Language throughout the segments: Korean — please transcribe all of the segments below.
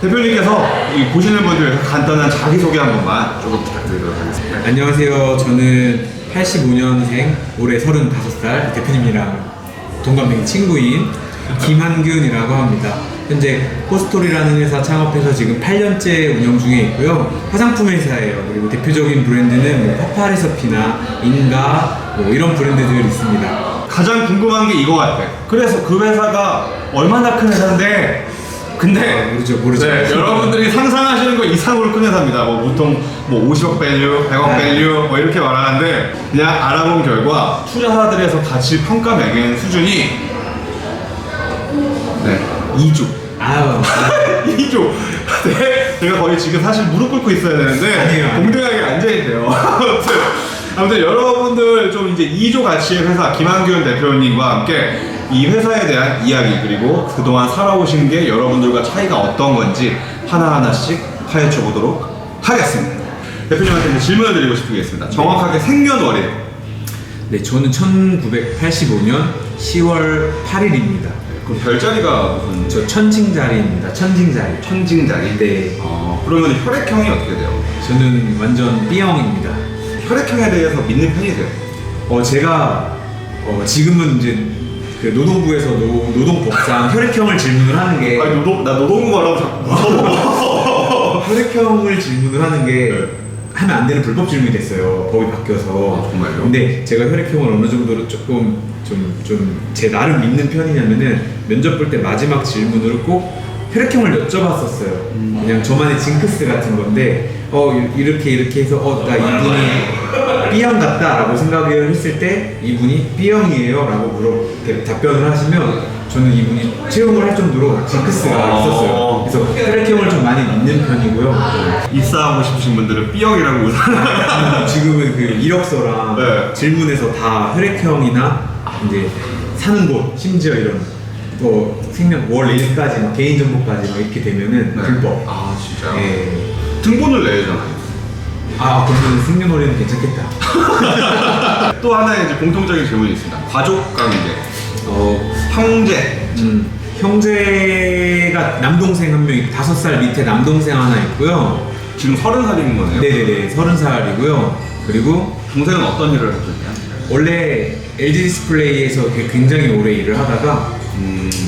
대표님께서 이 보시는 분들 위해서 간단한 자기소개 한 번만 조금 부탁드리도록 하겠습니다. 안녕하세요. 저는 85년생, 올해 35살 대표님이랑 동갑내기 친구인 김한균이라고 합니다. 현재 포스토리라는 회사 창업해서 지금 8년째 운영 중에 있고요. 화장품 회사예요. 그리고 대표적인 브랜드는 뭐 파파레서피나 인가 뭐 이런 브랜드들이 있습니다. 가장 궁금한 게 이거 같아. 그래서 그 회사가 얼마나 큰 회사인데 근데 모르죠. 네, 여러분들이 상상하시는 거 이상으로 큰 회사입니다. 뭐 보통 뭐 50억 밸류, 100억 밸류 뭐 이렇게 말하는데 그냥 알아본 결과 투자사들에서 가치 평가 매긴 수준이 2조. 아유. 2조. 네, 제가 거의 지금 사실 무릎 꿇고 있어야 되는데 아니에요. 공평하게 앉아있네요. 아무튼 여러분들 좀 이제 2조 가치의 회사 김한균 대표님과 함께 이 회사에 대한 이야기 그리고 그동안 살아오신 게 여러분들과 차이가 어떤 건지 하나하나씩 파헤쳐 보도록 하겠습니다. 대표님한테 이제 질문을 드리고 싶겠습니다. 정확하게 생년월일. 네, 저는 1985년 10월 8일입니다. 그럼 별자리가 무슨 저 천칭자리입니다. 천칭자리. 천징자리? 네. 그러면 혈액형이 어떻게 돼요? 저는 완전 B형입니다. 혈액형에 대해서 믿는 편이세요? 제가 지금은 이제 그 노동부에서 노동법상 혈액형을 질문을 하는 게 아니 나 노동부 말하고 자꾸 무서워. 혈액형을 질문을 하는 게 네. 하면 안 되는 불법 질문이 됐어요. 법이 바뀌어서. 아, 정말요? 근데 제가 혈액형을 어느 정도로 조금 좀 제 나름 믿는 편이냐면은 면접 볼 때 마지막 질문으로 꼭 혈액형을 여쭤봤었어요. 그냥 저만의 징크스 같은 건데 이렇게 해서 나 이분이 B형 같다라고 생각을 했을 때 이분이 B형이에요 라고 답변을 하시면 저는 이분이 채용을 할 정도로 징크스가 있었어요. 그래서 혈액형을 좀 많이 믿는 편이고요. 입사하고 싶으신 분들은 B형이라고 우선 지금은 그 이력서랑 네. 질문에서 다 혈액형이나 이제 사는 곳, 심지어 이런 생명 월 1까지 개인정보까지 이렇게 되면은 네. 불법. 아 진짜요? 예. 등본을 내잖아요. 그러면 생년월일은 괜찮겠다. 또 하나의 이제 공통적인 질문이 있습니다. 가족 관계. 형제. 형제가 남동생 한 명 있고 5살 밑에 남동생 하나 있고요. 지금 30살인 거네요. 네네네, 30살이고요. 그리고 동생은 어떤 일을 하셨나요? 원래 LG 디스플레이에서 굉장히 오래 일을 하다가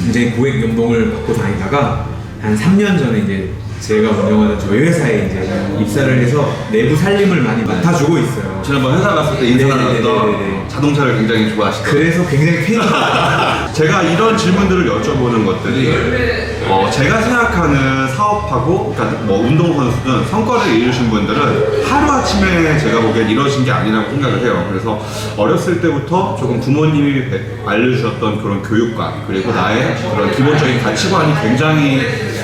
이제 고액 연봉을 받고 다니다가 한 3년 전에 이제 제가 운영하는 저희 회사에 이제 입사를 해서 내부 살림을 많이 맡아주고 있어요. 지난번 회사 갔을 때 인사 네네네네네. 나눴던 자동차를 굉장히 좋아하시더라고요. 그래서 굉장히 팬이에요. 제가 이런 질문들을 여쭤보는 것들이 제가 생각하는 사업하고 그러니까 뭐 운동선수든 성과를 이루신 분들은 하루아침에 제가 보기엔 이루어진 게 아니라고 생각을 해요. 그래서 어렸을 때부터 조금 부모님이 알려주셨던 그런 교육관 그리고 나의 그런 기본적인 가치관이 굉장히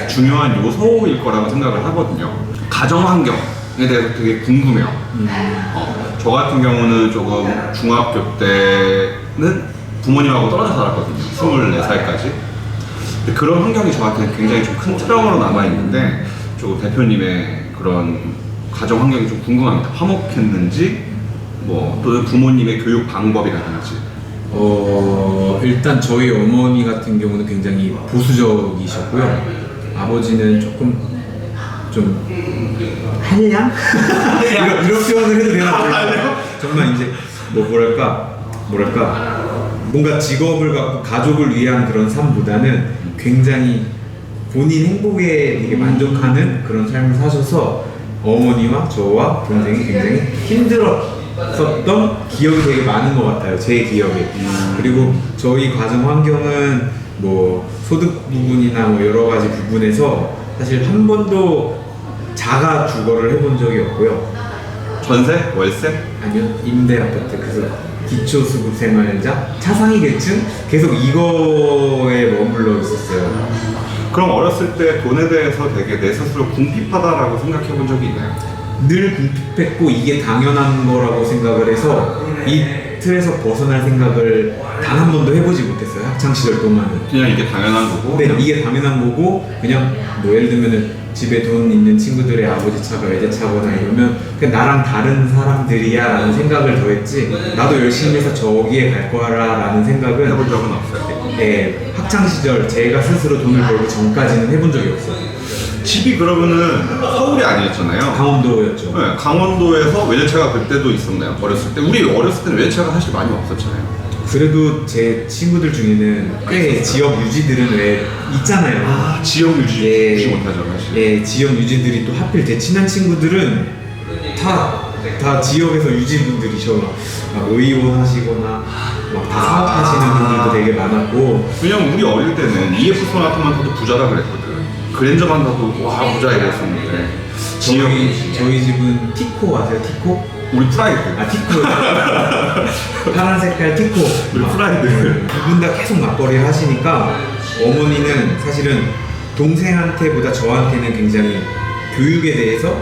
중요한 요소일 거라고 생각을 하거든요. 가정 환경에 대해서 되게 궁금해요. 저 같은 경우는 조금 중학교 때는 부모님하고 떨어져 살았거든요. 24살까지. 그런 환경이 저한테는 굉장히 좀 큰 트라우마로 남아있는데 조금 대표님의 그런 가정 환경이 좀 궁금합니다. 화목했는지 뭐 또는 부모님의 교육 방법이라든지. 일단 저희 어머니 같은 경우는 굉장히 보수적이셨고요. 아버지는 조금 좀 한량? 이런 표현을 해도 되나 모르겠어요. 정말 이제 뭐랄까 뭔가 직업을 갖고 가족을 위한 그런 삶보다는 굉장히 본인 행복에 되게 만족하는 그런 삶을 사셔서 어머니와 저와 동생이 굉장히 힘들었던 기억이 되게 많은 것 같아요. 제 기억에. 그리고 저희 가정 환경은 뭐 소득 부분이나 뭐 여러 가지 부분에서 사실 한 번도 자가 주거를 해본 적이 없고요. 전세? 월세? 아니요, 임대 아파트. 그래서 기초수급 생활자, 차상위 계층 계속 이거에 머물러 있었어요. 그럼 어렸을 때 돈에 대해서 되게 내 스스로 궁핍하다라고 생각해 본 적이 있나요? 늘 궁핍했고 이게 당연한 거라고 생각을 해서 이 틀에서 벗어날 생각을 단 한 번도 해보지 못했어요. 학창 시절 동안은. 그냥 이게 당연한 거고. 네, 이게 당연한 거고 그냥 뭐 예를 들면은 집에 돈 있는 친구들의 아버지 차가 외제차거나 이러면 그냥 나랑 다른 사람들이야 라는 생각을 더 했지 나도 열심히 해서 저기에 갈 거라 라는 생각은 해본 적은 없어요. 예, 학창 시절 제가 스스로 돈을 벌기 전까지는 해본 적이 없어요. 집이 그러면은 서울이 아니었잖아요. 강원도였죠. 네, 강원도에서 외제차가 그때도 있었나요? 어렸을 때? 우리 어렸을 때는 외제차가 사실 많이 없었잖아요. 그래도 제 친구들 중에는 꽤 지역 유지들은 왜 있잖아요. 아, 지역 유지 예, 무시 못하죠, 사실. 예, 지역 유지들이 또 하필 제 친한 친구들은 다 지역에서 유지분들이셔. 막 의원 하시거나 막 다 사업하시는 분들도 되게 많았고. 왜냐면 우리 어릴 때는 EF 소나타만 타도 부자라 그랬거든. 그랜저만 타도 와 부자 이랬었는데 저희 집은 티코 아세요? 티코? 우리 프라이드. 아 티코. 파란 색깔 티코. 우리 프라이드. 두 분 다 계속 맞벌이를 하시니까 어머니는 사실은 동생한테보다 저한테는 굉장히 교육에 대해서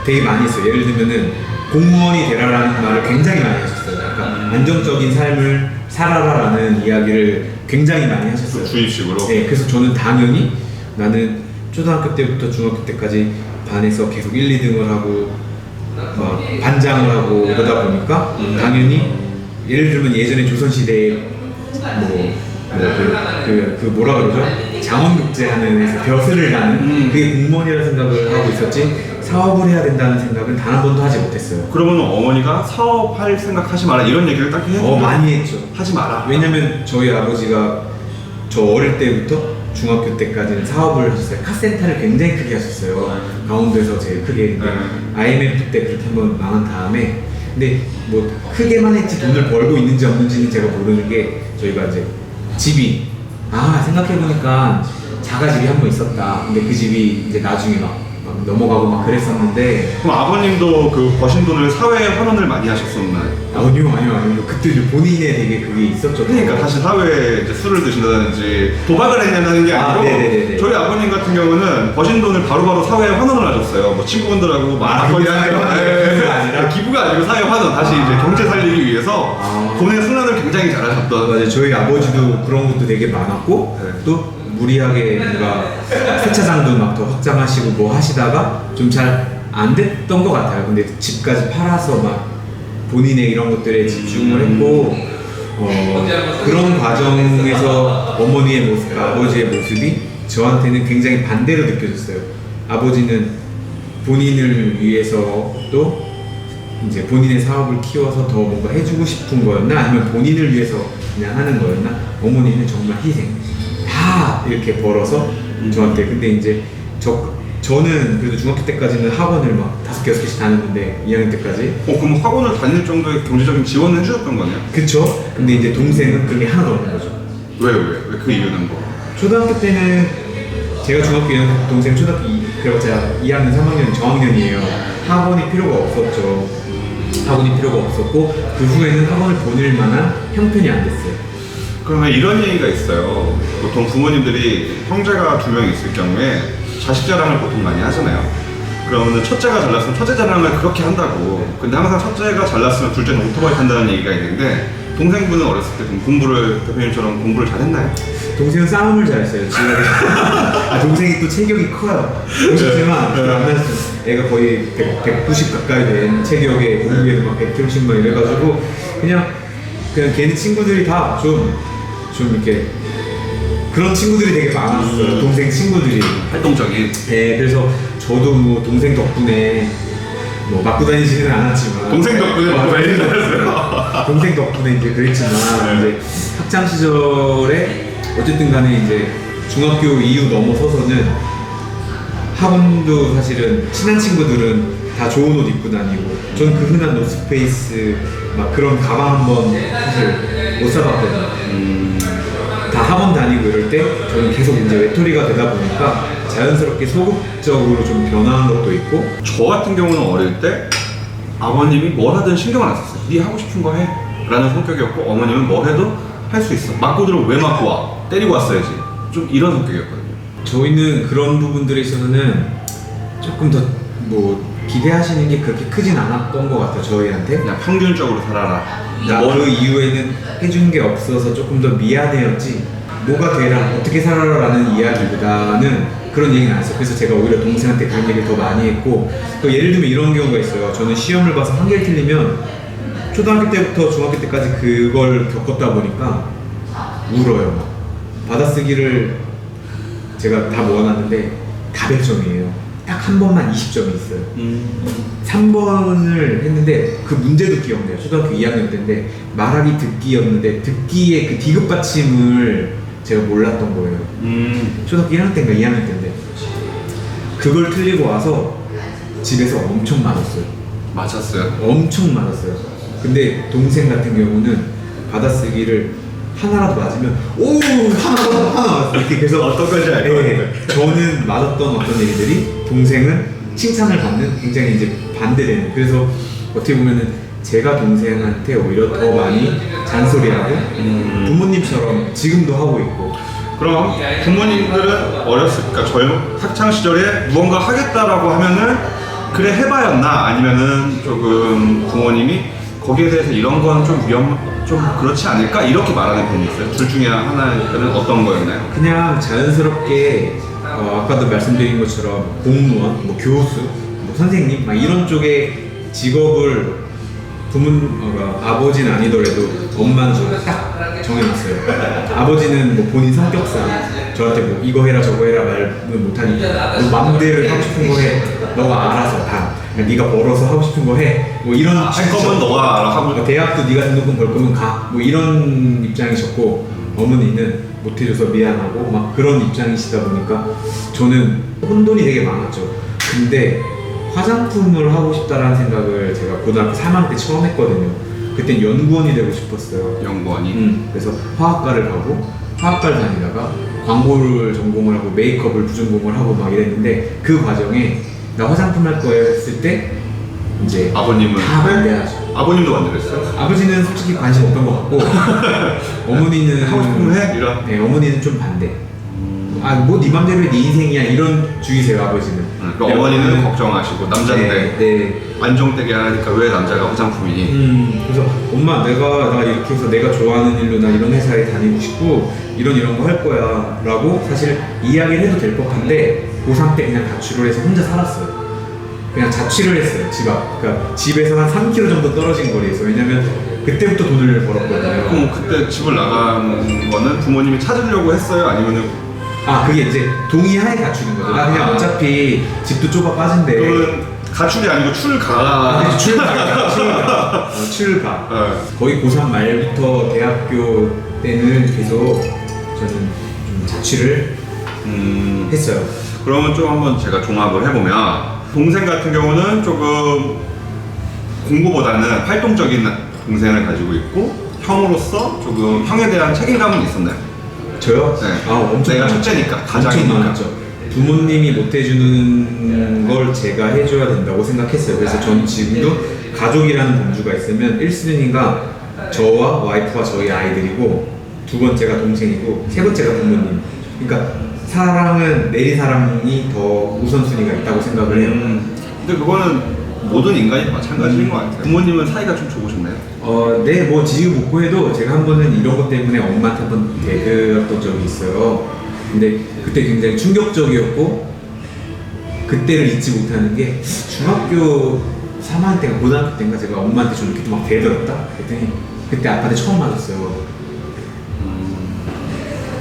되게 많이 했어요. 예를 들면은 공무원이 되라라는 말을 굉장히 많이 하셨어요. 약간 안정적인 삶을 살아라라는 이야기를 굉장히 많이 하셨어요. 주입식으로. 네, 그래서 저는 당연히 나는 초등학교 때부터 중학교 때까지 반에서 계속 1, 2등을 하고 막 반장을 하고 이러다 보니까 당연히 예를 들면 예전에 조선시대에 그 뭐라 그러죠? 장원급제 하는 데서 벼슬을 나는 그게 공무원이라는 생각을 하고 있었지 사업을 해야 된다는 생각은 단 한 번도 하지 못했어요. 그러면 어머니가 사업할 생각 하지 마라 이런 얘기를 딱 해요? 많이 했죠. 하지 마라. 왜냐면 저희 아버지가 저 어릴 때부터 중학교 때까지는 사업을 하셨어요. 카센터를 굉장히 크게 하셨어요. 강원도에서 제일 크게 했는데 IMF 때 그렇게 한번 망한 다음에 근데 뭐 크게만 했지 돈을 벌고 있는지 없는지는 제가 모르는 게 저희가 이제 집이 생각해보니까 자가집이 한 번 있었다. 근데 그 집이 이제 나중에 막 넘어가고 막 그랬었는데 그럼 아버님도 그 버신 돈을 사회에 환원을 많이 하셨었나요? 아니요. 그때 이제 본인의 되게 그게 있었죠. 그러니까 다시 사회에 이제 술을 드신다든지 도박을 했냐는 게 아니고 네네네네. 저희 아버님 같은 경우는 버신 돈을 바로바로 사회에 환원을 하셨어요. 뭐 친구분들하고 막걸리 하는 아니라? 기부가 아니고 사회 환원 다시 이제 경제 살리기 위해서 돈의 순환을 굉장히 잘하셨던. 맞아요. 저희 아버지도 그런 것도 되게 많았고 네. 또 무리하게 뭔가 세차장도 막 더 확장하시고 뭐 하시다가 좀 잘 안 됐던 것 같아요. 근데 집까지 팔아서 막 본인의 이런 것들에 집중을 했고 그런 과정에서 어머니의 모습, 아버지의 모습이 저한테는 굉장히 반대로 느껴졌어요. 아버지는 본인을 위해서 또 이제 본인의 사업을 키워서 더 뭔가 해주고 싶은 거였나 아니면 본인을 위해서 그냥 하는 거였나 어머니는 정말 희생 다 이렇게 벌어서 저한테 근데 이제 저는 그래도 중학교 때까지는 학원을 막 5개, 6개씩 다녔는데 2학년 때까지 그럼 학원을 다닐 정도의 경제적인 지원을 해주셨던 거네요? 그쵸? 근데 이제 동생은 그게 하나도 없는 거죠. 왜 그 이유는 뭐? 초등학교 때는 제가 중학교 2학년 동생 초등학교 그래봤자 2학년, 3학년 저학년이에요. 학원이 필요가 없었죠. 학원이 필요가 없었고 그 후에는 학원을 보낼 만한 형편이 안 됐어요. 그러면 이런 얘기가 있어요. 보통 부모님들이 형제가 2명 있을 경우에 자식 자랑을 보통 많이 하잖아요. 그러면 첫째가 잘났으면 첫째 자랑을 그렇게 한다고. 근데 항상 첫째가 잘났으면 둘째는 오토바이 탄다는 얘기가 있는데 동생분은 어렸을 때 공부를 대표님처럼 공부를 잘했나요? 동생은 싸움을 잘했어요. 동생이 또 체격이 커요. 그렇지만 애가 거의 190 가까이 된 체격에 공부에도 막 100kg씩 막 이래가지고 그냥 걔네 친구들이 다 좀 이렇게 그런 친구들이 되게 많았어요. 동생 친구들이 활동적인. 네, 그래서 저도 뭐 동생 덕분에 뭐 맞고 다니지는 않았지만 동생 덕분에 맞고 다니지는 않았어요. 동생 덕분에 이제 그랬지만 이제 학창 시절에 어쨌든 간에 이제 중학교 이후 넘어서서는 학원도 사실은 친한 친구들은 다 좋은 옷 입고 다니고 전 그 흔한 노스페이스 막 그런 가방 한번 사실 못 사봤거든요. 다 학원 다니고 이럴 때 저는 계속 이제 외톨이가 되다 보니까 자연스럽게 소극적으로 좀 변화한 것도 있고 저 같은 경우는 어릴 때 아버님이 뭘 하든 신경을 안 썼어요. 네 하고 싶은 거 해 라는 성격이었고 어머님은 뭘 해도 할 수 있어. 맞고 들어오면 왜 맞고 와? 때리고 왔어야지. 좀 이런 성격이었거든요. 저희는 그런 부분들에 있어서는 조금 더 뭐 기대하시는 게 그렇게 크진 않았던 것 같아요. 저희한테 그냥 평균적으로 살아라. 그 이후에는 해준 게 없어서 조금 더 미안해였지 뭐가 되라 어떻게 살아라라는 이야기보다는 그런 얘기는 안 했어요. 그래서 제가 오히려 동생한테 그런 얘기를 더 많이 했고 또 예를 들면 이런 경우가 있어요. 저는 시험을 봐서 한 개를 틀리면 초등학교 때부터 중학교 때까지 그걸 겪었다 보니까 울어요. 받아쓰기를 제가 다 모아놨는데 다 100점이에요. 딱 한 번만 20점이 있어요. 3번을 했는데 그 문제도 기억나요. 초등학교 2학년 때인데 말하기 듣기였는데 듣기의 그 디귿 받침을 제가 몰랐던 거예요. 초등학교 1학년 때인가 2학년 때인데 그걸 틀리고 와서 집에서 엄청 맞았어요. 맞았어요? 엄청 맞았어요. 근데 동생 같은 경우는 받아쓰기를 하나라도 맞으면 오 하나 맞았어 이렇게 계속 어떤 건지 알 것 같아요. 저는 맞았던 어떤 얘기들이 동생은 칭찬을 받는 굉장히 이제 반대되는. 그래서 어떻게 보면은 제가 동생한테 오히려 더 많이 잔소리하고 부모님처럼 지금도 하고 있고. 그럼 부모님들은 어렸으니까 젊은 학창 시절에 무언가 하겠다라고 하면은 그래 해봐였나 아니면은 조금 부모님이 거기에 대해서 이런 건 좀 그렇지 않을까 이렇게 말하는 편이 있어요. 둘 중에 하나는 어떤 거였나요? 그냥 자연스럽게 아까도 말씀드린 것처럼 공무원, 뭐 교수, 뭐 선생님 막 이런 쪽의 직업을 아버지는 아니더라도 엄마는 저를 딱 정해놨어요. 아버지는 뭐 본인 성격상 저한테 뭐 이거 해라 저거 해라 말은 못하니까 너 맘대로 하고 싶은 거 해. 너가 알아서 다. 네가 벌어서 하고 싶은 거 해. 뭐 이런 할 거면 너가 알아 하고. 대학도 네가 등록금 벌 거면 가. 뭐 이런 입장이셨고 어머니는 못해줘서 미안하고 막 그런 입장이시다 보니까 저는 혼돈이 되게 많았죠. 근데 화장품을 하고 싶다라는 생각을 제가 고등학교 3학년 때 처음 했거든요. 그땐 연구원이 되고 싶었어요. 연구원이. 그래서 화학과를 가고 화학과를 다니다가 광고를 전공을 하고 메이크업을 부전공을 하고 막 이랬는데 그 과정에 나 화장품 할 거예요 했을 때 이제 아버님은 다 반대하죠. 아버님도 반대했어요? 아버지는 솔직히 관심 없던 것 같고 어머니는 하고 싶으면 해? 이런? 네, 어머니는 좀 반대. 뭐 네 맘대로 해, 네 인생이야 이런 주의세요 아버지는. 그러니까 어머니는 걱정하시고 남자인데 네. 안정되게 하니까 왜 남자가 화장품이니? 그래서 엄마 나 이렇게 해서 내가 좋아하는 일로 나 이런 회사에 다니고 싶고 이런 거 할 거야 라고 사실 이야기를 해도 될 법한데 고3 때 그냥 자취를 해서 혼자 살았어요. 그냥 자취를 했어요. 집 앞. 그러니까 집에서 한 3km 정도 떨어진 거리에서. 왜냐면 그때부터 돈을 벌었거든요. 그럼 그때 집을 나간 거는 부모님이 찾으려고 했어요? 아니면은 그게 이제 동의하에 갖추는 거죠. 나 그냥 어차피 집도 좁아 빠진데. 그러면 가출이 아니고 출가. 출가. 네. 거의 고3 말부터 대학교 때는 계속 저는 좀 자취를 했어요. 그러면 좀 한번 제가 종합을 해보면 동생 같은 경우는 조금 공부보다는 활동적인 동생을 가지고 있고 형으로서 조금 형에 대한 책임감은 있었나요? 저요? 네. 엄청 내가 많았죠. 첫째니까, 엄청 가장이니까. 많았죠. 부모님이 못 해주는 걸 제가 해줘야 된다고 생각했어요. 그래서 저는 지금도 가족이라는 범주가 있으면 1순위가 저와 와이프와 저희 아이들이고 두 번째가 동생이고 세 번째가 부모님. 그러니까 사랑은 내리사랑이 더 우선순위가 있다고 생각을 해요. 근데 그거는 모든 인간이 마찬가지인 것 같아요. 부모님은 사이가 좀 좋으셨나요? 네, 뭐 지금 묻고 해도 제가 한 번은 이런 것 때문에 엄마한테 한번 대들었던 적이 있어요. 근데 그때 굉장히 충격적이었고 그때를 잊지 못하는 게 중학교 3학년 때인가 고등학교 때인가 제가 엄마한테 좀 이렇게 막 대들었다? 그랬더니 그때 아빠한테 처음 맞았어요.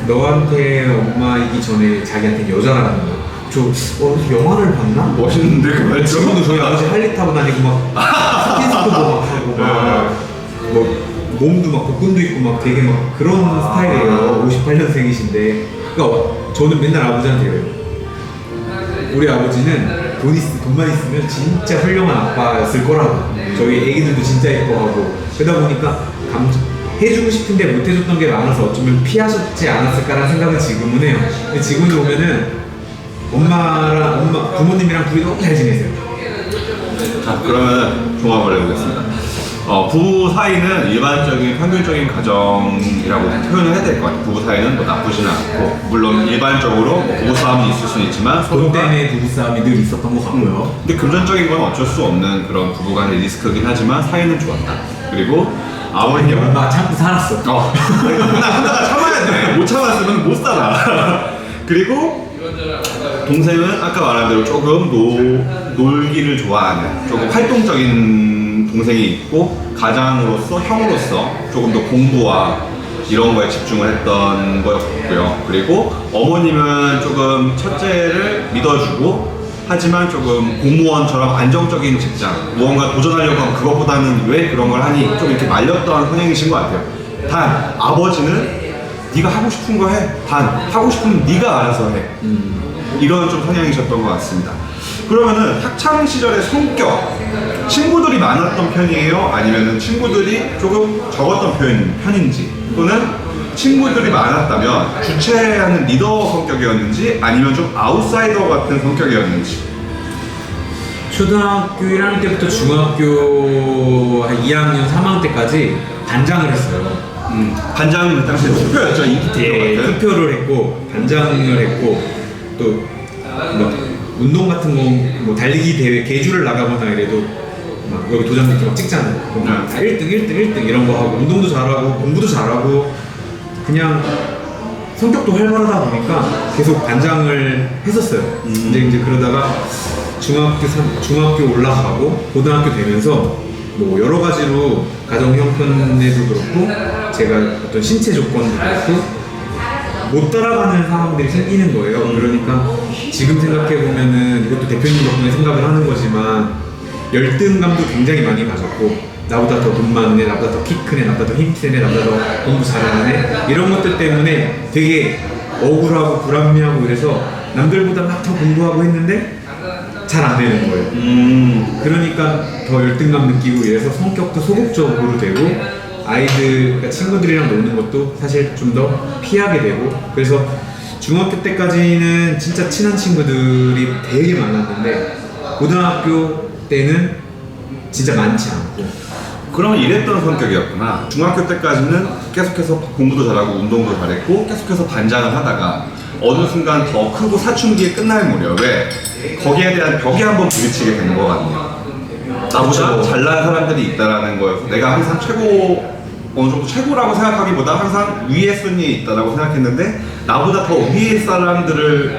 너한테 엄마이기 전에 자기한테 여자라는 거. 영화를 봤나? 멋있는데 그 말투? 지금도 저희 아버지 할리 타고 다니고 막 스킨스도 막 하고 막 몸도 막 복근도 있고 막 되게 막 그런 스타일이에요. 58년생이신데 그러니까 저는 맨날 아버지한테 이래요. 우리 아버지는 돈만 있으면 진짜 훌륭한 아빠였을 거라고. 저희 애기들도 진짜 예뻐하고 그러다 보니까 해주고 싶은데 못 해줬던 게 많아서 어쩌면 피하셨지 않았을까라는 생각은 지금은 해요. 근데 지금도 보면은 부모님이랑 둘이 너무 잘 지내세요. 자, 그러면 종합을 해보겠습니다. 부부 사이는 일반적인 평균적인 가정이라고 표현을 해야 될 것 같아요. 부부 사이는 뭐 나쁘지는 않고 물론 일반적으로 뭐 부부 싸움이 있을 수는 있지만 돈 때문에 부부싸움이 늘 있었던 것 같고요. 근데 금전적인 건 어쩔 수 없는 그런 부부간의 리스크긴 하지만 사이는 좋았다. 그리고 아버님 엄마가 참고 살았어. 하나가 참아야 돼. 못 참았으면 못 살아. 그리고 동생은 아까 말한 대로 조금 놀기를 좋아하는 조금 활동적인 동생이 있고 가장으로서 형으로서 조금 더 공부와 이런 거에 집중을 했던 거였고요. 그리고 어머님은 조금 첫째를 믿어주고 하지만 조금 공무원처럼 안정적인 직장, 무언가 도전하려고 하면 그것보다는 왜 그런 걸 하니 좀 이렇게 말렸던 성향이신 것 같아요. 단 아버지는 네가 하고 싶은 거 해. 단 하고 싶으면 네가 알아서 해. 이런 좀 성향이셨던 것 같습니다. 그러면은 학창 시절의 성격, 친구들이 많았던 편이에요? 아니면은 친구들이 조금 적었던 편인지, 또는 친구들이 많았다면 주체하는 리더 성격이었는지 아니면 좀 아웃사이더 같은 성격이었는지. 초등학교 1학년 때부터 중학교 한 2학년, 3학년 때까지 반장을 했어요. 반장은 그 당시에 투표였죠. 인기 예, 투표 같은. 투표를 했고 반장을 했고 또 뭐 운동 같은 거 뭐 달리기 대회 개주를 나가거나 이래도 막 여기 도장 밑에 막 찍잖아요. 그럼 막 다 1등, 1등, 1등 이런 거 하고 운동도 잘하고 공부도 잘하고 그냥 성격도 활발하다 보니까 계속 반장을 했었어요. 근데 이제 그러다가 중학교 올라가고 고등학교 되면서 뭐 여러 가지로 가정 형편에도 그렇고 제가 어떤 신체 조건도 그렇고 못 따라가는 상황들이 생기는 거예요. 그러니까 지금 생각해 보면은 이것도 대표님 덕분에 생각을 하는 거지만 열등감도 굉장히 많이 가졌고 나보다 더 돈 많은 애, 나보다 더 키 큰 애, 나보다 더 힘센 애, 나보다 더 공부 잘하는 애 이런 것들 때문에 되게 억울하고 불합리하고 이래서 남들보다 막 더 공부하고 했는데 잘 안 되는 거예요. 그러니까 더 열등감 느끼고 이래서 성격도 소극적으로 되고 아이들, 그러니까 친구들이랑 노는 것도 사실 좀 더 피하게 되고 그래서 중학교 때까지는 진짜 친한 친구들이 되게 많았는데 고등학교 때는 진짜 많지 않고. 그러면 이랬던 성격이었구나. 중학교 때까지는 계속해서 공부도 잘하고 운동도 잘했고 계속해서 반장을 하다가 어느 순간 더 크고 사춘기에 끝날 무렵에 거기에 대한 벽에 한번 부딪히게 된 것 같네요. 나보다 잘난 사람들이 있다라는 거여서 내가 항상 어느 정도 최고라고 생각하기보다 항상 위에 순위에 있다라고 생각했는데 나보다 더 위에 사람들을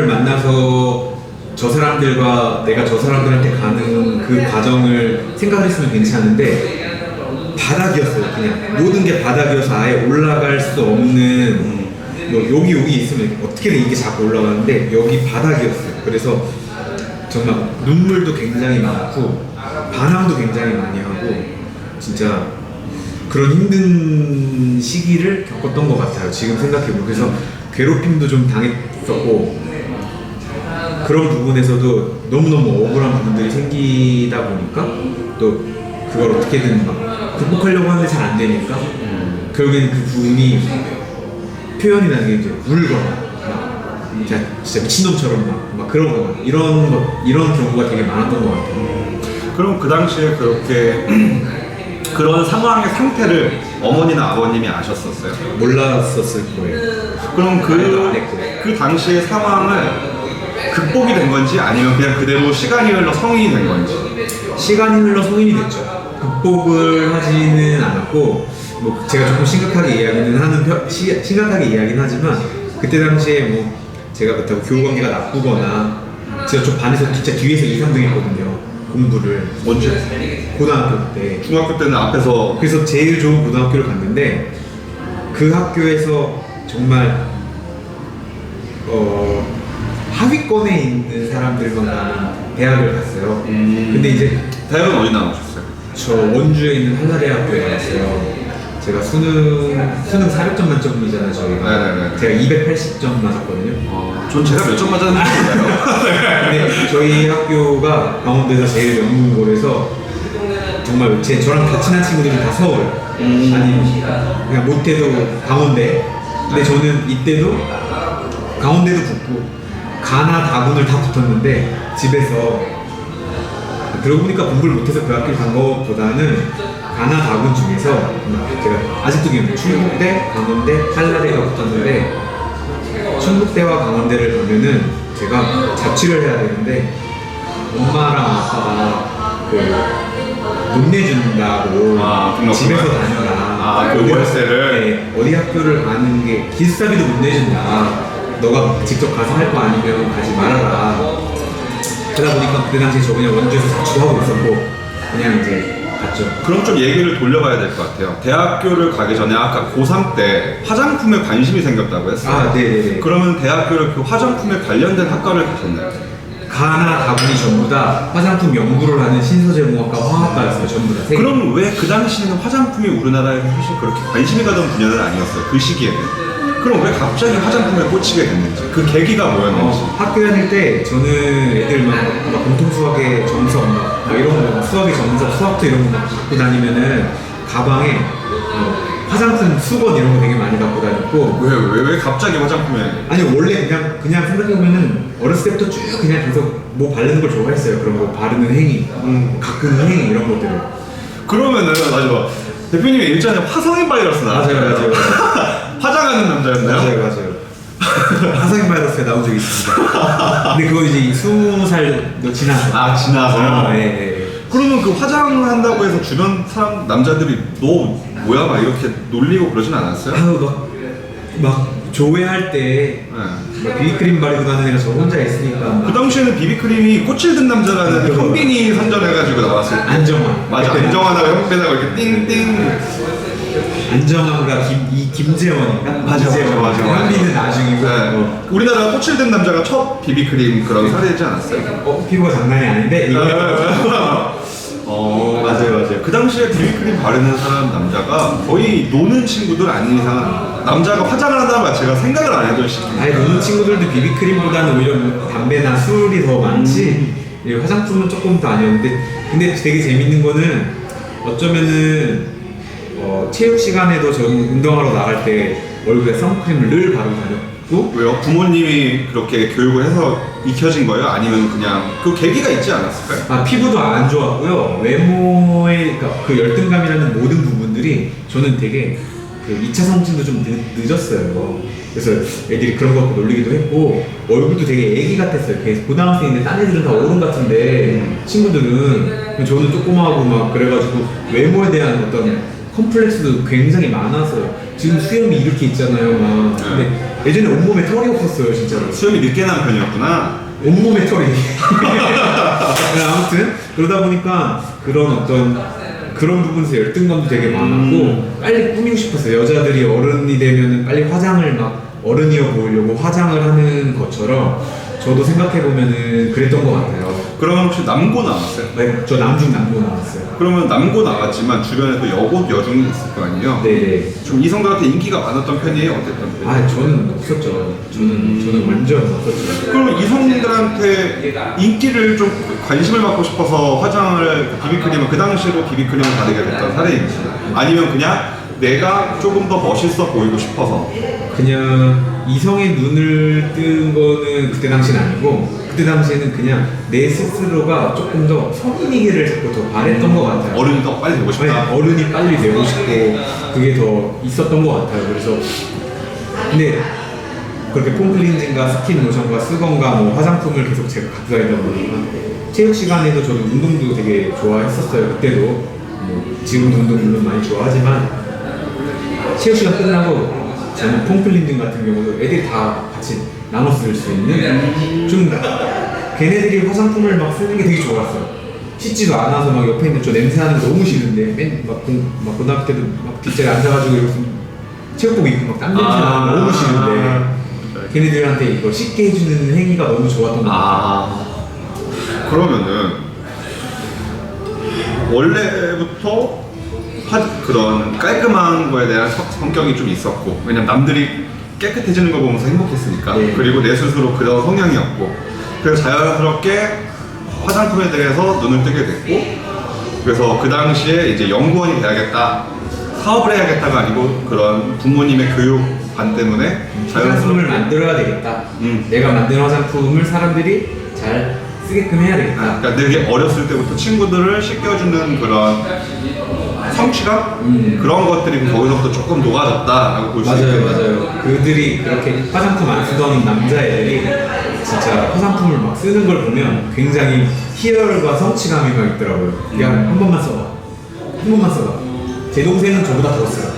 만나서 저 사람들과 내가 저 사람들한테 가는 그 과정을 생각했으면 괜찮은데 바닥이었어요. 그냥 모든 게 바닥이어서 아예 올라갈 수 없는 뭐 여기 있으면 어떻게든 이게 자꾸 올라가는데 여기 바닥이었어요. 그래서 정말 눈물도 굉장히 많고 반항도 굉장히 많이 하고 진짜 그런 힘든 시기를 겪었던 것 같아요. 지금 생각해보면. 그래서 괴롭힘도 좀 당했었고 그런 부분에서도 너무너무 억울한 부분들이 생기다 보니까 또 그걸 어떻게든 막 극복하려고 하는데 잘 안 되니까 결국엔 그 부분이 표현이 나는 게 이제 울거나 막 진짜 미친놈처럼 막 그러거나 이런 경우가 되게 많았던 것 같아요. 그럼 그 당시에 그렇게 그런 상황의 상태를 어머니나 아버님이 아셨었어요? 몰랐었을 거예요. 그럼 말도 안 했고. 그 당시의 상황을 극복이 된 건지 아니면 그냥 그대로 시간이 흘러 성인이 된 건지? 시간이 흘러 성인이 됐죠. 극복을 하지는 않았고 뭐 제가 조금 심각하게 이야기는 하지만 그때 당시에 뭐 제가 그렇다고 교우 관계가 나쁘거나 제가 좀 반에서 진짜 뒤에서 2, 3등 했거든요. 공부를. 언제? 고등학교 때. 중학교 때는 앞에서. 그래서 제일 좋은 고등학교를 갔는데 그 학교에서 정말 하위권에 있는 사람들만 가는 대학을 갔어요. 근데 이제 대학은 어디 나오셨어요? 저 원주에 있는 한라대학교에 나왔어요. 제가 수능 400점 만점이잖아요, 저희가. 네네네. 제가 280점 맞았거든요. 전 제가 몇 점 맞았는지 몰라요. 근데 저희 학교가 강원도에서 제일 명문고라서 정말 저랑 다 친한 친구들은 다 서울 아니 그냥 못해도 강원대. 근데 저는 이때도 강원대도 붙고 가나 다군을 다 붙었는데 집에서 그러고 보니까 공부를 못해서 그 학교를 간 것보다는 가나 다군 중에서 제가 아직도 기억나요. 충북대, 강원대, 한라대가 붙었는데 충북대와 강원대를 가면은 제가 자취를 해야 되는데 엄마랑 아빠가 못 내준다고 집에서 다녀라. 그 월세를? 네, 어디 학교를 가는 게 기숙사비도 못 내준다. 너가 직접 가서 할 거 아니면 가지 말아라. 그러다 보니까 그때 당시에 저 그냥 원주에서 자취하고 있었고 그냥 이제 맞죠. 그럼 좀 얘기를 돌려봐야 될 것 같아요. 대학교를 가기 전에 아까 고3 때 화장품에 관심이 생겼다고 했어요. 아, 네네네. 그러면 대학교를 그 화장품에 관련된 학과를 가셨나요? 가나 다분히 전부 다 화장품 연구를 하는 신소재공학과 화학과였어요. 전부 다. 세 개. 그럼 왜 그 당시에는 화장품이 우리나라에 사실 그렇게 관심이 가던 분야는 아니었어요? 그 시기에는. 그럼 왜 갑자기 화장품에 꽂히게 됐는지, 그 계기가 뭐였는지. 학교 다닐 때 저는 애들 막 공통 수학의 정석 막 이런 거 수학의 정석, 수학도 이런 거 막 갖고 다니면은 가방에 화장품 수건 이런 거 되게 많이 갖고 다녔고. 왜 갑자기 화장품에? 아니 원래 그냥 생각해보면은 어렸을 때부터 쭉 그냥 계속 뭐 바르는 걸 좋아했어요. 그런 거 바르는 행위, 가꾸는 행위 이런 것들을. 그러면은 맞아. 대표님이 일전에 화성인 바이러스 나왔어요. 맞아요. 화장하는 남자였나요? 맞아요. 화성인 바이러스에 나온 적이 있습니다. 근데 그거 이제 20살도 지나서. 아, 지나서요? 네. 그러면 그 화장을 한다고 해서 주변 사람 남자들이 너 뭐야 막 이렇게 놀리고 그러진 않았어요? 아유 막 조회할 때 네. 비비크림 바르고 다니는 애가 저 혼자 있으니까 그 당시에는 비비크림이 꽃을 든 남자라는 그거. 현빈이 선전해가지고 나왔을 때 안정환. 맞아, 그때 안정환하고 현빈하고 이렇게 띵띵. 안정환과 김재원인가? 맞아. 현빈은 나중이고. 네. 우리나라 꽃을 든 남자가 첫 비비크림 그런 사례지 않았어요? 피부가 장난이 아닌데 이거. 맞아요. 그 당시에 비비크림 바르는 사람 남자가 거의 노는 친구들 아닌 이상 남자가 화장을 한다면 제가 생각을 안 해도 시기. 아니 노는 친구들도 비비크림보다는 오히려 뭐 담배나 술이 더 많지. 이 화장품은 조금 더 아니었는데 근데 되게 재밌는 거는 어쩌면은 체육 시간에도 저 운동하러 나갈 때 얼굴에 선크림을 늘 바르고 다녔고. 왜요? 부모님이 그렇게 교육을 해서 익혀진 거예요? 아니면 그냥 그 계기가 있지 않았을까요? 아 피부도 안 좋았고요. 외모의 그 열등감이라는 모든 부분들이 저는 되게 그 2차 성징도 좀 늦었어요. 그래서 애들이 그런 거 갖고 놀리기도 했고 얼굴도 되게 애기 같았어요. 고등학생인데 딴 애들은 다 어른 같은데 친구들은 저는 조그마하고 막 그래가지고 외모에 대한 어떤 컴플렉스도 굉장히 많아서요. 지금 수염이 이렇게 있잖아요. 막. 근데 예전에 온몸에 털이 없었어요, 진짜로. 수염이 늦게 난 편이었구나. 온몸에 털이. 아무튼 그러다 보니까 그런 부분에서 열등감도 되게 많았고 빨리 꾸미고 싶었어요. 여자들이 어른이 되면 빨리 화장을 막 어른이어 보이려고 화장을 하는 것처럼 저도 생각해보면은 그랬던 것 같아요. 그러면 혹시 남고 나왔어요? 네, 저 남중 남고 나왔어요. 그러면 남고 나왔지만 주변에 또 여고 여중이 있을 거 아니에요? 네네. 좀 이성들한테 인기가 많았던 편이에요? 어땠던 편이에요? 아, 저는 없었죠. 저는 완전 없었죠. 그럼 이성들한테 인기를 좀 관심을 받고 싶어서 화장을 비비크림을 그 당시로 비비크림을 바르게 됐던 사례인지 아니면 그냥 내가 조금 더 멋있어 보이고 싶어서 그냥 이성의 눈을 뜬 거는 그때 당시는 아니고 그때 당시에는 그냥 내 스스로가 조금 더 성인이기를 자꾸 더 바랬던 것 같아요. 어른이 더 빨리 되고 싶다? 네, 어른이 빨리 되고 싶고 그게 더 있었던 것 같아요. 그래서 근데 그렇게 폼클렌징과 스킨 로션과 수건과 뭐 화장품을 계속 제가 갖고 다니다 보니까 체육 시간에도 저도 운동도 되게 좋아했었어요. 그때도 뭐 지금도 운동 물론 많이 좋아하지만 체육 시간 끝나고 저는 폼클렌징 같은 경우도 애들이 다 같이 나눠 쓸 수 있는 좀 걔네들이 화장품을 막 쓰는 게 되게 좋았어요. 씻지도 않아서 막 옆에 있는 저 냄새 나는 거 너무 싫은데 막 고등학교 때도 막 뒷자리에 앉아가지고 이렇게 체육복 입고 막 땀 냄새 나는 거 너무 싫은데 걔네들한테 이거 씻게 해주는 행위가 너무 좋았던 것 같아요. 그러면은 원래부터 그런 깔끔한 거에 대한 성격이 좀 있었고 왜냐면 남들이 깨끗해지는 거 보면서 행복했으니까 네. 그리고 내 스스로 그런 성향이었고 그래서 자연스럽게 화장품에 대해서 눈을 뜨게 됐고 그래서 그 당시에 이제 연구원이 돼야겠다 사업을 해야겠다가 아니고 그런 부모님의 교육반 때문에 화장품을 만들어야 되겠다. 내가 만든 화장품을 사람들이 잘 쓰게끔 해야 되겠다. 그러니까 되게 어렸을 때부터 친구들을 씻겨주는 그런 성취감? 그런 것들이 거기서부터 조금 녹아졌다라고 볼 수 있겠네요. 맞아요. 그들이 그렇게 화장품 안 쓰던 남자애들이 진짜 화장품을 막 쓰는 걸 보면 굉장히 희열과 성취감이 막 있더라고요. 야, 한 번만 써봐. 한 번만 써봐. 제 동생은 저보다 더 써요.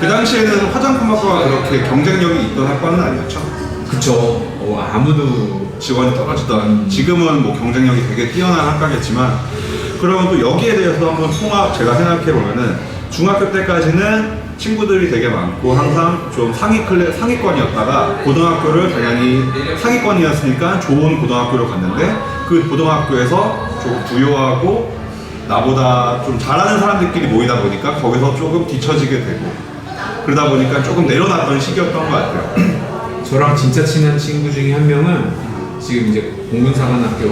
그 당시에는 화장품학과가 그렇게 경쟁력이 있던 학과는 아니었죠? 그쵸. 아무도 지원이 떨어지던 지금은 뭐 경쟁력이 되게 뛰어난 학과겠지만 그러면 또 여기에 대해서 한번 제가 생각해 보면은 중학교 때까지는 친구들이 되게 많고 항상 좀 상위권이었다가 고등학교를 당연히 상위권이었으니까 좋은 고등학교로 갔는데 그 고등학교에서 좀 부유하고 나보다 좀 잘하는 사람들끼리 모이다 보니까 거기서 조금 뒤처지게 되고 그러다 보니까 조금 내려놨던 시기였던 것 같아요. 저랑 진짜 친한 친구 중에 한 명은 지금 이제 공군사관학교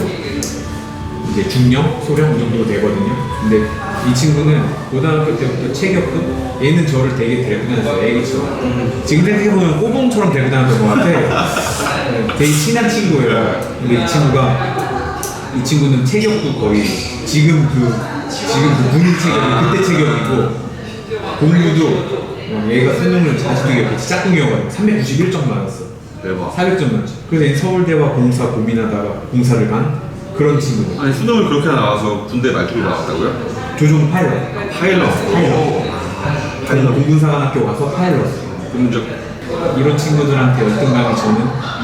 이제 중령, 소령 정도 되거든요. 근데 이 친구는 고등학교 때부터 체격도 얘는 저를 되게 데리고 다녔어요. 애기처럼. 지금 생각해보면 꼬봉처럼 데리고 다녔던 것 같아. 되게 친한 친구예요. 근데 이 친구는 체격도 거의 지금 그 군인 체격이 그때 체격이고 공부도 얘가 수능을 자주 기억했지. 짝꿍이어가지고 391점 맞았어. 대박. 400점 맞았어. 그래서 얘는 서울대와 공사 고민하다가 공사를 간 그런 친구들. 아니 수능을 그렇게 나와서 군대 말뚝이 나왔다고요? 조종 파일럿. 공군사관학교 가서 파일럿. 이런 친구들한테 열등감이 저는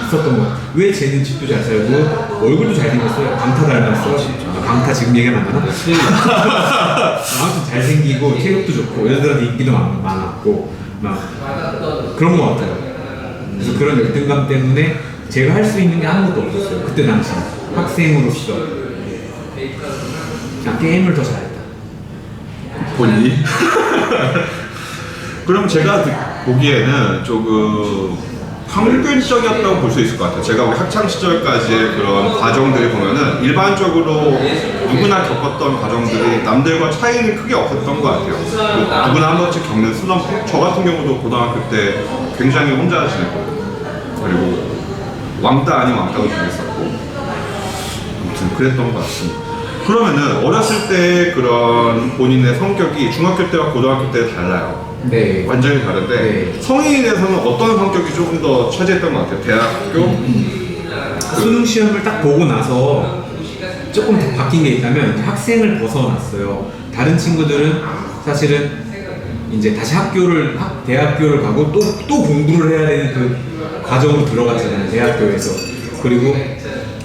있었던 것 같아요. 왜 쟤는 집도 잘 살고 얼굴도 잘생겼어요. 강타 닮았어. 강타 지금 얘기하면 안 되나? 아무튼 잘생기고 체력도 좋고 여자들한테 인기도 많았고 막 그런 것 같아요. 그래서 그런 열등감 때문에 제가 할 수 있는 게 아무것도 없었어요. 그때 당시 학생으로서 그냥 게임을 더 잘했다. 본인이? 그럼 제가 보기에는 조금 평균적이었다고 볼 수 있을 것 같아요. 제가 우리 학창 시절까지의 그런 과정들을 보면은 일반적으로 누구나 겪었던 과정들이 남들과 차이는 크게 없었던 것 같아요. 누구나 한 번씩 겪는 슬럼프. 저 같은 경우도 고등학교 때 굉장히 혼자 지냈거든요. 그리고 왕따 아닌 왕따도 당했었고 아무튼 그랬던 것 같습니다. 그러면은 어렸을 때 그런 본인의 성격이 중학교 때와 고등학교 때 달라요. 네. 완전히 다른데 네. 성인이 돼서는 어떤 성격이 조금 더 처지했던 것 같아요? 대학교? 수능 시험을 딱 보고 나서 조금 더 바뀐 게 있다면 이제 학생을 벗어났어요. 다른 친구들은 사실은 이제 다시 대학교를 가고 또 공부를 해야 되는 그 과정으로 들어갔잖아요. 대학교에서. 그리고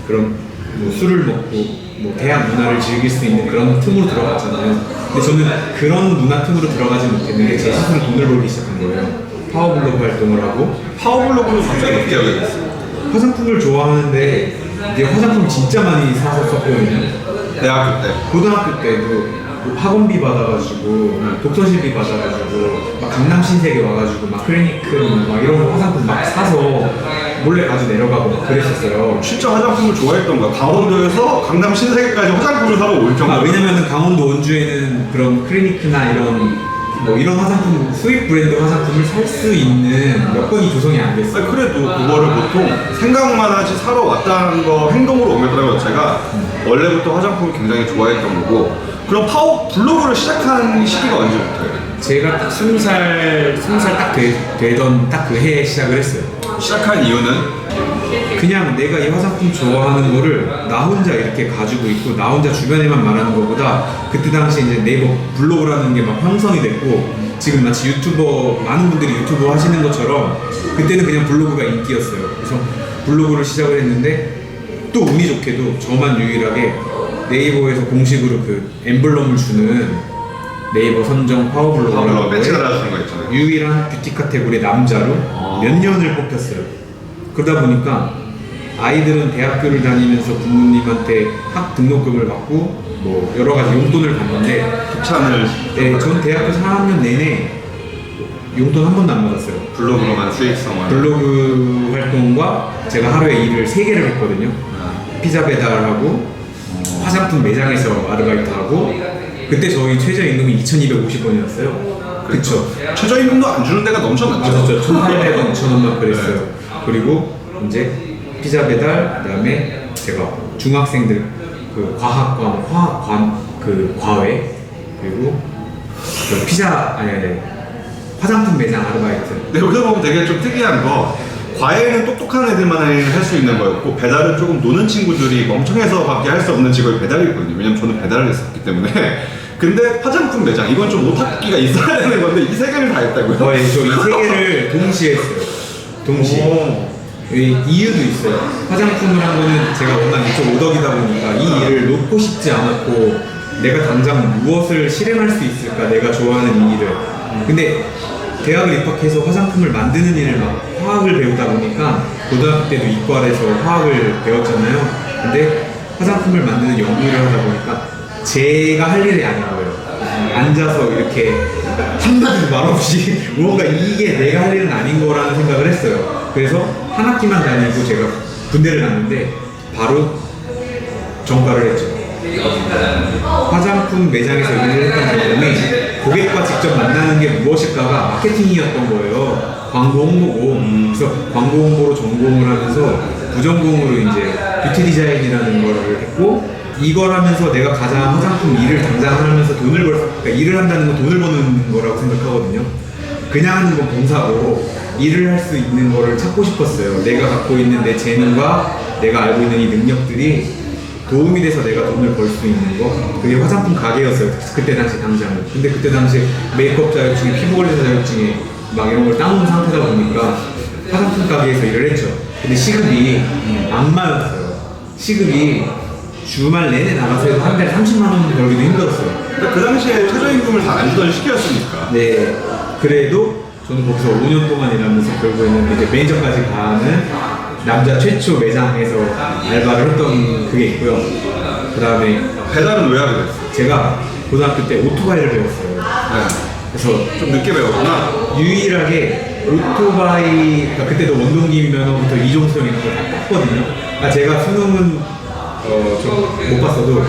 그런 뭐 술을 먹고 뭐 대학 문화를 즐길 수 있는 그런 틈으로 들어갔잖아요. 근데 저는 그런 문화 틈으로 들어가지 못했는데 제 스스로 돈을 벌기 시작한 거예요. 파워블로그 활동을 하고 파워블로그는 갑자기 어떻게 하게 됐어요? 화장품을 좋아하는데 이제 화장품 진짜 많이 사서 썼거든요. 대학교 때? 고등학교 때도 학원비 받아가지고 독서실비 받아가지고 막 강남 신세계 와가지고 막 클리니크 막 이런 화장품 막 사서 몰래 가지고 내려가고 막 그랬었어요. 진짜 화장품을 좋아했던 거야. 강원도에서 강남 신세계까지 화장품을 사러 올 정도. 왜냐면은 강원도 원주에는 그런 클리니크나 이런 화장품 수입 브랜드 화장품을 살 수 있는 여건이 조성이 안 됐어요. 그래도 그거를 보통 생각만 하지 사러 왔다는 거 행동으로 옮겼다는 것 자체가 원래부터 화장품을 굉장히 좋아했던 거고. 그럼 블로그를 시작한 시기가 언제부터예요? 제가 딱 20살 딱 되던 딱 그 해에 시작을 했어요. 시작한 이유는? 그냥 내가 이 화장품 좋아하는 거를 나 혼자 이렇게 가지고 있고 나 혼자 주변에만 말하는 것보다 그때 당시 이제 네이버 블로그라는 게 막 형성이 됐고 지금 마치 많은 분들이 유튜버 하시는 것처럼 그때는 그냥 블로그가 인기였어요. 그래서 블로그를 시작을 했는데 또 운이 좋게도 저만 유일하게 네이버에서 공식으로 그 엠블럼을 주는 네이버 선정 파워블로그라고 배치를 하시는 거 있잖아요. 유일한 뷰티 카테고리 남자로 몇 년을 뽑혔어요. 그러다 보니까 아이들은 대학교를 다니면서 부모님한테 학 등록금을 받고 뭐 여러 가지 용돈을 받는데 협찬을 네, 전 대학교 4학년 내내 용돈 한 번도 안 받았어요. 블로그로만 수익성을 블로그 활동과 제가 하루에 일을 3개를 했거든요. 피자 배달하고 화장품 매장에서 아르바이트하고 그때 저희 최저임금이 2,250원이었어요. 그쵸? 최저임금도 안 주는 데가 넘쳐났죠. 맞았죠. 1,800원, 2,000원만 그랬어요. 그리고 이제 피자 배달, 그다음에 제가 중학생들 그 과학과 화학관 그 과외 그리고 그 화장품 매장 아르바이트. 근데 여기서 보면 되게 좀 특이한 거 과외는 똑똑한 애들만 할 수 있는 거였고 배달은 조금 노는 친구들이 멍청해서밖에 할 수 없는 직업이 배달이거든요. 왜냐면 저는 배달을 했었기 때문에. 근데 화장품 매장 이건 좀 오타쿠기가 있어야 되는 건데 이 세 개를 다 했다고요? 저 이 세 개를 동시에 했어요. 동시에. 이유도 있어요. 화장품을 한 거는 제가 워낙 이쪽 오덕이다 보니까 이 일을 놓고 싶지 않았고 내가 당장 무엇을 실행할 수 있을까, 내가 좋아하는 이 일을. 근데 대학을 입학해서 화장품을 만드는 일을 막 화학을 배우다 보니까 고등학교 때도 이과에서 화학을 배웠잖아요. 근데 화장품을 만드는 연구를 하다 보니까 제가 할 일이 아닌 거예요. 앉아서 이렇게 한마디도 말없이 뭔가 이게 내가 할 일은 아닌 거라는 생각을 했어요. 그래서 한 학기만 다니고 제가 군대를 갔는데 바로 전과를 했죠. 화장품 매장에서 일을 했던 경험이 고객과 직접 만나는 게 무엇일까가 마케팅이었던 거예요. 광고 홍보고. 그래서 광고 홍보로 전공을 하면서 부전공으로 이제 뷰티 디자인이라는 걸 했고, 이걸 하면서 내가 가장 화장품 일을 당장 하면서 그러니까 일을 한다는 건 돈을 버는 거라고 생각하거든요. 그냥 하는 건 봉사고 일을 할 수 있는 거를 찾고 싶었어요. 내가 갖고 있는 내 재능과 내가 알고 있는 이 능력들이 도움이 돼서 내가 돈을 벌 수 있는 거. 그게 화장품 가게였어요. 그때 당시 당장은. 근데 그때 당시 메이크업 자격증에 피부 관리사 자격증에 막 이런 걸 따놓은 상태다 보니까 화장품 가게에서 일을 했죠. 근데 시급이 악마였어요. 시급이 주말 내내 나가서 해도 한 달에 30만 원 벌기도 힘들었어요. 근데 그 당시에 최저임금을 다 안 주던 시기였으니까. 네. 그래도 저는 거기서 5년 동안 일하면서 결국에는 이제 매니저까지 가는 남자 최초 매장에서 알바를 했던 그게 있고요. 그 다음에 배달은 왜 하게 됐어? 제가 고등학교 때 오토바이를 배웠어요. 네. 그래서 좀 늦게 배웠구나. 유일하게 오토바이, 그러니까 그때도 원동기 면허부터 이종수형 이런 걸 다 땄거든요. 그러니까 제가 수능은 좀 못 봤어도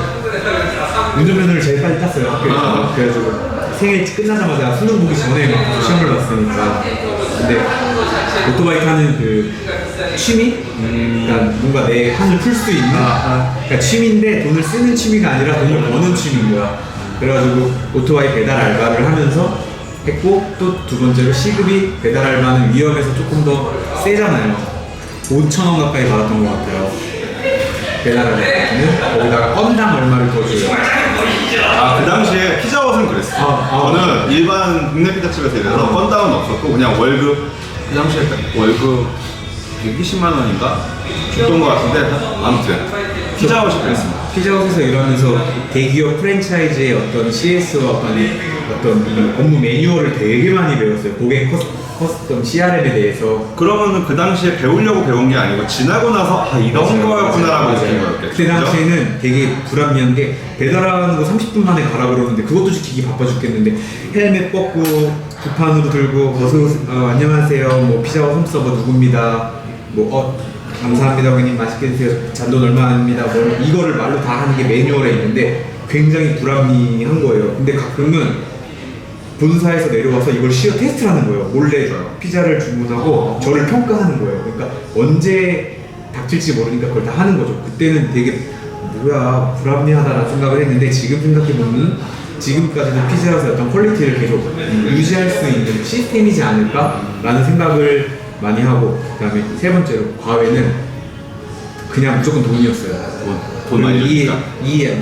운전면허를 제일 빨리 땄어요, 학교에서. 그래가지고 생일 끝나자마자 수능 보기 전에 막 시험을 봤으니까. 근데 오토바이 타는 그 취미? 그러니까 뭔가 내 한을 풀 수 있는, 그러니까 취미인데 돈을 쓰는 취미가 아니라 돈을 버는 취미인 거야. 그래가지고 오토바이 배달 알바를 하면서 했고, 또 두 번째로 시급이 배달 알바는 위험해서 조금 더 세잖아요. 5,000원 가까이 받았던 것 같아요. 배달 알바는 거기다가 건당 얼마를 더 줘요. 아, 그 당시에 피자헛은 그랬어. 저는 일반 국내 피자집에서 일해서 건당은 없었고 그냥 월급, 그 당시에 월급 120만 원인가? 줬던 것 같은데 아무튼 피자헛이 그랬습니다. 피자헛에서 일하면서 대기업 프랜차이즈의 어떤 CS와 어떤 이 업무 매뉴얼을 되게 많이 배웠어요. 고객 커스텀 CRM에 대해서. 그러면은 그 당시에 배우려고 배운 게 아니고 지나고 나서 아 이런 거였구나라고 느낀 거였겠죠. 그때 당시에는 되게 불합리한 게 배달하는 거 30분 만에 가라 그러는데 그것도 지키기 바빠 죽겠는데 헬멧 벗고 두 판으로 들고 안녕하세요 뭐 피자헛 홈서버 누굽니다 뭐 감사합니다 고객님 맛있게 드세요 잔돈 얼마입니다 뭐 이거를 말로 다 하는 게 매뉴얼에 있는데 굉장히 불합리한 거예요. 근데 가끔은 본사에서 내려와서 이걸 시어 테스트를 하는 거예요. 몰래 피자를 주문하고 저를 평가하는 거예요. 그러니까 언제 닥칠지 모르니까 그걸 다 하는 거죠. 그때는 되게 뭐야 불합리하다라는 생각을 했는데 지금 생각해보면 지금까지도 피자헛의 어떤 퀄리티를 계속 유지할 수 있는 시스템이지 않을까라는 생각을 많이 하고, 그 다음에 세 번째로 과외는 그냥 무조건 돈이었어요. 돈 많이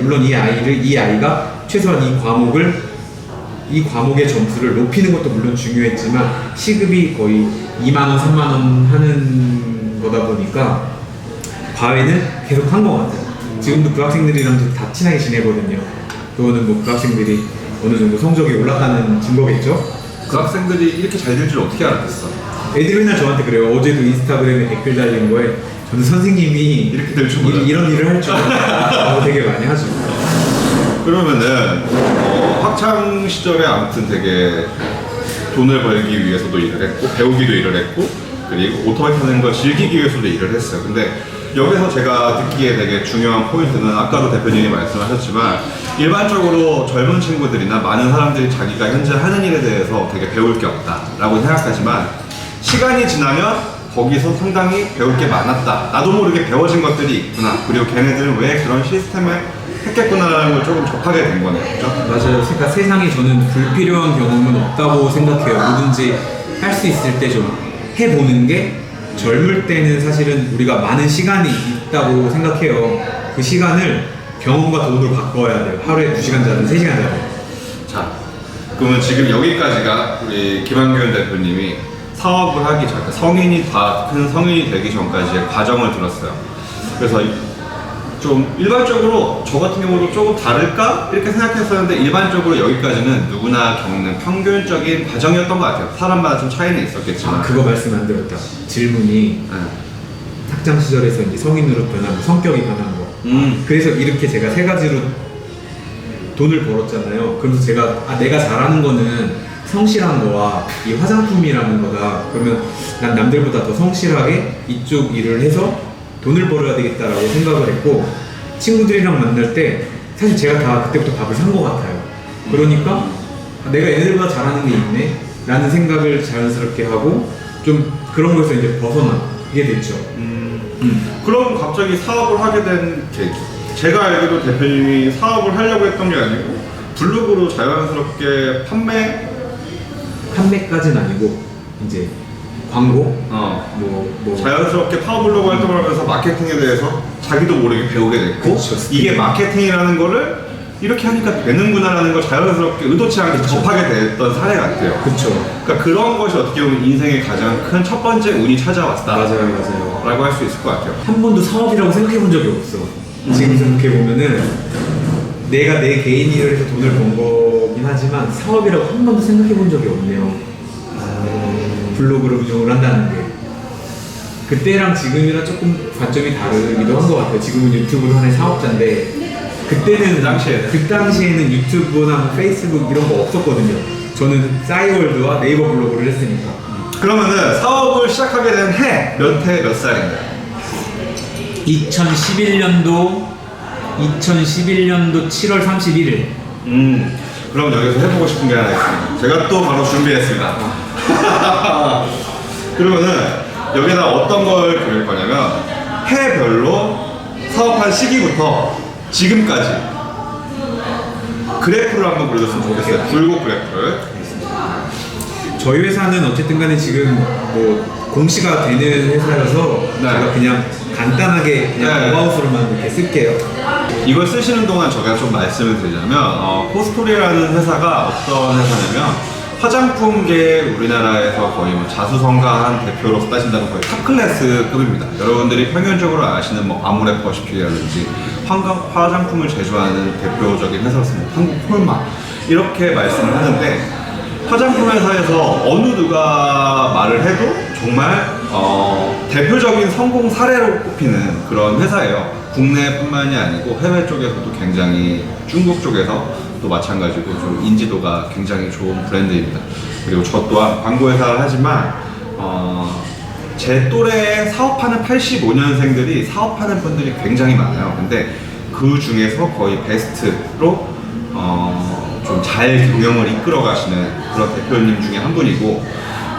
물론 이 아이가 최소한 이 과목의 점수를 높이는 것도 물론 중요했지만 시급이 거의 2만 원, 3만 원 하는 거다 보니까 과외는 계속 한 것 같아요. 지금도 그 학생들이랑 다 친하게 지내거든요. 그거는 뭐 그 학생들이 어느 정도 성적이 올랐다는 증거겠죠? 그 학생들이 이렇게 잘 될 줄 어떻게 알았겠어? 애들이 맨날 저한테 그래요. 어제도 인스타그램에 댓글 달린 거에 저는 선생님이 이렇게 될 줄 몰랐어요. 이런 일을 할 줄 알았다고 되게 많이 하죠. 그러면은 학창 시절에 아무튼 되게 돈을 벌기 위해서도 일을 했고 배우기도 일을 했고 그리고 오토바이 타는 걸 즐기기 위해서도 일을 했어요. 근데 여기서 제가 듣기에 되게 중요한 포인트는 아까도 대표님이 말씀하셨지만 일반적으로 젊은 친구들이나 많은 사람들이 자기가 현재 하는 일에 대해서 되게 배울 게 없다라고 생각하지만 시간이 지나면 거기서 상당히 배울 게 많았다. 나도 모르게 배워진 것들이 있구나. 그리고 걔네들은 왜 그런 시스템을 했겠구나라는 걸 조금 접하게 된 거네요. 그죠? 맞아요. 그러니까 세상에 저는 불필요한 경험은 없다고 생각해요. 뭐든지 할 수 있을 때 좀 해보는 게 젊을 때는 사실은 우리가 많은 시간이 있다고 생각해요. 그 시간을 경험과 돈으로 바꿔야 돼요. 하루에 2시간 자든 3시간 자든. 자, 그러면 지금 여기까지가 우리 김한균 대표님이 사업을 하기 전, 큰 성인이 되기 전까지의 과정을 들었어요. 그래서 좀 일반적으로 저 같은 경우도 조금 다를까? 이렇게 생각했었는데 일반적으로 여기까지는 누구나 겪는 평균적인 과정이었던 것 같아요. 사람마다 좀 차이는 있었겠지만. 아, 그거 말씀 안 들었다. 질문이 네. 학창 시절에서 이제 성인으로 변하고 성격이 변한 거. 그래서 이렇게 제가 세 가지로 돈을 벌었잖아요. 그래서 제가 내가 잘하는 거는 성실한 거와 이 화장품이라는 거다. 그러면 난 남들보다 더 성실하게 이쪽 일을 해서 돈을 벌어야 되겠다라고 생각을 했고, 친구들이랑 만날 때 사실 제가 다 그때부터 밥을 산 것 같아요. 그러니까 내가 얘네들보다 잘하는 게 있네 라는 생각을 자연스럽게 하고 좀 그런 거에서 이제 벗어나게 됐죠. 그럼 갑자기 사업을 하게 된 계기. 제가 알기로 대표님이 사업을 하려고 했던 게 아니고 블로그로 자연스럽게 판매까지는 아니고 이제 광고 뭐 자연스럽게 파워블로그 활동을 하면서 마케팅에 대해서 자기도 모르게 배우게 됐고, 그쵸. 이게 마케팅이라는 거를 이렇게 하니까 되는구나라는 걸 자연스럽게 의도치 않게 접하게 됐던 사례 같아요. 그쵸. 그러니까 그런 것이 어떻게 보면 인생의 가장 큰 첫 번째 운이 찾아왔다 맞아요. 라고 할 수 있을 것 같아요. 한 번도 사업이라고 생각해 본 적이 없어. 지금 생각해 보면은 내가 내 개인 일을 해서 돈을 번 거긴 하지만 사업이라고 한 번도 생각해 본 적이 없네요. 블로그를 운영을 한다는 게 그때랑 지금이랑 조금 관점이 다르기도 한 것 같아요. 지금은 유튜브 하나의 사업자인데 그때는 그 당시에는 유튜브나 뭐 페이스북 이런 거 없었거든요. 저는 싸이월드와 네이버 블로그를 했으니까. 그러면은 사업을 시작하게 된 해 몇 살인가요? 2011년도 7월 31일. 그럼 여기서 해보고 싶은 게 하나 있습니다. 제가 또 바로 준비했습니다. 그러면은 여기다 어떤 걸 그릴 거냐면 해별로 사업한 시기부터 지금까지 그래프를 한번 그려줬으면 좋겠어요. 굴곡 그래프를. 저희 회사는 어쨌든 간에 지금 뭐 공시가 되는 회사여서 네. 제가 그냥 간단하게 그냥 어바웃으로만 이렇게 쓸게요. 이걸 쓰시는 동안 제가 좀 말씀을 드리자면 포스토리라는 회사가 어떤 회사냐면 화장품계 우리나라에서 거의 뭐 자수성가한 대표로서 따진다면 거의 탑클래스급입니다. 여러분들이 평균적으로 아시는 뭐 아모레퍼시픽이라든지 화장품을 제조하는 대표적인 회사였습니다. 한국 홀마 이렇게 말씀을 하는데, 화장품 회사에서 어느 누가 말을 해도 정말 대표적인 성공 사례로 꼽히는 그런 회사예요. 국내뿐만이 아니고 해외 쪽에서도 굉장히, 중국 쪽에서 또 마찬가지고 좀 인지도가 굉장히 좋은 브랜드입니다. 그리고 저 또한 광고 회사를 하지만 제 또래 사업하는 85년생들이 사업하는 분들이 굉장히 많아요. 근데 그 중에서 거의 베스트로 좀 잘 경영을 이끌어 가시는 그런 대표님 중에 한 분이고,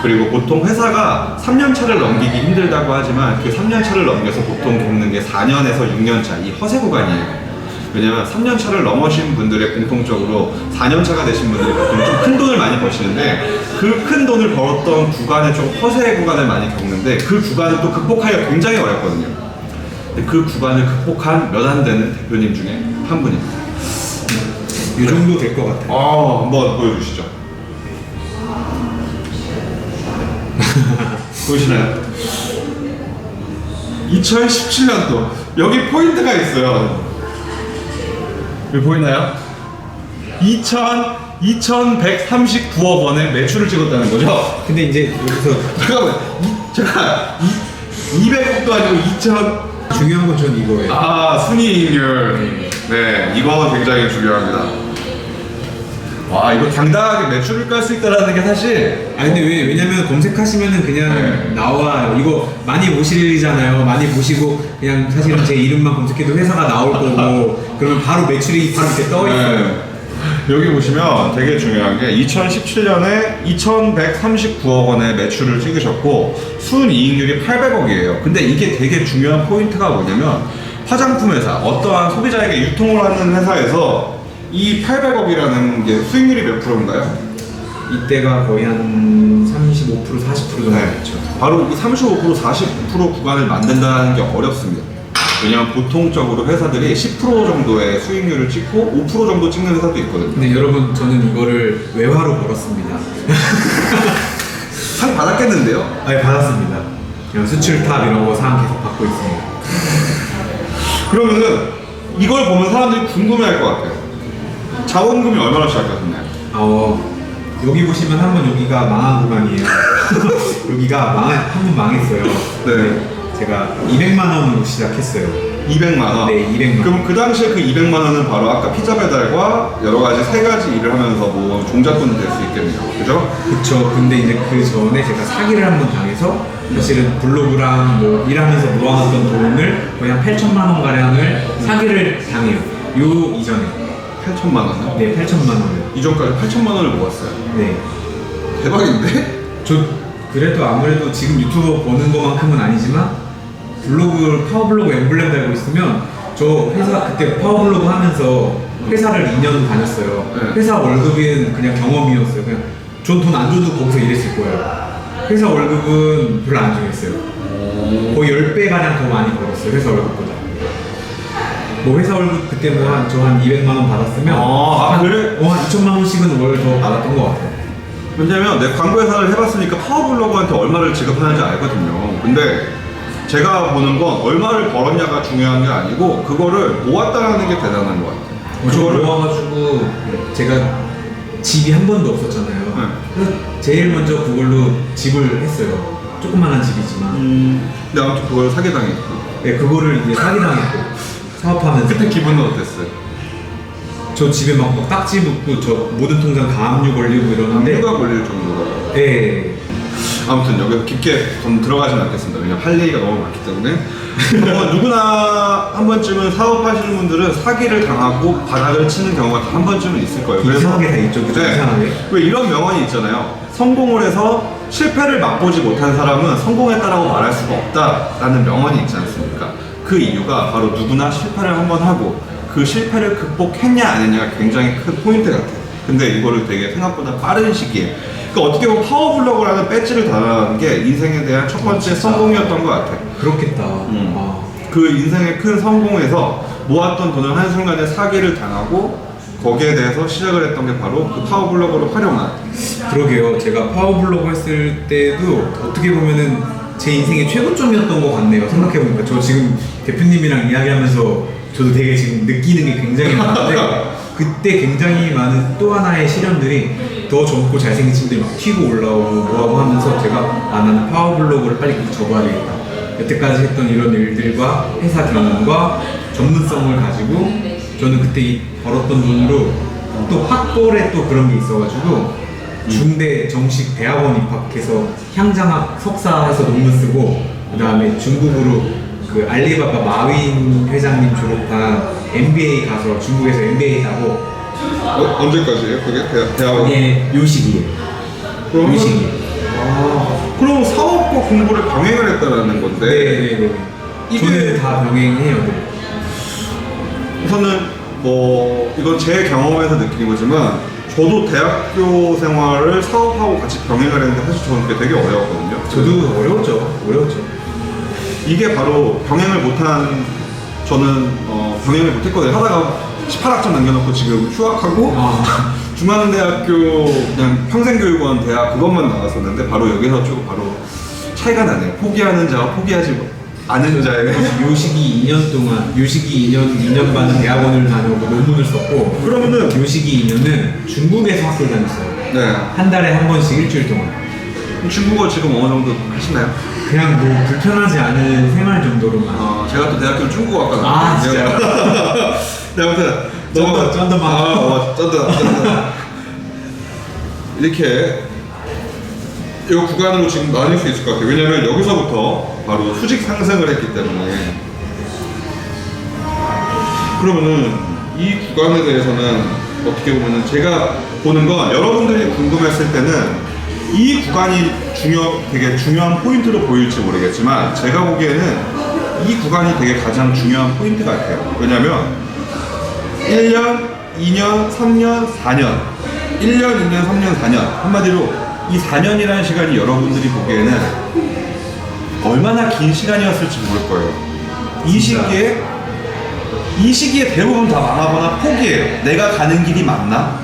그리고 보통 회사가 3년 차를 넘기기 힘들다고 하지만 그 3년 차를 넘겨서 보통 겪는 게 4년에서 6년 차, 이 허세 구간이에요. 왜냐면 3년 차를 넘으신 분들의 공통적으로 4년 차가 되신 분들이 보통 좀 큰 돈을 많이 버시는데, 그 큰 돈을 벌었던 구간에 좀 허세 구간을 많이 겪는데 그 구간을 또 극복하기가 굉장히 어렵거든요. 근데 그 구간을 극복한 몇 안 되는 대표님 중에 한 분입니다. 이 정도 될 것 같아요. 한번 보여주시죠. 보이시나요? 2017년도 여기 포인트가 있어요. 여기 보이나요? 2,139억 원의 매출을 찍었다는 거죠? 근데 이제 여기서 잠깐만, 제가 200억도 아니고 2,000. 중요한 건 전 이거예요. 순이익률. 네, 이거 굉장히 중요합니다. 와, 이거 당당하게 매출을 깔 수 있다는 게 사실. 아니 근데 왜냐면 검색하시면은 그냥 나와요. 이거 많이 보시잖아요. 많이 보시고 그냥 사실은 제 이름만 검색해도 회사가 나올 거고 그러면 바로 매출이 바로 이렇게 떠 있어요. 여기 보시면 되게 중요한 게 2017년에 2,139억 원의 매출을 찍으셨고 순이익률이 800억이에요. 근데 이게 되게 중요한 포인트가 뭐냐면, 화장품 회사, 어떠한 소비자에게 유통을 하는 회사에서 이 800억이라는 게 수익률이 몇 프로인가요? 이때가 거의 한 35% 40% 정도 됐죠. 바로 이 35% 40% 구간을 만든다는 게 어렵습니다. 왜냐면 보통적으로 회사들이 10% 정도의 수익률을 찍고 5% 정도 찍는 회사도 있거든요. 근데 여러분, 저는 이거를 외화로 벌었습니다. 상 받았겠는데요? 아니, 받았습니다. 그냥 수출탑 이런 거 상 계속 받고 있습니다. 그러면은 이걸 보면 사람들이 궁금해할 것 같아요. 자원금이 얼마나 시작하셨나요 여기 보시면 한번 여기가 망한 구간이에요. 여기가 한 번 망했어요. 네. 제가 200만 원으로 시작했어요. 200만 원. 네, 200만 원. 그럼 그 당시에 그 200만 원은 바로 아까 피자 배달과 여러 가지 세 가지 일을 하면서 뭐 종잣돈이 될 수 있겠네요. 그죠? 그쵸. 근데 이제 그 전에 제가 사기를 한 번 당해서 사실은 블로그랑 뭐 일하면서 모아놨던 돈을 거의 한 8천만 원 가량을 사기를 당해요. 요 이전에. 8천만 원이요? 네, 8천만 원을. 이전까지 8천만 원을 모았어요. 네. 대박인데? 저 그래도 아무래도 지금 유튜버 버는 것만큼은 아니지만 블로그 파워블로그 엠블렘 달고 있으면 저 회사 그때 파워블로그 하면서 회사를 2년 다녔어요. 네. 회사 월급은 그냥 경험이었어요. 그냥 전 돈 안 줘도 거기서 일했을 거예요. 회사 월급은 별로 안 중요했어요. 거의 10배 가량 더 많이 벌었어요. 회사 월급보다. 뭐 회사 월급 그때 뭐 한 200만 원 받았으면 그래? 한 2천만 원씩은 월 더 받았던 것 같아요. 왜냐면 내 광고 회사를 해봤으니까 파워블로그한테 얼마를 지급하는지 알거든요. 근데 제가 보는 건 얼마를 벌었냐가 중요한 게 아니고 그거를 모았다는 게 대단한 것 같아요. 저 모아가지고 제가 집이 한 번도 없었잖아요. 그래서 제일 먼저 그걸로 집을 했어요. 조그만한 집이지만. 근데 아무튼 그걸 사기당했고. 네, 그거를 이제 사기당했고 사업하면서. 그때 기분은 어땠어요? 저 집에 막 딱지 붙고 저 모든 통장 다 압류 걸리고 이러는데. 압류가 걸릴 정도로. 네. 아무튼 여기 깊게 좀 들어가지는 않겠습니다. 왜냐면 할 얘기가 너무 많기 때문에. 한번 누구나 한 번쯤은 사업하시는 분들은 사기를 당하고 바닥을 치는 경우가 한 번쯤은 있을 거예요. 이상하게 다 있죠, 그죠? 이상하게. 왜 이런 명언이 있잖아요. 성공을 해서 실패를 맛보지 못한 사람은 성공했다라고 말할 수가 없다라는 명언이 있지 않습니까? 그 이유가 바로 누구나 실패를 한번 하고 그 실패를 극복했냐 안 했냐가 굉장히 큰 포인트 같아요. 근데 이거를 되게 생각보다 빠른 시기에 그러니까 어떻게 보면 파워블로그라는 배지를 달아난 게 인생에 대한 첫 번째 성공이었던 것 같아요. 그렇겠다. 그 인생의 큰 성공에서 모았던 돈을 한순간에 사기를 당하고 거기에 대해서 시작을 했던 게 바로 그 파워블로그를 활용한. 그러게요. 제가 파워블로그 했을 때도 어떻게 보면은 제 인생의 최고점이었던 것 같네요. 생각해보니까 저 지금 대표님이랑 이야기하면서 저도 되게 지금 느끼는 게 굉장히 많은데 그때 굉장히 많은 또 하나의 시련들이 더 젊고 잘생긴 친구들이 막 튀고 올라오고 뭐하고 하면서 제가 나는 파워블로그를 빨리 접어야 되겠다. 여태까지 했던 이런 일들과 회사 경험과 전문성을 가지고 저는 그때 벌었던 돈으로 또 학벌에 또 그런 게 있어가지고 중대 정식 대학원 입학해서 향장학 석사해서 논문 쓰고 그 다음에 중국으로 그 알리바바 마윈 회장님 졸업한 MBA 가서 중국에서 MBA 따고 언제까지예요? 그게 대학원? 그게 요 시기에 요 시기에 그럼 사업과 공부를 병행을 했다라는 건데. 네네네. 저는 다 병행해요. 네. 우선은 뭐 이건 제 경험에서 느낀 거지만 저도 대학교 생활을 사업하고 같이 병행을 했는데 사실 저는 그게 되게 어려웠거든요. 저도 어려웠죠. 이게 바로 병행을 못한 저는 병행을 못했거든요. 하다가 18학점 남겨놓고 지금 휴학하고 중앙대학교 그냥 평생교육원 대학 그것만 나왔었는데 바로 여기서 쭉 바로 차이가 나네요. 포기하는 자와 포기하지 않은 자의 요 시기 2년 동안 요 시기 2년 반은 대학원을 다녀오고 논문을 썼고 그러면은 요 시기 2년은 중국에서 학교를 다녔어요. 네. 한 달에 한 번씩 일주일 동안. 중국어 지금 어느 정도 하시나요? 그냥 뭐 불편하지 않은 생활 정도로만. 제가 또 대학교 중국어학과 아, 진짜요? 네, 아무튼 쩐다. 쩐다. 이렇게 이 구간으로 지금 나뉠 수 있을 것 같아요. 왜냐면 여기서부터 바로 수직 상승을 했기 때문에. 그러면은 이 구간에 대해서는 어떻게 보면은 제가 보는 건 여러분들이 궁금했을 때는 이 구간이 되게 중요한 포인트로 보일지 모르겠지만 제가 보기에는 이 구간이 되게 가장 중요한 포인트 같아요. 왜냐면 1년, 2년, 3년, 4년 1년, 2년, 3년, 4년 한마디로 이 4년이라는 시간이 여러분들이 보기에는 얼마나 긴 시간이었을지 모를 거예요. 이 시기에 대부분 다 망하거나 포기해요. 내가 가는 길이 맞나?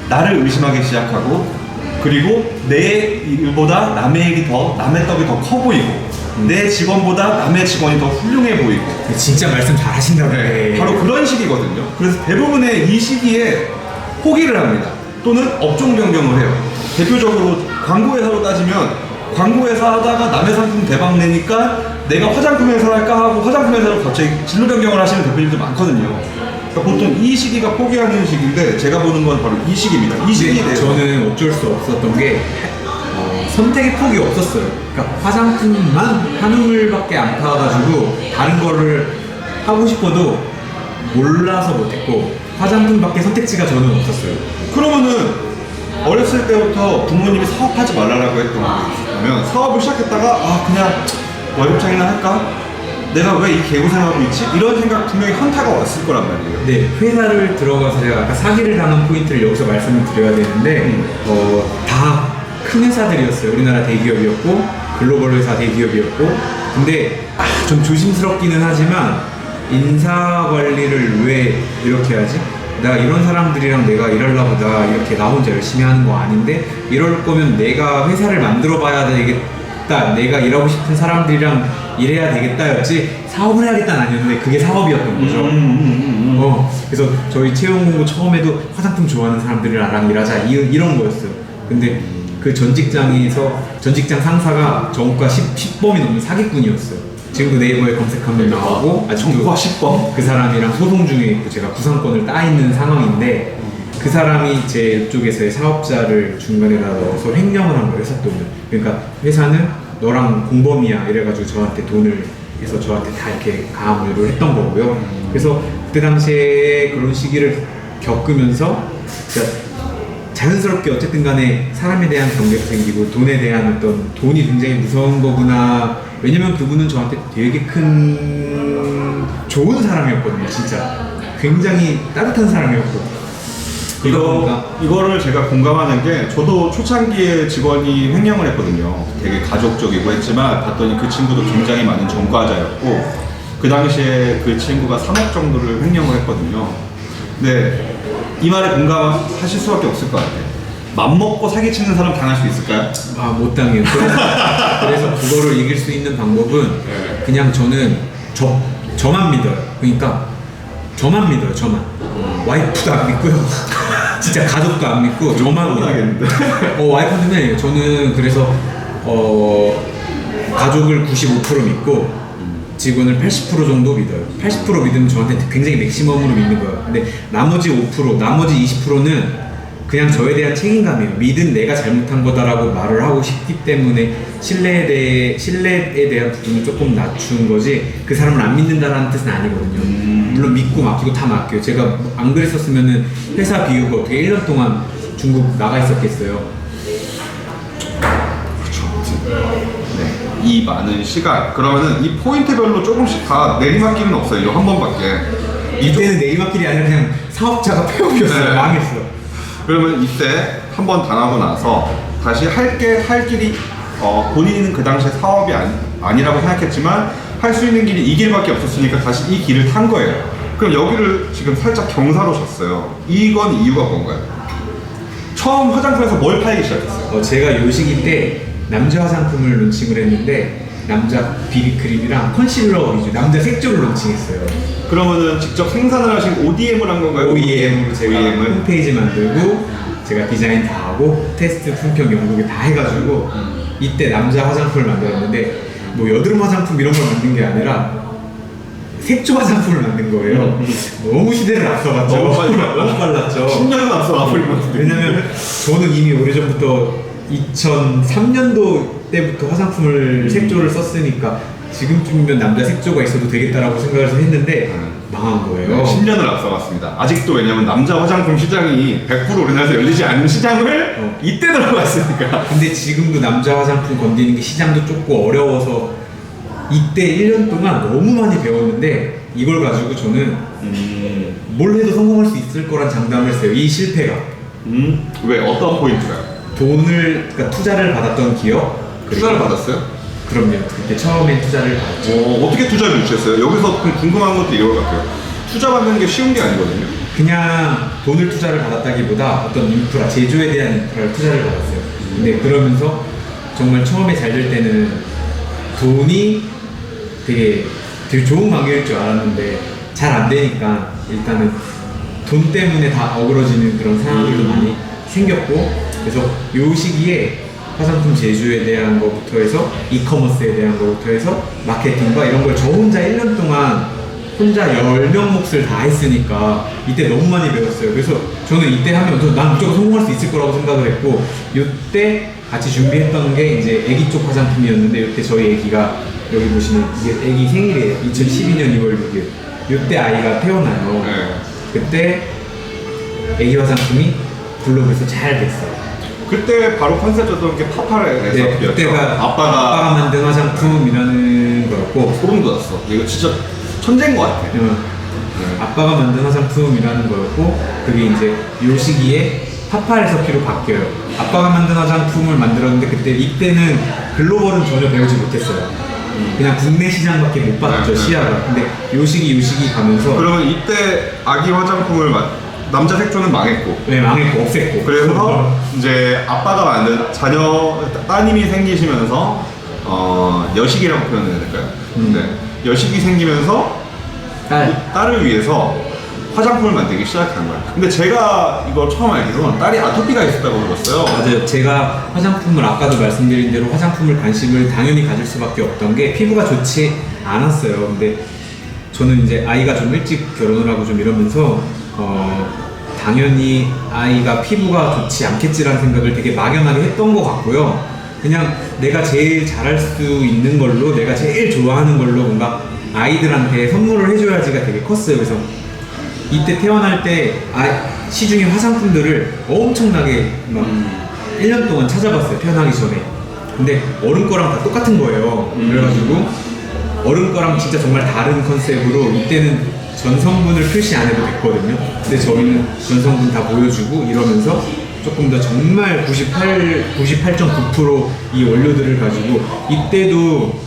나를 의심하기 시작하고 그리고 내 일보다 남의 떡이 더 커 보이고 내 직원보다 남의 직원이 더 훌륭해 보이고 진짜 말씀 잘 하신다고. 네. 바로 그런 시기거든요. 그래서 대부분의 이 시기에 포기를 합니다. 또는 업종 변경을 해요. 대표적으로 광고회사로 따지면 광고회사 하다가 남의 상품 대박 내니까 내가 화장품 회사 할까 하고 화장품 회사로 갑자기 진로 변경을 하시는 대표님도 많거든요. 그러니까 보통 이 시기가 포기하는 시기인데 제가 보는 건 바로 이 시기입니다. 이 시기에 대해서 저는 어쩔 수 없었던 게 선택의 폭이 없었어요. 그러니까 화장품만 한우물밖에 안 파가지고 다른 거를 하고 싶어도 몰라서 못했고 화장품밖에 선택지가 저는 없었어요. 그러면은 어렸을 때부터 부모님이 사업하지 말라고 했던 게 있으면 사업을 시작했다가 아 그냥 월급장이나 할까? 내가 왜 이 개고생하고 있지? 이런 생각 분명히 현타가 왔을 거란 말이에요. 네, 회사를 들어가서 제가 아까 사기를 당한 포인트를 여기서 말씀을 드려야 되는데 다 큰 회사들이었어요. 우리나라 대기업이었고 글로벌 회사 대기업이었고 근데 좀 조심스럽기는 하지만 인사 관리를 왜 이렇게 하지? 내가 이런 사람들이랑 내가 일하려고 나 이렇게 나 혼자 열심히 하는 거 아닌데 이럴 거면 내가 회사를 만들어 봐야 되겠다. 내가 일하고 싶은 사람들이랑 일해야 되겠다였지 사업을 해야겠다는 아니었는데 그게 사업이었던 거죠. 그래서 저희 채용 공고 처음에도 화장품 좋아하는 사람들이랑 일하자 이런 거였어요. 근데 그 전 직장 상사가 정과 10범이 넘는 사기꾼이었어요. 지금도 네이버에 검색하면 나오고 정과 10범? 그 사람이랑 소송 중에 있고 제가 구상권을 따 있는 상황인데 그 사람이 제 이쪽에서의 사업자를 중간에다 넣어서 횡령을 한 거예요. 회사 돈을. 그러니까 회사는 너랑 공범이야 이래가지고 저한테 돈을 해서 저한테 다 이렇게 가압류를 했던 거고요. 그래서 그때 당시에 그런 시기를 겪으면서 자연스럽게 어쨌든 간에 사람에 대한 경계도 생기고 돈에 대한 어떤 돈이 굉장히 무서운 거구나. 왜냐면 그분은 저한테 되게 큰 좋은 사람이었거든요. 진짜 굉장히 따뜻한 사람이었고 이거를 제가 공감하는 게 저도 초창기에 직원이 횡령을 했거든요. 되게 가족적이고 했지만 봤더니 그 친구도 굉장히 많은 전과자였고 그 당시에 그 친구가 3억 정도를 횡령을 했거든요. 근데 이 말에 공감하실 수밖에 없을 것 같아요. 맘먹고 사기치는 사람 당할 수 있을까요? 못 당해요. 그래서 그거를 이길 수 있는 방법은 그냥 저는 저만 믿어요. 그러니까 저만 믿어요. 저만. 와이프도 안 믿고요. 진짜 가족도 안 믿고 저만 믿어요. 와이프는 저는 그래서 가족을 95% 믿고 직원을 80% 정도 믿어요. 80% 믿으면 저한테 굉장히 맥시멈으로 믿는 거예요. 근데 나머지 5%, 나머지 20%는 그냥 저에 대한 책임감이에요. 믿은 내가 잘못한 거다라고 말을 하고 싶기 때문에 신뢰에 대한 부분을 조금 낮춘 거지 그 사람을 안 믿는다라는 뜻은 아니거든요. 물론 믿고 맡기고 다 맡겨요. 제가 안 그랬었으면 회사 비우고 어떻게 1년 동안 중국 나가 있었겠어요. 네. 이 많은 시간 그러면은 이 포인트별로 조금씩 다 내리막길은 없어요. 한 번밖에. 이때는 내리막길이 아니라 그냥 사업자가 폐업이었어요. 네. 망했어. 그러면 이때 한 번 당하고 나서 다시 할 길이 본인은 그 당시에 사업이 아니라고 생각했지만 할 수 있는 길이 이 길밖에 없었으니까 다시 이 길을 탄 거예요. 그럼 여기를 지금 살짝 경사로 졌어요. 이건 이유가 뭔가요? 처음 화장품에서 뭘 팔기 시작했어요? 제가 요 시기 때 남자 화장품을 론칭을 했는데 남자 비비크림이랑 컨실러 위주 남자 색조를 론칭했어요. 그러면은 직접 생산을 하신 ODM을 한 건가요? OEM으로 제가 홈페이지 만들고 제가 디자인 다 하고 테스트 품평 연구기 다 해가지고 이때 남자 화장품을 만들었는데 뭐 여드름 화장품 이런 걸 만든 게 아니라 색조 화장품을 만든 거예요. 너무 시대를 앞서갔죠. 너무 빨랐죠. 10년은 앞서 와버린 것 같은데. 왜냐면 저는 이미 오래전부터 2003년도 때부터 화장품을 색조를 썼으니까 지금쯤이면 남자 색조가 있어도 되겠다라고 생각을 했는데 망한 거예요. 10년을 앞서갔습니다. 아직도 왜냐면 남자 화장품 시장이 100% 우리나라에서 열리지 않은 시장을 이때 들어갔으니까. 근데 지금도 남자 화장품 건드리는 게 시장도 좁고 어려워서 이때 1년 동안 너무 많이 배웠는데 이걸 가지고 저는 뭘 해도 성공할 수 있을 거란 장담을 했어요. 이 실패가. 왜? 어떤 포인트가요? 그러니까 투자를 받았던 기업. 투자를 받았어요? 그럼요. 그때 처음엔 투자를 받았죠. 어떻게 투자를 유치했어요? 여기서 궁금한 것도 이거 같아요. 투자 받는 게 쉬운 게 아니거든요. 그냥 돈을 투자를 받았다기보다 어떤 인프라, 제조에 대한 인프라를 투자를 받았어요. 근데 그러면서 정말 처음에 잘 될 때는 돈이 되게 좋은 관계일 줄 알았는데 잘 안 되니까 일단은 돈 때문에 다 어그러지는 그런 상황들도 많이 생겼고, 그래서 요 시기에 화장품 제조에 대한 것부터 해서 이커머스에 대한 것부터 해서 마케팅과 이런 걸 저 혼자 1년 동안 혼자 10명 몫을 다 했으니까 이때 너무 많이 배웠어요. 그래서 저는 이때 하면 난 무조건 성공할 수 있을 거라고 생각을 했고, 이때 같이 준비했던 게 이제 애기 쪽 화장품이었는데, 이때 저희 애기가 여기 보시면 이게 애기 생일이에요. 2012년 2월 6일. 이때 아이가 태어나요. 네. 그때 애기 화장품이 블로그에서 잘 됐어요. 그때 바로 컨셉이었던 게 파파레에서 네, 그때가 아빠가 만든 화장품이라는 거였고, 소름 돋았어. 이거 진짜 천재인 것 같아. 아빠가 만든 화장품이라는 거였고, 그게 이제 요 시기에 파파레서피로 바뀌어요. 아빠가 만든 화장품을 만들었는데 이때는 글로벌은 전혀 배우지 못했어요. 그냥 국내 시장밖에 못 봤죠. 네, 시야가. 근데 요 시기 가면서 그러면 이때 아기 화장품을 남자 색조는 망했고, 네, 망했고 없앴고. 그래서 이제 아빠가 만든 따님이 생기시면서 여식이라고 표현해야 될까요? 네, 여식이 생기면서 딸을 위해서 화장품을 만들기 시작한 거예요. 근데 제가 이걸 처음 알기로는 딸이 아토피가 있었다고 들었어요. 맞아요. 제가 화장품을 아까도 말씀드린 대로 화장품을 관심을 당연히 가질 수밖에 없던 게 피부가 좋지 않았어요. 근데 저는 이제 아이가 좀 일찍 결혼을 하고 좀 이러면서 당연히 아이가 피부가 좋지 않겠지라는 생각을 되게 막연하게 했던 것 같고요. 그냥 내가 제일 잘할 수 있는 걸로, 내가 제일 좋아하는 걸로 뭔가 아이들한테 선물을 해줘야지가 되게 컸어요. 그래서 이때 태어날 때 시중에 화장품들을 엄청나게 막 1년 동안 찾아봤어요. 태어나기 전에. 근데 어른 거랑 다 똑같은 거예요. 그래가지고 어른 거랑 진짜 정말 다른 컨셉으로 이때는 전성분을 표시 안 해도 됐거든요. 근데 저희는 전성분 다 보여주고 이러면서 조금 더 정말 98.9% 이 원료들을 가지고, 이때도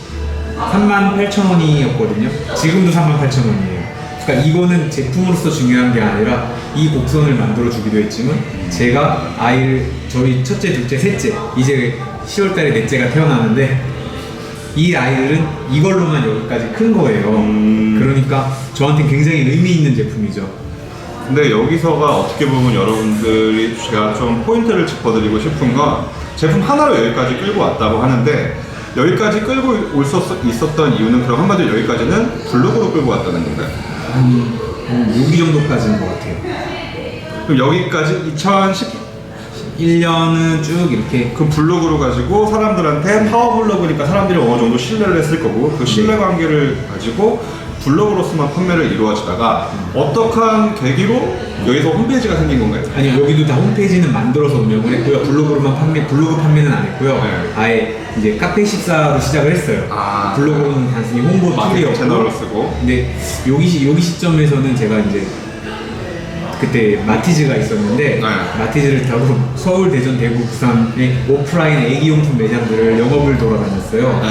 38,000원이었거든요. 지금도 38,000원이에요. 그러니까 이거는 제품으로서 중요한 게 아니라 이 곡선을 만들어 주기도 했지만, 제가 저희 첫째, 둘째, 셋째, 이제 10월달에 넷째가 태어나는데 이 아이들은 이걸로만 여기까지 큰 거예요. 그러니까 저한테 굉장히 의미 있는 제품이죠. 근데 여기서가 어떻게 보면 여러분들이 제가 좀 포인트를 짚어드리고 싶은 건, 제품 하나로 여기까지 끌고 왔다고 하는데, 여기까지 끌고 올 수 있었던 이유는 그럼 한마디로 여기까지는 블로그로 끌고 왔다는 건가요? 여기 정도까지인 것 같아요. 그럼 여기까지 2011년은 쭉 이렇게 그 블로그로 가지고 사람들한테 파워 블로그니까 사람들이 어느 정도 신뢰를 했을 거고, 그 신뢰 관계를 가지고 블로그로서만 판매를 이루어지다가 어떠한 계기로 여기서 홈페이지가 생긴 건가요? 아니요, 여기도 다 홈페이지는 만들어서 운영을 했고요. 블로그 판매는 안 했고요. 네. 아예 이제 카페14로 시작을 했어요. 블로그는 단순히 홍보 툴이었고, 채널을 쓰고. 근데 여기 시점에서는 제가 이제 그때 마티즈가 있었는데, 마티즈를 타고 서울, 대전, 대구, 부산의 오프라인 애기용품 매장들을 영업을 돌아다녔어요.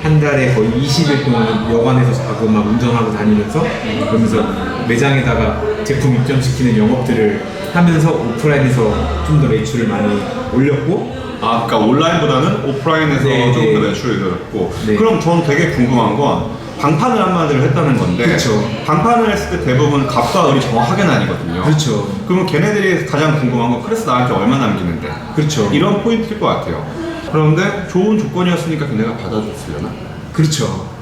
한 달에 거의 20일 동안 여관에서 자고 막 운전하고 다니면서, 그러면서 매장에다가 제품 입점시키는 영업들을 하면서 오프라인에서 좀 더 매출을 많이 올렸고, 그러니까 온라인보다는 오프라인에서 네, 좀 더 네. 매출을 늘었고. 네. 그럼 저는 되게 궁금한 건, 방판을 한마디로 했다는 건데, 그쵸. 방판을 했을 때 대부분 값과 을이 정확하게 나뉘거든요. 그렇죠. 그러면 걔네들이 가장 궁금한 건, 그래서 나한테 얼마 남기는데, 그렇죠. 이런 포인트일 것 같아요. 그런데 좋은 조건이었으니까 걔네가 받아줬으려나? 그렇죠.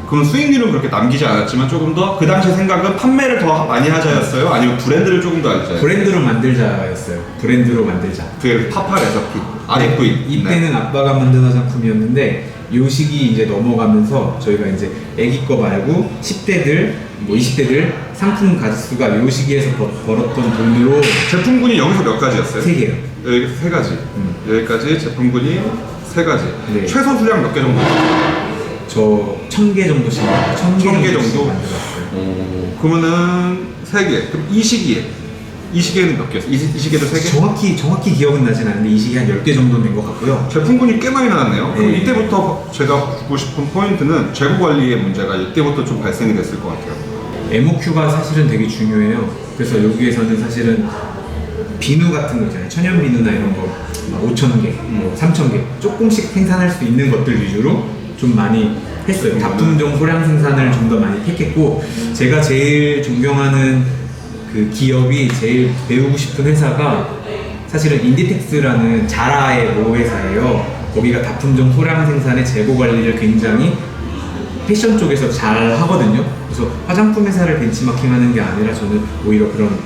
그럼 수익률은 그렇게 남기지 않았지만 조금 더 그 당시 생각은 판매를 더 많이 하자였어요? 아니면 브랜드를 조금 더 하자였어요? 브랜드로 만들자였어요. 브랜드로 만들자. 그게 파파 레서피 아직도 있네. 이때는 아빠가 만든 화장품이었는데, 요 시기 이제 넘어가면서 저희가 이제 애기 거 말고 10대들, 뭐 20대들 상품 가짓수가 요 시기에서 벌었던 돈으로 제품군이 여기서 몇 가지였어요? 3개요. 여기 3가지. 여기까지 제품군이 3가지. 네. 최소 수량 몇 개 정도? 저 1000개 정도씩 1000개 정도? 만들었어요. 그러면은 3개. 그럼 이 시기에는 몇 개였어요? 이 시기에도 3개? 정확히 기억은 나진 않는데 이 시기에 한 10개 정도 된 것 같고요. 제품군이 꽤 많이 나왔네요. 그럼 네. 이때부터 제가 주고 싶은 포인트는 재고 관리의 문제가 이때부터 좀 발생이 됐을 것 같아요. MOQ가 사실은 되게 중요해요. 그래서 여기에서는 사실은 비누 같은 거 있잖아요. 천연 비누나 이런 거 5,000개, 3,000개 조금씩 생산할 수 있는 것들 위주로 좀 많이 했어요. 다품종 소량 생산을 좀 더 많이 택했고, 제가 제일 존경하는 그 기업이, 제일 배우고 싶은 회사가 사실은 인디텍스라는 자라의 모 회사예요. 거기가 다품종 소량 생산의 재고 관리를 굉장히 패션 쪽에서 잘 하거든요. 그래서 화장품 회사를 벤치마킹하는 게 아니라 저는 오히려 그런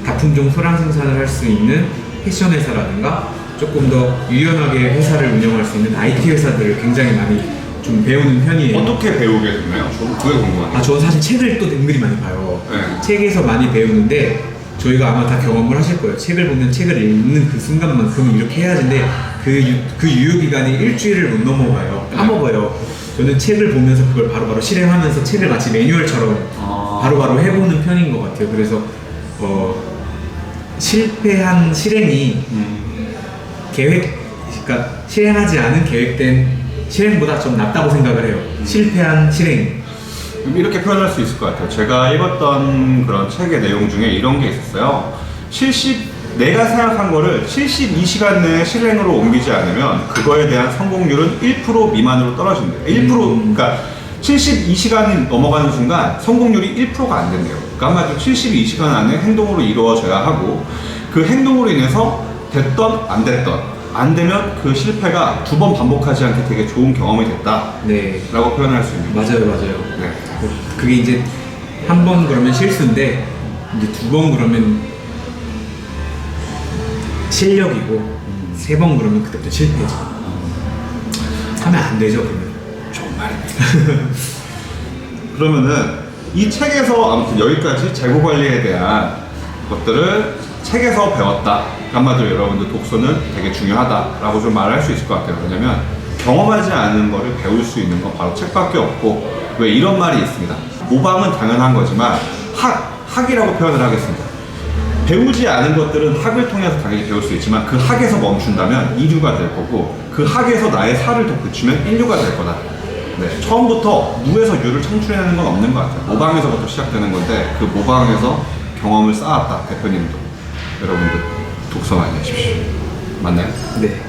다품종 소량 생산을 할 수 있는 패션 회사라든가 조금 더 유연하게 회사를 운영할 수 있는 IT 회사들을 굉장히 많이 좀 배우는 편이에요. 어떻게 배우게 됐나요? 저는 그게 궁금하네요. 저는 사실 책을 또 은근히 많이 봐요. 네. 책에서 많이 배우는데, 저희가 아마 다 경험을 하실 거예요. 책을 보면 책을 읽는 그 순간만큼 이렇게 해야지인데 그 유효기간이 일주일을 못 넘어가요. 까먹어요. 저는 책을 보면서 그걸 바로바로 실행하면서 책을 마치 매뉴얼처럼 바로바로 해보는 편인 것 같아요. 그래서 실패한 실행이 그러니까 실행하지 않은 계획된 실행보다 좀 낫다고 생각을 해요. 실패한 실행. 이렇게 표현할 수 있을 것 같아요. 제가 읽었던 그런 책의 내용 중에 이런 게 있었어요. 내가 생각한 거를 72시간 내에 실행으로 옮기지 않으면 그거에 대한 성공률은 1% 미만으로 떨어진대요. 1%, 그러니까 72시간이 넘어가는 순간 성공률이 1%가 안 된대요. 그러니까 한마디로 72시간 안에 행동으로 이루어져야 하고, 그 행동으로 인해서 됐던 안 됐던 안 되면 그 실패가 2번 반복하지 않게 되게 좋은 경험이 됐다. 네. 라고 표현할 수 있는 거죠. 맞아요. 네. 그게 이제 한 번 그러면 실수인데, 이제 2번 그러면 실력이고, 3번 그러면 그때부터 실패죠. 하면 안 되죠, 그러면. 정말. 그러면은 이 책에서 아무튼 여기까지 재고 관리에 대한 것들을 책에서 배웠다. 한마디로 여러분들 독서는 되게 중요하다라고 좀 말할 수 있을 것 같아요. 왜냐면 경험하지 않은 거를 배울 수 있는 건 바로 책밖에 없고, 왜 이런 말이 있습니다. 모방은 당연한 거지만 학이라고 표현을 하겠습니다. 배우지 않은 것들은 학을 통해서 당연히 배울 수 있지만 그 학에서 멈춘다면 이류가 될 거고, 그 학에서 나의 살을 더 붙이면 인류가 될 거다. 네, 처음부터 무에서 유를 창출해내는 건 없는 것 같아요. 모방에서부터 시작되는 건데, 그 모방에서 경험을 쌓았다. 대표님도 여러분들 독서 많이 하십시오. 맞나요? 네.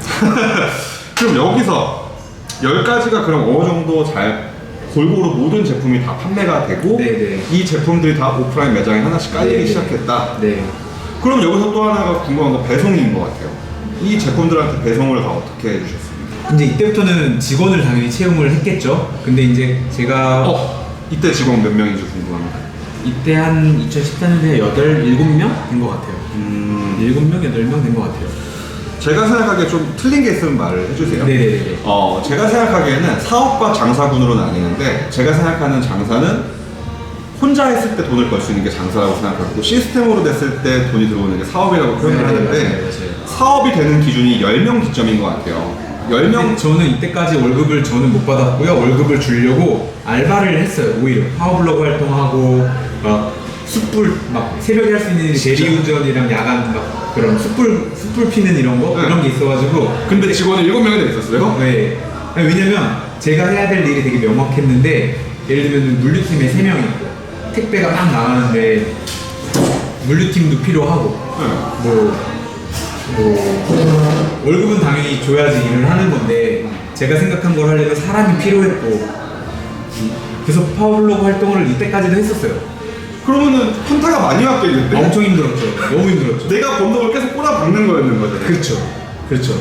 그럼 여기서 10가지가 그럼 어느 정도 잘 골고루 모든 제품이 다 판매가 되고, 네네. 이 제품들이 다 오프라인 매장에 하나씩 깔리기 네네. 시작했다. 네. 그럼 여기서 또 하나가 궁금한 건 배송인 것 같아요. 이 제품들한테 배송을 다 어떻게 해주셨습니까? 이제 이때부터는 직원을 당연히 채용을 했겠죠. 근데 이제 제가 이때 직원 몇 명인지 궁금합니다. 이때 한 2014년에 7명 된 것 같아요. 7명, 8명 된 것 같아요. 제가 생각하기에 좀 틀린 게 있으면 말을 해주세요. 네네네. 제가 생각하기에는 사업과 장사군으로 나뉘는데, 제가 생각하는 장사는 혼자 했을 때 돈을 벌 수 있는 게 장사라고 생각하고, 시스템으로 됐을 때 돈이 들어오는 게 사업이라고 표현을 네, 하는데, 맞아요. 사업이 되는 기준이 10명 기점인 것 같아요. 10명. 저는 이때까지 월급을 저는 못 받았고요. 월급을 주려고 알바를 했어요. 오히려 파워블로그 활동하고, 숯불 새벽에 할 수 있는 대리운전이랑 야간 그런 숯불 피는 이런 거, 네. 그런 게 있어가지고. 근데 직원이 7명이 돼 있었어요? 네. 왜냐면 제가 해야 될 일이 되게 명확했는데, 예를 들면 물류팀에 3명이 있고 택배가 막 나가는데 물류팀도 필요하고, 월급은 당연히 줘야지 일을 하는 건데, 제가 생각한 걸 하려면 사람이 필요했고, 그래서 파워블로그 활동을 이때까지도 했었어요. 그러면은 현타가 많이 왔겠는데? 엄청 힘들었죠. 너무 힘들었죠. 내가 번 돈을 계속 꼬라박는 거였는 거잖아요. 그렇죠.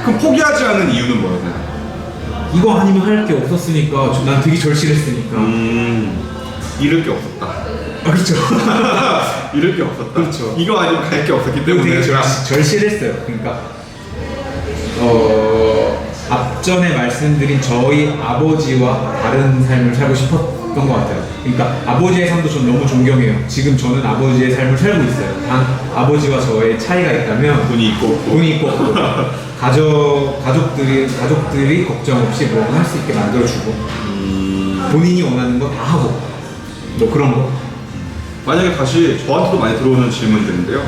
그럼 포기하지 않은 이유는 뭐였나요? 이거 아니면 할 게 없었으니까, 난 되게 절실했으니까. 잃을 게 없었다. 그렇죠. 잃을 게 없었다. 그렇죠. 이거 아니면 갈 게 없었기 그리고 때문에 되게 절실했어요. 그러니까 앞전에 말씀드린 저희 아버지와 다른 삶을 살고 싶었던 것 같아요. 그러니까 아버지의 삶도 전 너무 존경해요. 지금 저는 아버지의 삶을 살고 있어요. 단 아버지와 저의 차이가 있다면 돈이 있고 없고 가족들이 걱정 없이 뭐 할 수 있게 만들어주고, 본인이 원하는 거 다 하고, 뭐 그런 거. 만약에 다시 저한테도 많이 들어오는 질문들인데요.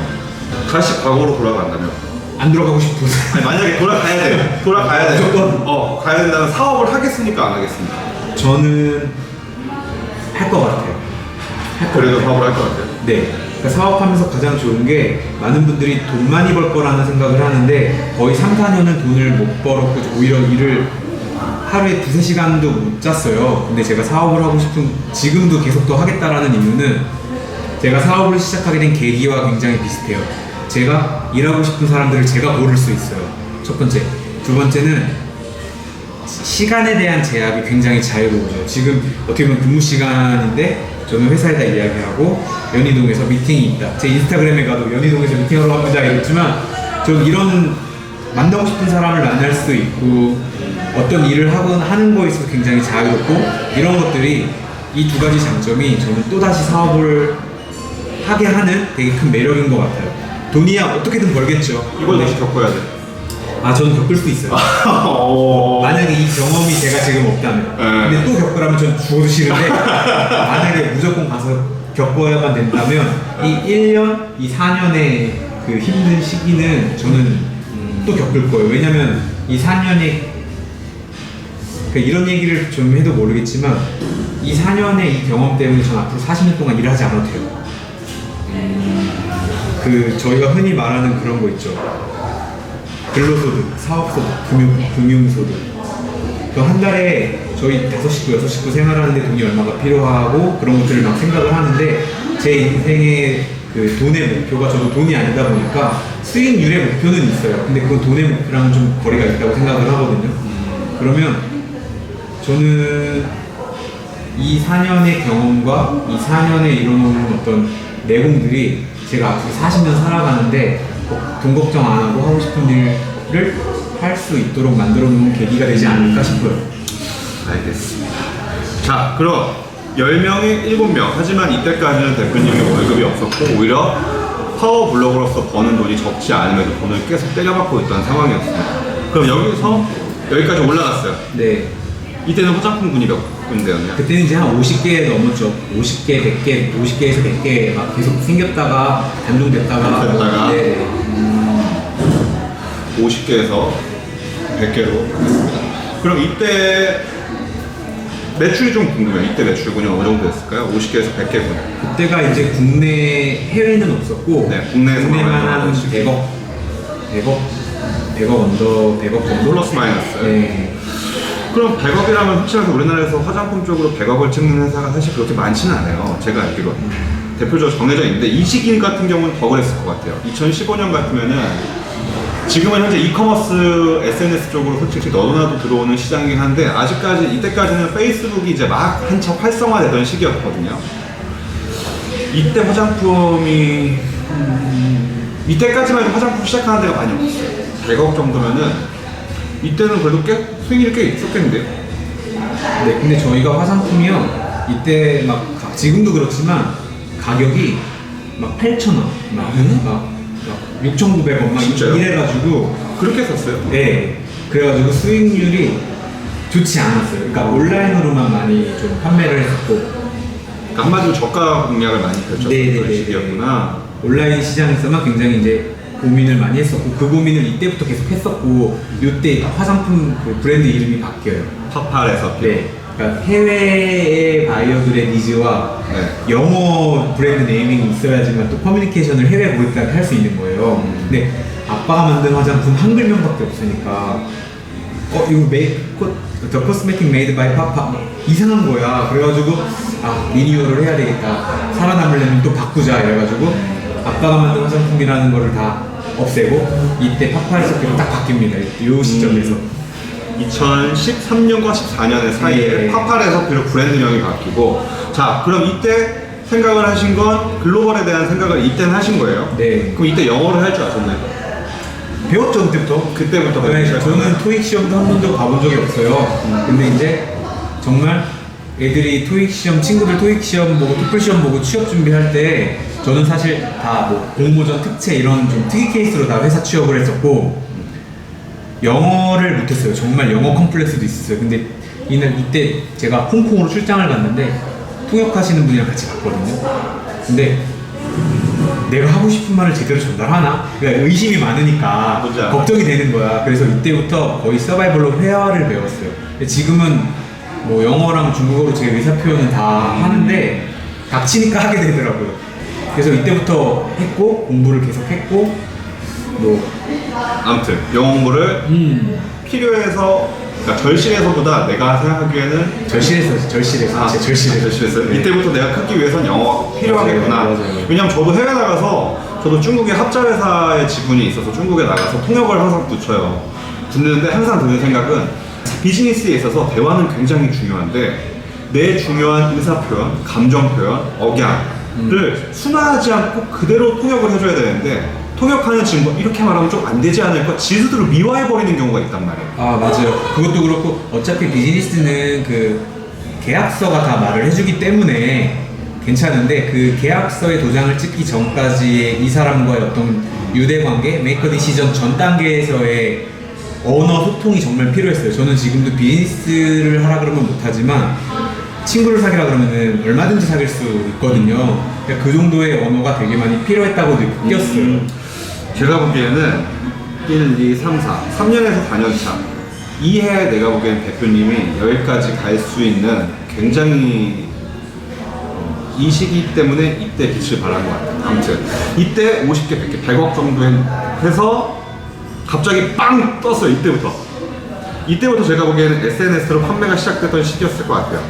다시 과거로 돌아간다면, 안 들어가고 싶어서. 아니, 만약에 돌아가야 돼요. 무조건? 가야 된다면 사업을 하겠습니까? 안 하겠습니까? 저는 할 것 같아요. 그래도 사업을 할 것 같아요. 네. 그러니까 사업하면서 가장 좋은 게 많은 분들이 돈 많이 벌 거라는 생각을 하는데 거의 3, 4년은 돈을 못 벌었고 오히려 일을 하루에 2-3시간도 못 잤어요. 근데 제가 사업을 하고 싶은, 지금도 계속 또 하겠다라는 이유는 제가 사업을 시작하게 된 계기와 굉장히 비슷해요. 제가 일하고 싶은 사람들을 제가 고를 수 있어요. 첫 번째. 두 번째는 시간에 대한 제약이 굉장히 자유로워요. 지금 어떻게 보면 근무 시간인데 저는 회사에다 이야기하고 연희동에서 미팅이 있다. 제 인스타그램에 가도 연희동에서 미팅하러 갑니다 이랬지만 전 이런 만나고 싶은 사람을 만날 수도 있고 어떤 일을 하는 거에 있어서 굉장히 자유롭고 이런 것들이 이 두 가지 장점이 저는 또다시 사업을 하게 하는 되게 큰 매력인 것 같아요. 돈이야 어떻게든 벌겠죠. 이걸 다시 겪어야 돼. 저는 겪을 수 있어요. 만약에 이 경험이 제가 지금 없다면. 근데 또 겪으라면 전 죽어도 싫은데 만약에 무조건 가서 겪어야만 된다면 이 1년, 이 4년의 그 힘든 시기는 저는 또 겪을 거예요. 왜냐면 이 4년의 그러니까 이런 얘기를 좀 해도 모르겠지만 이 4년의 이 경험 때문에 전 앞으로 40년 동안 일을 하지 않아도 돼요. 그 저희가 흔히 말하는 그런 거 있죠. 근로소득, 사업소득, 금융소득. 그 한 달에 저희 5식구, 6식구 생활하는데 돈이 얼마가 필요하고 그런 것들을 막 생각을 하는데 제 인생의 그 돈의 목표가 저도 돈이 아니다 보니까 수익률의 목표는 있어요. 근데 그 돈의 목표랑은 좀 거리가 있다고 생각을 하거든요. 그러면 저는 이 4년의 경험과 이 4년에 이뤄놓은 어떤 내공들이 제가 앞으로 40년 살아가는데 돈 걱정 안 하고 하고 싶은 일을 할 수 있도록 만들어 놓은 계기가 되지 않을까 싶어요. 알겠습니다. 자, 그럼 10명에 7명. 하지만 이때까지는 대표님이 월급이 없었고 오히려 파워블로거로서 버는 돈이 적지 않음에도 돈을 계속 때려박고 있던 상황이었습니다. 그럼 여기서 여기까지 올라갔어요. 네. 이때는 화장품 군이 몇 군데였나요? 그때는 이제 한 50개 넘었죠. 50개, 100개, 50개에서 100개 막 계속 생겼다가 단종됐다가. 네. 50개에서 100개로 했습니다. 그럼 이때 매출이 좀 궁금해요. 이때 매출군이 어느 정도 됐을까요? 50개에서 100개군. 그때가 이제 국내, 해외는 없었고 네, 국내에서만 한 100억, 100억 언더, 100억 정도? 플러스 마이너스. 네. 그럼 100억이라면 확실하게 우리나라에서 화장품 쪽으로 100억을 찍는 회사가 사실 그렇게 많지는 않아요. 제가 알기로. 대표적으로 정해져 있는데 이 시기 같은 경우는 더 그랬을 것 같아요. 2015년 같으면은 지금은 현재 이커머스 SNS 쪽으로 솔직히 너도나도 들어오는 시장이긴 한데 아직까지 이때까지는 페이스북이 이제 막 한참 활성화되던 시기였거든요. 이때 화장품이 이때까지만 해도 화장품 시작하는 데가 많이 없었어요. 100억 정도면은 이때는 그래도 수익률이 꽤 있었겠는데요. 네, 근데 저희가 화장품이요 이때 막 지금도 그렇지만 가격이 막 8,000원, 막 6,900원 막 이래가지고 그렇게 썼어요? 네, 그래가지고 수익률이 좋지 않았어요. 그러니까 온라인으로만 많이 좀 판매를 했었고 그러니까 한마디로 저가 공략을 많이 펼쳤던 그런 시기였구나. 온라인 시장에서만 굉장히 이제 고민을 많이 했었고 그 고민을 이때부터 계속 했었고 이때 화장품 그 브랜드 이름이 바뀌어요. 파팔에서. 네. 그러니까 해외의 바이어들의 니즈와 영어 브랜드 네이밍이 있어야지만 또 커뮤니케이션을 해외 고객들한테 할 수 있는 거예요. 근데 아빠가 만든 화장품 한글명밖에 없으니까 이거 The Cosmetic Made by Papa 이상한 거야. 그래가지고 리뉴얼을 해야 되겠다. 살아남으려면 또 바꾸자 이래가지고 아빠가 만든 화장품이라는 거를 다 없애고 이때 파파레서피로 딱 바뀝니다. 이 시점에서 2013년과 14년의 사이에 파파레서피로 브랜드명이 바뀌고 자 그럼 이때 생각을 하신 건 글로벌에 대한 생각을 이때는 하신 거예요? 네. 그럼 이때 영어를 할 줄 아셨나요? 배웠죠 그때부터. 네, 저는 토익 시험도 한 번도 봐본 적이 없어요. 근데 이제 정말 애들이 토익 시험 친구들 토익 시험 보고 토플 시험 보고 취업 준비할 때 저는 사실 다 뭐 공모전 특채 이런 좀 특이 케이스로 다 회사 취업을 했었고 영어를 못했어요. 정말 영어 컴플렉스도 있었어요. 근데 이때 제가 홍콩으로 출장을 갔는데 통역하시는 분이랑 같이 갔거든요. 근데 내가 하고 싶은 말을 제대로 전달하나? 그러니까 의심이 많으니까 걱정이 되는 거야. 그래서 이때부터 거의 서바이벌로 회화를 배웠어요. 근데 지금은 뭐 영어랑 중국어로 제 의사 표현은 다 하는데 닥치니까 하게 되더라고요. 그래서 이때부터 했고 공부를 계속 했고 뭐 아무튼 영어 공부를 필요해서, 그러니까 절실해서보다 내가 생각하기에는 절실해서 진짜 절실해서 네. 이때부터 내가 크기 위해선 영어가 필요하겠구나. 맞아요. 왜냐면 저도 해외 나가서, 저도 중국의 합자회사의 지분이 있어서 중국에 나가서 통역을 항상 붙여요. 붙는데 항상 드는 생각은 비즈니스에 있어서 대화는 굉장히 중요한데 내 중요한 의사표현, 감정표현, 억양을 순화하지 않고 그대로 통역을 해줘야 되는데, 통역하는 친구 이렇게 말하면 좀 안 되지 않을까? 지스스로 미화해버리는 경우가 있단 말이에요. 아 맞아요. 그것도 그렇고 어차피 비즈니스는 그 계약서가 다 말을 해주기 때문에 괜찮은데, 그 계약서에 도장을 찍기 전까지의 이 사람과의 어떤 유대관계, 메이커 디시전 전 단계에서의 언어 소통이 정말 필요했어요. 저는 지금도 비즈니스를 하라 그러면 못하지만 친구를 사귀라 그러면은 얼마든지 사귈 수 있거든요. 그러니까 그 정도의 언어가 되게 많이 필요했다고 느꼈어요. 제가 보기에는 1, 2, 3, 4, 3년에서 4년 차. 이해 내가 보기엔 대표님이 여기까지 갈 수 있는 굉장히 이 시기 때문에 이때 빛을 발한 것 같아요. 아무튼 이때 50개, 100개, 100억 정도 해서 갑자기 빵 떴어요. 이때부터 제가 보기에는 SNS로 판매가 시작됐던 시기였을 것 같아요.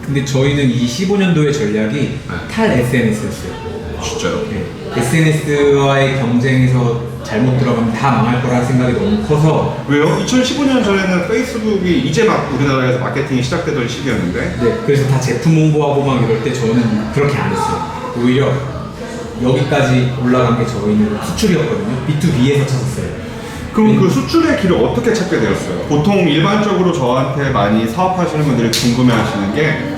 근데 저희는 이 15년도의 전략이 탈 SNS였어요. 진짜요? 네. SNS와의 경쟁에서 잘못 들어가면 다 망할 거라는 생각이 너무 커서. 왜요? 2015년 전에는 페이스북이 이제 막 우리나라에서 마케팅이 시작되던 시기였는데. 네, 그래서 다 제품 홍보하고 막 이럴 때 저는 그렇게 안 했어요. 오히려 여기까지 올라간 게 저희는 수출이었거든요. B2B에서 찾았어요. 그럼 그 수출의 길을 어떻게 찾게 되었어요? 보통 일반적으로 저한테 많이 사업하시는 분들이 궁금해하시는 게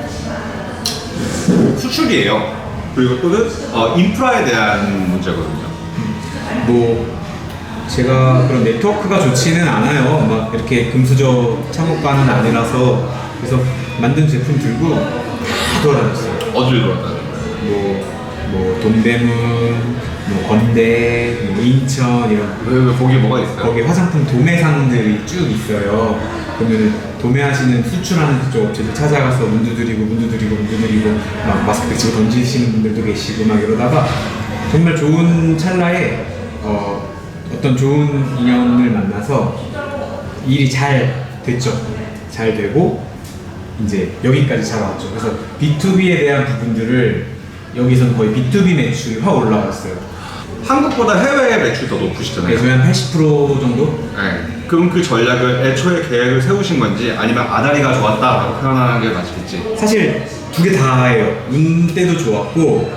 수출이에요. 그리고 또는 인프라에 대한 문제거든요. 뭐 제가 그런 네트워크가 좋지는 않아요. 막 이렇게 금수저 창업가는 아니라서. 그래서 만든 제품 들고 다 돌아다녔어요. 어디를 돌아다니는 거예요? 뭐 동대문, 뭐 건대, 뭐 인천 이런. 왜 거기 뭐가 있어요? 거기 화장품 도매상들이 쭉 있어요. 그러면 도매하시는 수출하는 그쪽 업체들 찾아가서 문 두드리고 막 마스크 치고 던지시는 분들도 계시고 막 이러다가 정말 좋은 찰나에 어떤 좋은 인연을 만나서 일이 잘 됐죠. 잘 되고 이제 여기까지 잘 왔죠. 그래서 B2B에 대한 부분들을 여기서는 거의 B2B 매출이 확 올라갔어요. 한국보다 해외 매출이 더 높으시잖아요. 네, 저희 한 80% 정도? 네. 그럼 그 전략을 애초에 계획을 세우신 건지 아니면 아다리가 좋았다라고 표현하는 게 맞겠지? 사실 두 개 다예요. 운때도 좋았고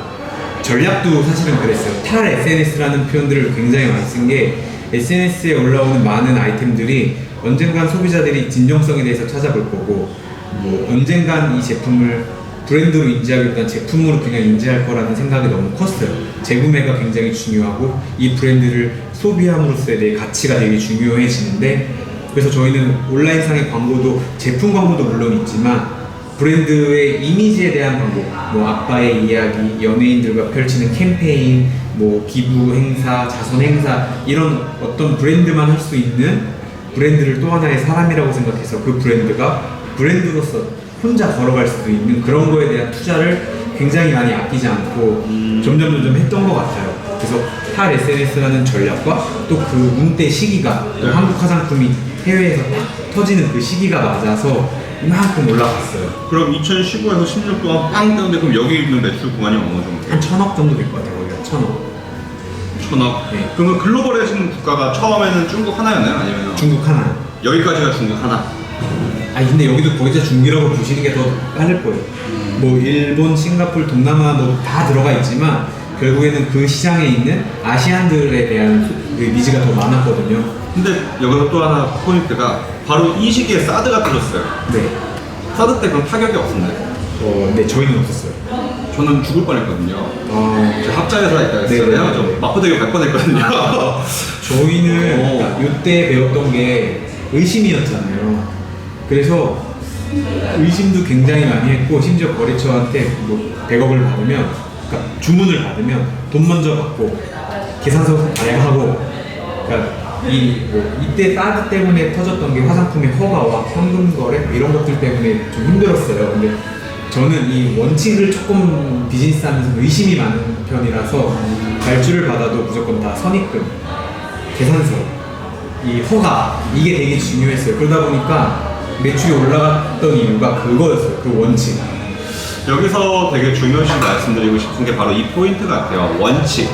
전략도 사실은 그랬어요. 탈 SNS라는 표현들을 굉장히 많이 쓴 게, SNS에 올라오는 많은 아이템들이 언젠간 소비자들이 진정성에 대해서 찾아볼 거고, 뭐 언젠간 이 제품을 브랜드로 인지하기보단 제품으로 그냥 인지할 거라는 생각이 너무 컸어요. 재구매가 굉장히 중요하고 이 브랜드를 소비함으로써의 내 가치가 되게 중요해지는데, 그래서 저희는 온라인상의 광고도 제품 광고도 물론 있지만 브랜드의 이미지에 대한 광고, 뭐 아빠의 이야기, 연예인들과 펼치는 캠페인, 뭐 기부 행사, 자선 행사, 이런 어떤 브랜드만 할 수 있는 브랜드를 또 하나의 사람이라고 생각해서 그 브랜드가 브랜드로서 혼자 걸어갈 수도 있는 그런 거에 대한 투자를 굉장히 많이 아끼지 않고 점점 했던 것 같아요. 그래서 탈 SNS라는 전략과 또 그 운때 시기가, 또 한국 화장품이 해외에서 딱 터지는 그 시기가 맞아서 이만큼 올라갔어요. 그럼 2015에서 16 동안 빵 뜨는데, 그럼 여기 있는 매출 구간이 어느 정도? 한 1000억 정도 될 것 같아요. 거기가 1000억. 1000억? 네. 그러면 글로벌해진 국가가 처음에는 중국 하나였나요? 아니면 중국 하나. 여기까지가 중국 하나? 아니 근데 여기도 거의 다 중국이라고 보시는 게 더 빠를 거예요. 뭐 일본, 싱가포르, 동남아 뭐 다 들어가 있지만 결국에는 그 시장에 있는 아시안들에 대한 그 니즈가 더 많았거든요. 근데 여기서 또 하나 포인트가 바로 이 시기에 사드가 터졌어요. 네. 사드 때 그럼 타격이 없었나요? 네, 저희는 없었어요. 저는 죽을 뻔했거든요. 제가 합자회사 있다 네, 했잖아요. 네, 저 네. 마포대교 갈 뻔했거든요. 저희는 이때 배웠던 게 의심이었잖아요. 그래서 의심도 굉장히 많이 했고, 심지어 거래처한테 뭐 100억을 받으면, 그러니까 주문을 받으면 돈 먼저 받고 계산서 발행하고, 그러니까 이때 사드 때문에 터졌던 게 화장품의 허가와 현금 거래 이런 것들 때문에 좀 힘들었어요. 근데 저는 이 원칙을 조금 비즈니스 하면서 의심이 많은 편이라서 발주를 받아도 무조건 다 선입금, 계산서, 이 허가 이게 되게 중요했어요. 그러다 보니까 매출이 올라갔던 이유가 그거였어요. 그 원칙. 여기서 되게 중요시 말씀드리고 싶은 게 바로 이 포인트 같아요. 원칙.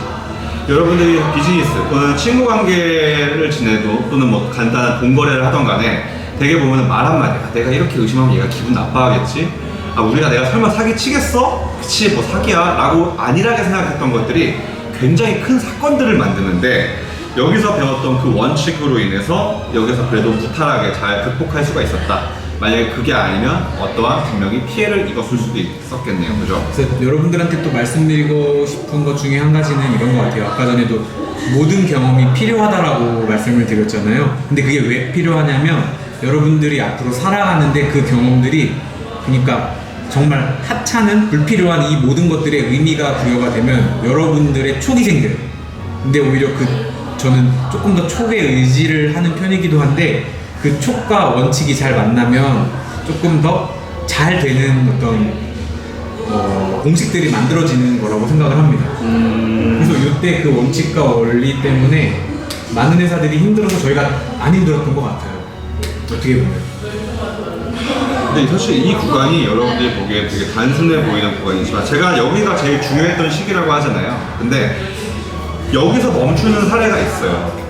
여러분들이 비즈니스 또는 친구 관계를 지내도 또는 뭐 간단한 돈 거래를 하던 간에 되게 보면 말 한마디, 내가 이렇게 의심하면 얘가 기분 나빠하겠지? 우리가 내가 설마 사기치겠어? 그치, 뭐 사기야 라고 안일하게 생각했던 것들이 굉장히 큰 사건들을 만드는데, 여기서 배웠던 그 원칙으로 인해서 여기서 그래도 무탈하게 잘 극복할 수가 있었다. 만약에 그게 아니면 어떠한 분명히 피해를 입었을 수도 있었겠네요. 그죠? 그래서 여러분들한테 또 말씀드리고 싶은 것 중에 한 가지는 이런 것 같아요. 아까 전에도 모든 경험이 필요하다라고 말씀을 드렸잖아요. 근데 그게 왜 필요하냐면 여러분들이 앞으로 살아가는데 그 경험들이, 그러니까 정말 하찮은 불필요한 이 모든 것들의 의미가 부여가 되면 여러분들의 촉이 생겨요. 근데 오히려 저는 조금 더 촉의 의지를 하는 편이기도 한데, 그 촉과 원칙이 잘 만나면 조금 더 잘 되는 어떤 공식들이 만들어지는 거라고 생각을 합니다. 그래서 이때 그 원칙과 원리 때문에 많은 회사들이 힘들어서 저희가 안 힘들었던 것 같아요. 어떻게 보면. 근데 사실 이 구간이 여러분들이 보기에 되게 단순해 보이는 구간이지만, 제가 여기가 제일 중요했던 시기라고 하잖아요. 근데 여기서 멈추는 사례가 있어요.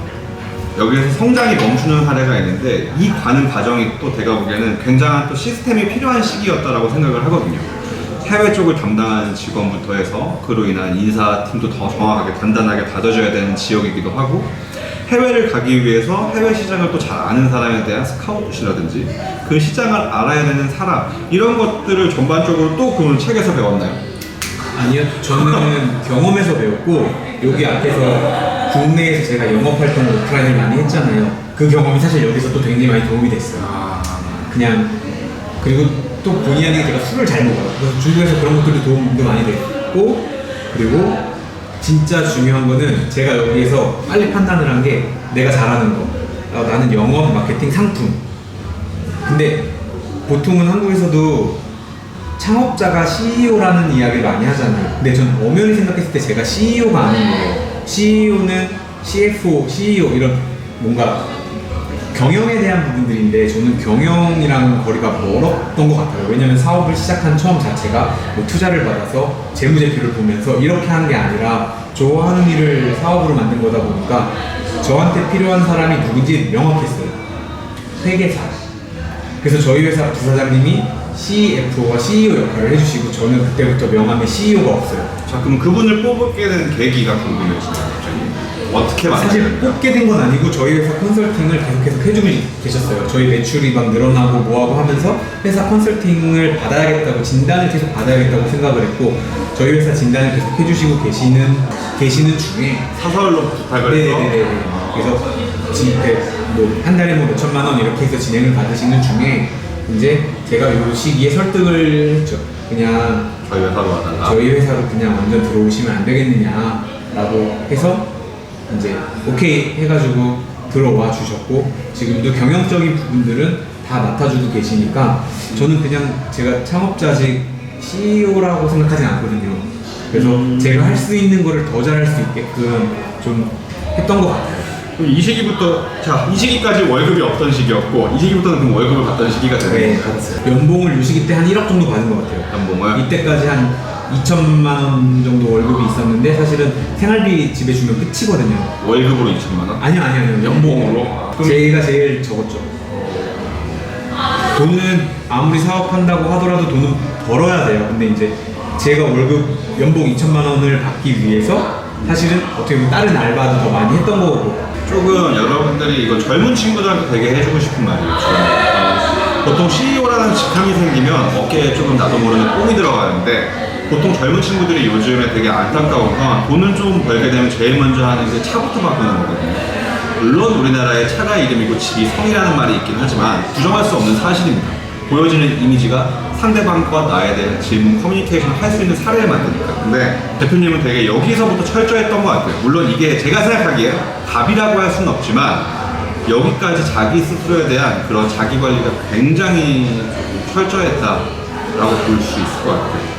여기에서 성장이 멈추는 사례가 있는데, 이 가는 과정이 또 제가 보기에는 굉장한 또 시스템이 필요한 시기였다라고 생각을 하거든요. 해외 쪽을 담당하는 직원부터 해서 그로 인한 인사팀도 더 정확하게 단단하게 다져져야 되는 지역이기도 하고, 해외를 가기 위해서 해외 시장을 또 잘 아는 사람에 대한 스카우트라든지 그 시장을 알아야 되는 사람, 이런 것들을 전반적으로 또 그 책에서 배웠나요? 아니요, 저는 경험에서 배웠고, 여기 앞에서 국내에서 제가 영업 활동을 오프라인을 많이 했잖아요. 그 경험이 사실 여기서 또 굉장히 많이 도움이 됐어요. 그냥, 그리고 또 본의 아니게 제가 술을 잘 먹어요. 그래서 주변에서 그런 것들도 도움도 많이 됐고, 그리고 진짜 중요한 거는 제가 여기에서 빨리 판단을 한 게, 내가 잘하는 거. 나는 영업, 마케팅, 상품. 근데 보통은 한국에서도 창업자가 CEO라는 이야기를 많이 하잖아요. 근데 전 엄연히 생각했을 때 제가 CEO가 아닌 거예요. CEO는 CFO, CEO 이런 뭔가 경영에 대한 부분들인데, 저는 경영이랑 거리가 멀었던 것 같아요. 왜냐면 사업을 시작한 처음 자체가 뭐 투자를 받아서 재무제표를 보면서 이렇게 하는 게 아니라 좋아하는 일을 사업으로 만든 거다 보니까 저한테 필요한 사람이 누군지 명확했어요. 회계사. 그래서 저희 회사 부사장님이 CFO와 CEO 역할을 해주시고, 저는 그때부터 명함에 CEO가 없어요. 자, 그럼 그분을 뽑게 된 계기가 궁금해지네요. 갑자기 어떻게 사실 만났나요? 뽑게 된 건 아니고 저희 회사 컨설팅을 계속 해주고 계셨어요. 저희 매출이 막 늘어나고 뭐하고 하면서 회사 컨설팅을 받아야겠다고, 진단을 계속 받아야겠다고 생각을 했고, 저희 회사 진단을 계속 해주시고 계시는 중에 사설로 부탁을 해서. 네네네. 그래서 뭐 한 달에 뭐 몇천만 원 이렇게 해서 진행을 받으시는 중에 이제 제가 요 시기에 설득을 했죠. 그냥 저희 회사로 와달라. 저희 회사로 그냥 완전 들어오시면 안 되겠느냐라고 해서 이제 오케이 해가지고 들어와 주셨고, 지금도 경영적인 부분들은 다 맡아주고 계시니까 저는 그냥 제가 창업자직 CEO라고 생각하진 않거든요. 그래서 제가 할 수 있는 거를 더 잘할 수 있게끔 좀 했던 것 같아요. 그럼 이 시기부터, 자, 이 시기까지 월급이 없던 시기였고, 이 시기부터는 그럼 월급을 받던 시기가 되는 네, 거예요. 받았어요. 연봉을 요 시기 때 한 1억 정도 받은 것 같아요. 연봉을? 이때까지 한 2천만 원 정도 월급이 있었는데, 사실은 생활비 집에 주면 끝이거든요. 월급으로 2천만 원? 아니요. 연봉으로? 제가 제일 적었죠. 돈은 아무리 사업한다고 하더라도 돈은 벌어야 돼요. 근데 이제 제가 연봉 2천만 원을 받기 위해서 사실은 어떻게 보면 다른 알바도 더 많이 했던 거고. 조금 여러분들이 이거 젊은 친구들한테 되게 해주고 싶은 말이에요. 보통 CEO라는 직함이 생기면 어깨에 조금 나도 모르는 뽕이 들어가는데, 보통 젊은 친구들이 요즘에 되게 안타까운 건 돈을 좀 벌게 되면 제일 먼저 하는 게 차부터 바꾸는 거거든요. 물론 우리나라에 차가 이름이고 집이 성이라는 말이 있긴 하지만 부정할 수 없는 사실입니다. 보여지는 이미지가 상대방과 나에 대한 질문, 커뮤니케이션을 할 수 있는 사례를 만드니까. 근데 대표님은 되게 여기서부터 철저했던 것 같아요. 물론 이게 제가 생각하기에 답이라고 할 수는 없지만, 여기까지 자기 스스로에 대한 그런 자기 관리가 굉장히 철저했다. 라고 볼 수 있을 것 같아요.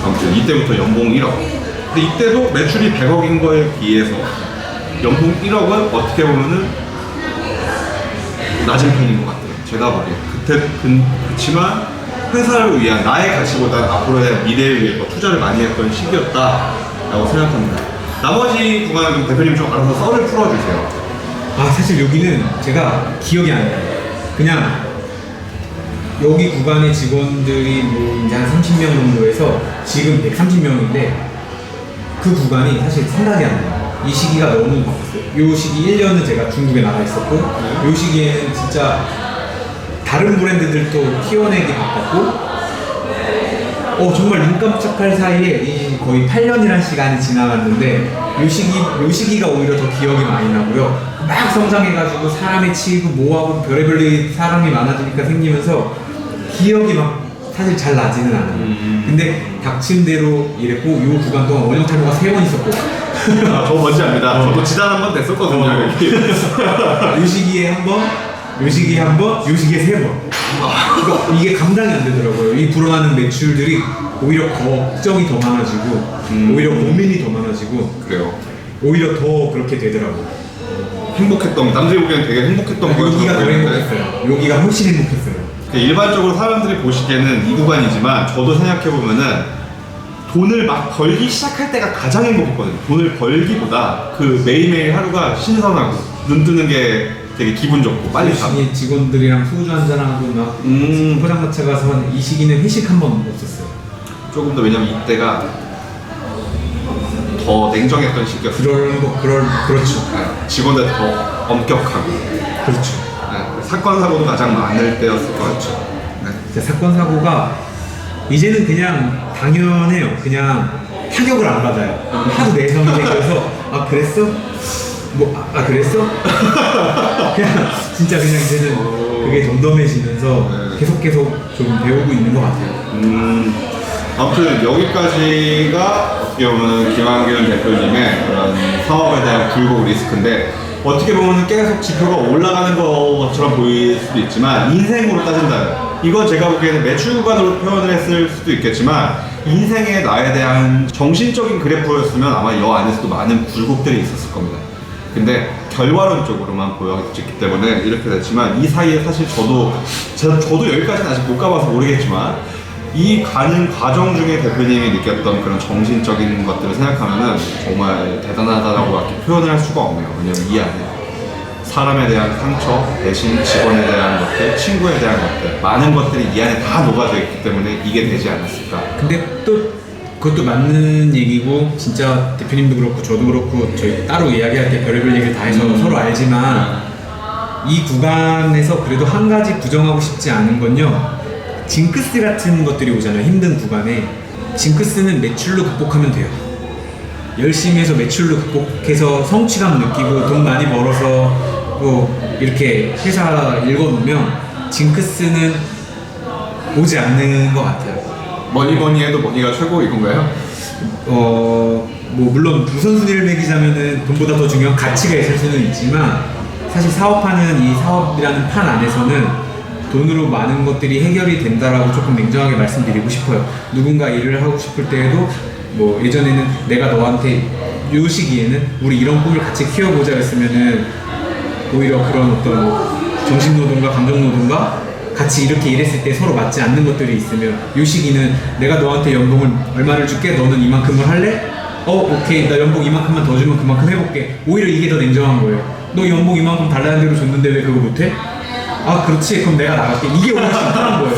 아무튼 이때부터 연봉 1억. 근데 이때도 매출이 100억인 거에 비해서 연봉 1억은 어떻게 보면은 낮은 편인 것 같아요. 제가 보기엔. 그렇지만 회사를 위한 나의 가치보다 앞으로의 미래를 위해 투자를 많이 했던 시기였다라고 생각합니다. 나머지 구간은 좀 대표님 좀 알아서 썰을 풀어주세요. 사실 여기는 제가 기억이 안 나요. 그냥 여기 구간의 직원들이 뭐 이제 한 30명 정도에서 지금 130명인데 그 구간이 사실 생각이 안 나요. 이 시기가 너무 바빴어요. 요 시기 1년은 제가 중국에 나가 있었고 요 시기에는 진짜 다른 브랜드들도 키워내기 바빴고 정말 눈 깜짝할 사이에 이 거의 8년이라는 시간이 지나갔는데 요 시기가 오히려 더 기억이 많이 나고요. 막 성장해가지고 사람이 치이고 뭐하고 별의별 사람이 많아지니까 생기면서 기억이 막 사실 잘 나지는 않아요. 근데 닥친 대로 일했고 요 구간 동안 원형탈모가 3번 있었고 저 뭔지 압니다. 저도 지단 한 번 됐었거든요. 여기. 요 시기에 한 번, 요 시기에 한 번, 요 시기에 3번. 그러니까 이게 감당이 안 되더라고요. 이 불어나는 매출들이 오히려 걱정이 더 많아지고 오히려 고민이 더 많아지고 그래요. 오히려 더 그렇게 되더라고요. 행복했던, 남들이 보기엔 되게 행복했던 거였어요. 여기가 더 행복했어요. 여기가 훨씬 행복했어요. 일반적으로 사람들이 보시기에는 이 구간이지만 저도 생각해보면은 돈을 막 벌기 시작할 때가 가장 행복했거든요. 돈을 벌기보다 그 매일매일 하루가 신선하고 눈 뜨는 게 되게 기분 좋고 빨리 가고 열심히 직원들이랑 소주 한잔하고 막 포장마차 가서 이 시기는 회식 한 번 없었어요. 조금 더 왜냐면 이때가 더 냉정했던 시기였어요. 그렇죠. 네, 직원들 더 엄격하고 그렇죠. 네, 사건 사고도 가장 많을 때였을 것 같죠. 네. 진짜 사건 사고가 이제는 그냥 당연해요. 그냥 타격을 안 받아요. 하도 내성이 생겨서 그랬어? 그랬어? 그냥 진짜 그냥 이제는 그게 덤덤해지면서 계속 좀 배우고 있는 것 같아요. 아무튼 여기까지가 어떻게 보면 김한균 대표님의 그런 사업에 대한 굴곡 리스크인데 어떻게 보면 계속 지표가 올라가는 것처럼 보일 수도 있지만 인생으로 따진다면 이건 제가 보기에는 매출 구간으로 표현을 했을 수도 있겠지만 인생의 나에 대한 정신적인 그래프였으면 아마 이 안에서도 많은 굴곡들이 있었을 겁니다. 근데 결과론적으로만 보여졌기 때문에 이렇게 됐지만 이 사이에 사실 저도 여기까지는 아직 못 가봐서 모르겠지만 이 가는 과정 중에 대표님이 느꼈던 그런 정신적인 것들을 생각하면은 정말 대단하다고 표현을 할 수가 없네요. 왜냐면 이 안에 사람에 대한 상처 대신 직원에 대한 것들, 친구에 대한 것들 많은 것들이 이 안에 다 녹아져 있기 때문에 이게 되지 않았을까. 근데 또 그것도 맞는 얘기고 진짜 대표님도 그렇고 저도 그렇고 저희 따로 이야기할 때 별의별 얘기를 다 해서 서로 알지만 이 구간에서 그래도 한 가지 부정하고 싶지 않은 건요. 징크스 같은 것들이 오잖아요. 힘든 구간에 징크스는 매출로 극복하면 돼요. 열심히 해서 매출로 극복해서 성취감 느끼고 돈 많이 벌어서 뭐 이렇게 회사 읽어놓으면 징크스는 오지 않는 것 같아요. 뭐니 해도 뭐니가 최고 이건가요? 뭐 물론 우선순위를 매기자면은 돈보다 더 중요한 가치가 있을 수는 있지만 사실 사업하는 이 사업이라는 판 안에서는 돈으로 많은 것들이 해결이 된다라고 조금 냉정하게 말씀드리고 싶어요. 누군가 일을 하고 싶을 때에도 뭐 예전에는 내가 너한테 요 시기에는 우리 이런 꿈을 같이 키워보자 했으면은 오히려 그런 어떤 정신노동과 감정노동과 같이 이렇게 일했을 때 서로 맞지 않는 것들이 있으면 요 시기는 내가 너한테 연봉을 얼마를 줄게 너는 이만큼을 할래? 오케이 나 연봉 이만큼만 더 주면 그만큼 해볼게. 오히려 이게 더 냉정한 거예요. 너 연봉 이만큼 달라는 대로 줬는데 왜 그거 못해? 그렇지 그럼 내가 나갈게. 이게 오히려 심플한 거예요.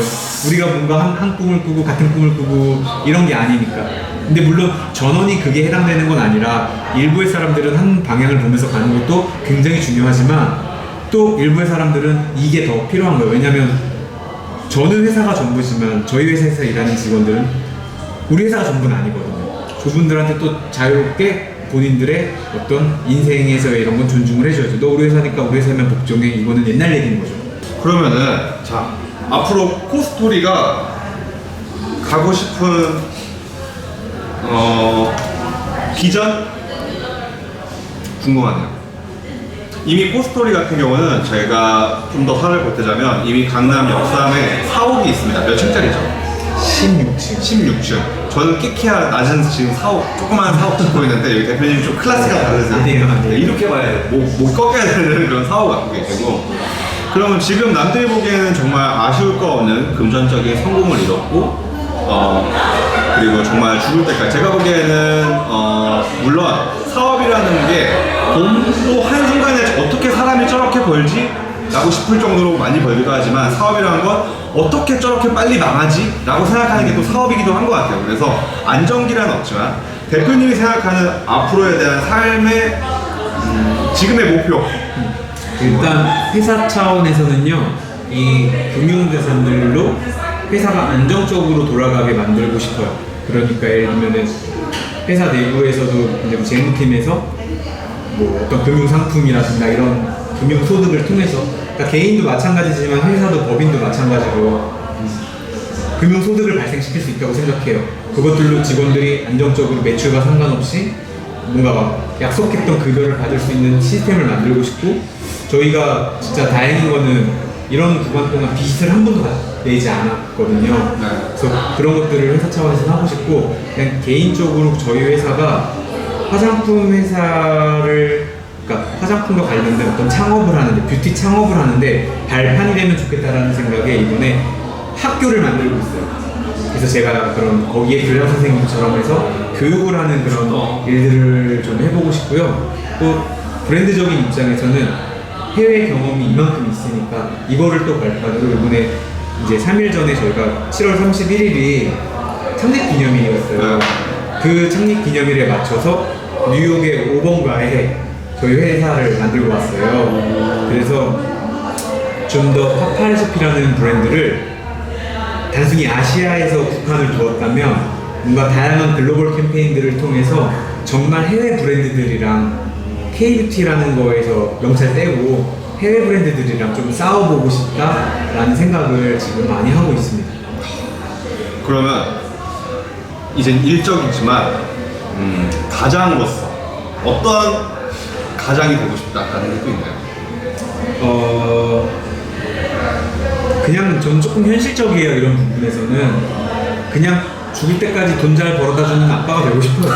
우리가 뭔가 한 꿈을 꾸고 같은 꿈을 꾸고 이런 게 아니니까. 근데 물론 전원이 그게 해당되는 건 아니라 일부의 사람들은 한 방향을 보면서 가는 것도 굉장히 중요하지만 또 일부의 사람들은 이게 더 필요한 거예요. 왜냐면 저는 회사가 전부지만 저희 회사에서 일하는 직원들은 우리 회사가 전부는 아니거든요. 그분들한테 또 자유롭게 본인들의 어떤 인생에서의 이런 건 존중을 해줘야죠. 너 우리 회사니까 우리 회사면 복종해. 이거는 옛날 얘기인 거죠. 그러면은 자 앞으로 코스토리가 가고 싶은 비전 궁금하네요. 이미 코스토리 같은 경우는 저희가 좀 더 살을 보태자면 이미 강남 역삼에 사옥이 있습니다. 몇 층짜리죠? 16층. 16층. 저는 끼키야 낮은 지금 사업, 조그만 사업 짓고 있는데 여기 대표님이 좀 클래스가 다르세요. 아니에요. 이렇게 봐야 돼. 못 꺾여야 되는 그런 사업을 갖고 계시고. 그러면 지금 남들이 보기에는 정말 아쉬울 거 없는 금전적인 성공을 이뤘고, 그리고 정말 죽을 때까지. 제가 보기에는, 물론 사업이라는 게 돈도 한순간에 어떻게 사람이 저렇게 벌지? 라고 싶을 정도로 많이 벌기도 하지만 사업이라는 건 어떻게 저렇게 빨리 망하지? 라고 생각하는 게 또 사업이기도 한 것 같아요. 그래서 안정기란 없지만 대표님이 생각하는 앞으로에 대한 삶의 지금의 목표. 일단 회사 차원에서는요, 이 금융자산들로 회사가 안정적으로 돌아가게 만들고 싶어요. 그러니까 예를 들면은 회사 내부에서도 이제 재무팀에서 뭐 어떤 금융상품이라든가 이런 금융소득을 통해서, 그러니까 개인도 마찬가지지만 회사도 법인도 마찬가지로 금융소득을 발생시킬 수 있다고 생각해요. 그것들로 직원들이 안정적으로 매출과 상관없이 뭔가 막 약속했던 급여를 받을 수 있는 시스템을 만들고 싶고, 저희가 진짜 다행인 거는 이런 구간 동안 빚을 한 번도 내지 않았거든요. 네. 그래서 그런 것들을 회사 차원에서 하고 싶고, 그냥 개인적으로 저희 회사가 화장품 회사를, 그러니까 화장품과 관련된 어떤 창업을 하는데, 뷰티 창업을 하는데 발판이 되면 좋겠다라는 생각에 이번에 학교를 만들고 있어요. 그래서 제가 그런 거기에 교장 선생님처럼 해서 교육을 하는 그런 일들을 좀 해보고 싶고요. 또 브랜드적인 입장에서는 해외 경험이 이만큼 있으니까 이거를 또 발판으로 이번에 이제 3일 전에 저희가 7월 31일이 창립 기념일이었어요. 그 창립 기념일에 맞춰서 뉴욕의 5번가에 저희 회사를 만들고 왔어요. 그래서 좀 더 파파레소피라는 브랜드를 단순히 아시아에서 국한을 두었다면 뭔가 다양한 글로벌 캠페인들을 통해서 정말 해외 브랜드들이랑 K뷰티라는 거에서 명찰 떼고 해외 브랜드들이랑 좀 싸워보고 싶다라는 생각을 지금 많이 하고 있습니다. 그러면 이젠 일적이지만 가장으로서 어떤 가장이 되고 싶다라는 게 또 있나요? 그냥 전 조금 현실적이에요. 이런 부분에서는 그냥 죽을 때까지 돈 잘 벌어다주는 아빠가 되고 싶어요.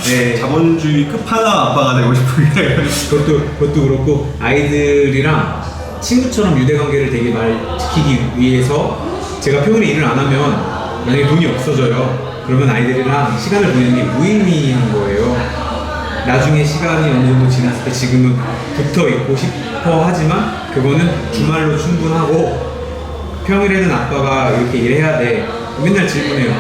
네. 자본주의 끝판왕 아빠가 되고 싶은 게 그것도 그렇고, 아이들이랑 친구처럼 유대관계를 되게 잘 지키기 위해서 제가 평일에 일을 안 하면 만약에 돈이 없어져요. 그러면 아이들이랑 시간을 보내는 게 무의미한 거예요. 나중에 시간이 어느 정도 지났을 때 지금은 붙어 있고 싶어 하지만 그거는 주말로 충분하고, 평일에는 아빠가 이렇게 일해야 돼. 맨날 질문해요.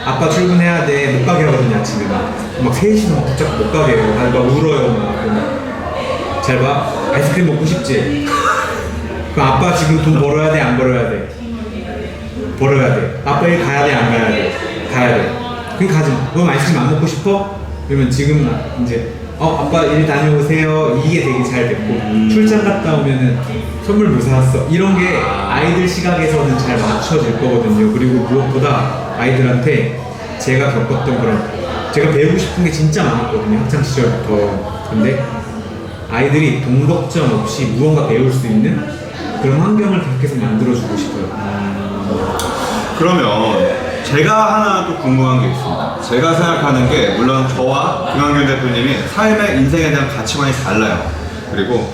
아빠 출근해야 돼. 못 가게 하거든요. 아침에 막 3시 넘어 붙잡고 못 가게 해요. 막 울어요. 막. 잘 봐. 아이스크림 먹고 싶지? 그럼 아빠 지금 돈 벌어야 돼? 안 벌어야 돼? 벌어야 돼. 아빠 일 가야 돼? 안 가야 돼? 가야 돼. 그럼 가지. 그럼 아이스크림 안 먹고 싶어? 그러면 지금 이제 아빠 일 다녀오세요. 이게 되게 잘 됐고, 출장 갔다 오면은 선물 뭐 사왔어? 이런 게 아이들 시각에서는 잘 맞춰질 거거든요. 그리고 무엇보다 아이들한테 제가 겪었던 그런, 제가 배우고 싶은 게 진짜 많았거든요. 학창 시절부터. 근데 아이들이 돈 걱정 없이 무언가 배울 수 있는 그런 환경을 계속해서 만들어주고 싶어요. 그러면 제가 하나 또 궁금한 게 있습니다. 제가 생각하는 게, 물론 저와 김한균 대표님이 삶의 인생에 대한 가치관이 달라요. 그리고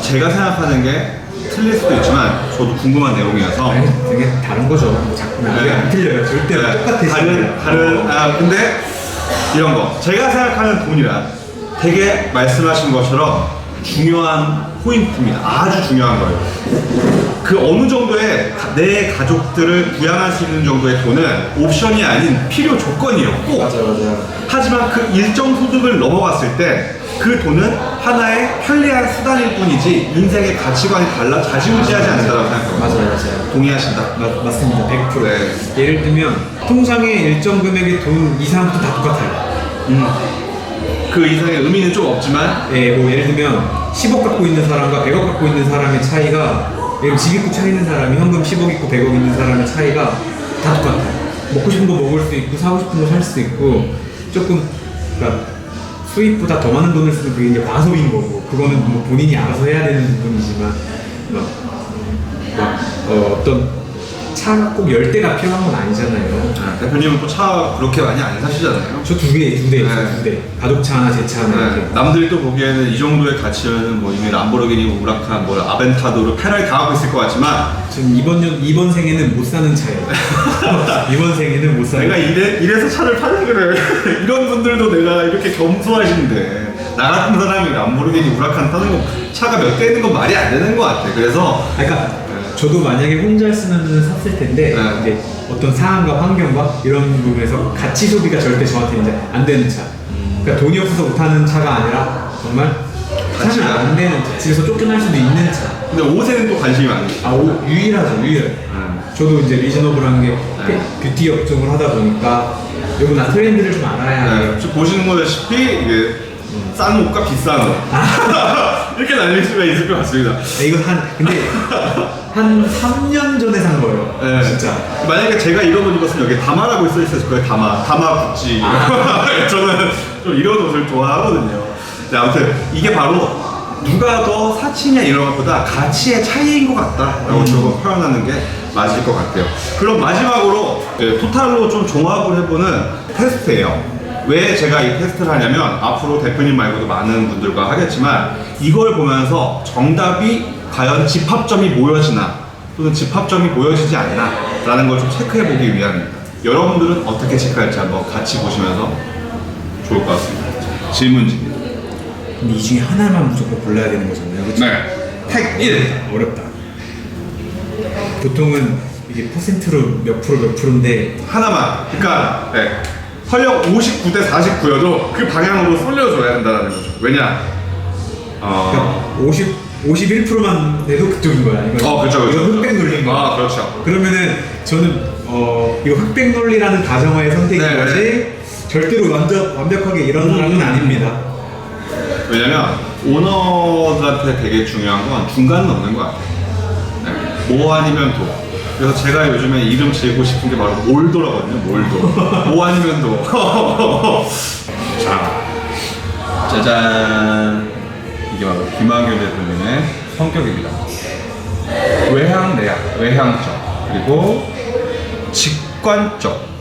제가 생각하는 게 틀릴 수도 있지만 저도 궁금한 내용이어서. 아니, 되게 다른 거죠. 자꾸 안 틀려요. 절대 똑같아요. 근데 이런 거, 제가 생각하는 돈이란 되게 말씀하신 것처럼 중요한 포인트입니다. 아주 중요한 거예요. 그 어느 정도의 내 가족들을 부양할 수 있는 정도의 돈은 옵션이 아닌 필요 조건이에요. 꼭. 맞아. 하지만 그 일정 소득을 넘어갔을 때 그 돈은 하나의 편리한 수단일 뿐이지 인생의 가치관이 달라 좌지우지하지 않는다고 생각합니다. 맞아요. 동의하신다? 맞습니다. 100%. 네. 예를 들면 통장에 일정 금액의 돈 이상부터 다 똑같아요. 그 이상의 의미는 좀 없지만, 뭐 예를 들면 10억 갖고 있는 사람과 100억 갖고 있는 사람의 차이가, 예를 집 있고 차 있는 사람이 현금 10억 있고 100억 있는 사람의 차이가 다 똑같아요. 먹고 싶은 거 먹을 수 있고 사고 싶은 거 살 수 있고, 조금 그러니까 수입보다 더 많은 돈을 쓰면 그게 이제 과소비인 거고, 그거는 뭐 본인이 알아서 해야 되는 부분이지만 어떤 차가 꼭 열대가 필요한 건 아니잖아요. 대표님은 또 차 그렇게 많이 안 사시잖아요. 저 두 대 있어요. 네. 두 대. 가족차 하나, 제 차 하나 이렇게. 남들이 또 보기에는 이 정도의 가치는 뭐 이미 람보르기니, 우라칸, 뭐 아벤타도르, 페라리 다 갖고 있을 것 같지만 지금 이번 생에는 못 사는 차예요. 이번 생에는 못 사는. 내가 이래서 차를 파는 그래. 이런 분들도 내가 이렇게 겸손하신데 나 같은 사람이 람보르기니, 우라칸 타는 거 차가 몇 대 있는 건 말이 안 되는 것 같아. 그래서 그러니까 저도 만약에 혼자 쓰면 샀을 텐데 네. 이제 어떤 상황과 환경과 이런 부분에서 가치 소비가 절대 저한테 이제 안 되는 차. 그러니까 돈이 없어서 못 타는 차가 아니라 정말 사면 안 되는 차. 집에서 쫓겨날 수도 있는 차. 근데 옷에는 또 관심이 많으시죠. 유일하죠, 유일. 저도 이제 리저너블한 게 뷰티 업종을 하다 보니까 요구나 트렌드를 좀 알아야 해요. 지금 보시는 거다시피 이게 싼 옷과 비싼 옷 이렇게 나뉠 수가 있을 것 같습니다. 이거 근데 한 3년 전에 산 거예요. 네. 진짜. 만약에 제가 이런 옷 입었으면 여기 다마라고 써 있을 거예요. 다마 구찌. 저는 좀 이런 옷을 좋아하거든요. 네, 아무튼 이게 바로 누가 더 사치냐 이런 것보다 가치의 차이인 것 같다라고 저거 표현하는 게 맞을 것 같아요. 그럼 마지막으로 토탈로 좀 종합을 해보는 테스트예요. 왜 제가 이 테스트를 하냐면 앞으로 대표님 말고도 많은 분들과 하겠지만 이걸 보면서 정답이 과연 집합점이 모여지나 또는 집합점이 모여지지 않나 라는 걸 좀 체크해 보기 위함입니다. 여러분들은 어떻게 체크할지 한번 같이 보시면서 좋을 것 같습니다. 질문지입니다. 근데 이 중에 하나만 무조건 골라야 되는 거잖아요. 그렇죠? 네. 택 1. 어렵다. 보통은 이게 퍼센트로 몇 프로인데 하나만. 그러니까 네. 설령 59대 49여도 그 방향으로 쏠려줘야 된다는 거죠. 왜냐? 그러니까 51%만 내도 그쪽인 거야. 그렇죠. 이거 흑백 논리인 거야. 그렇죠. 그러면은 저는 이거 흑백 논리라는 가정하에 선택인 네, 것이 절대로 완벽하게 이런 사람은 아닙니다. 왜냐면 오너들한테 되게 중요한 건 중간은 없는 것 같아요. 네. 뭐 아니면 도. 그래서 제가 요즘에 이름 지고 싶은 게 바로 몰도라거든요. 몰도. 뭐 아니면 도. 자, 짜잔. 이게 바로 김학일 대표님의 성격입니다. 외향, 내향, 외향적 그리고 직관적.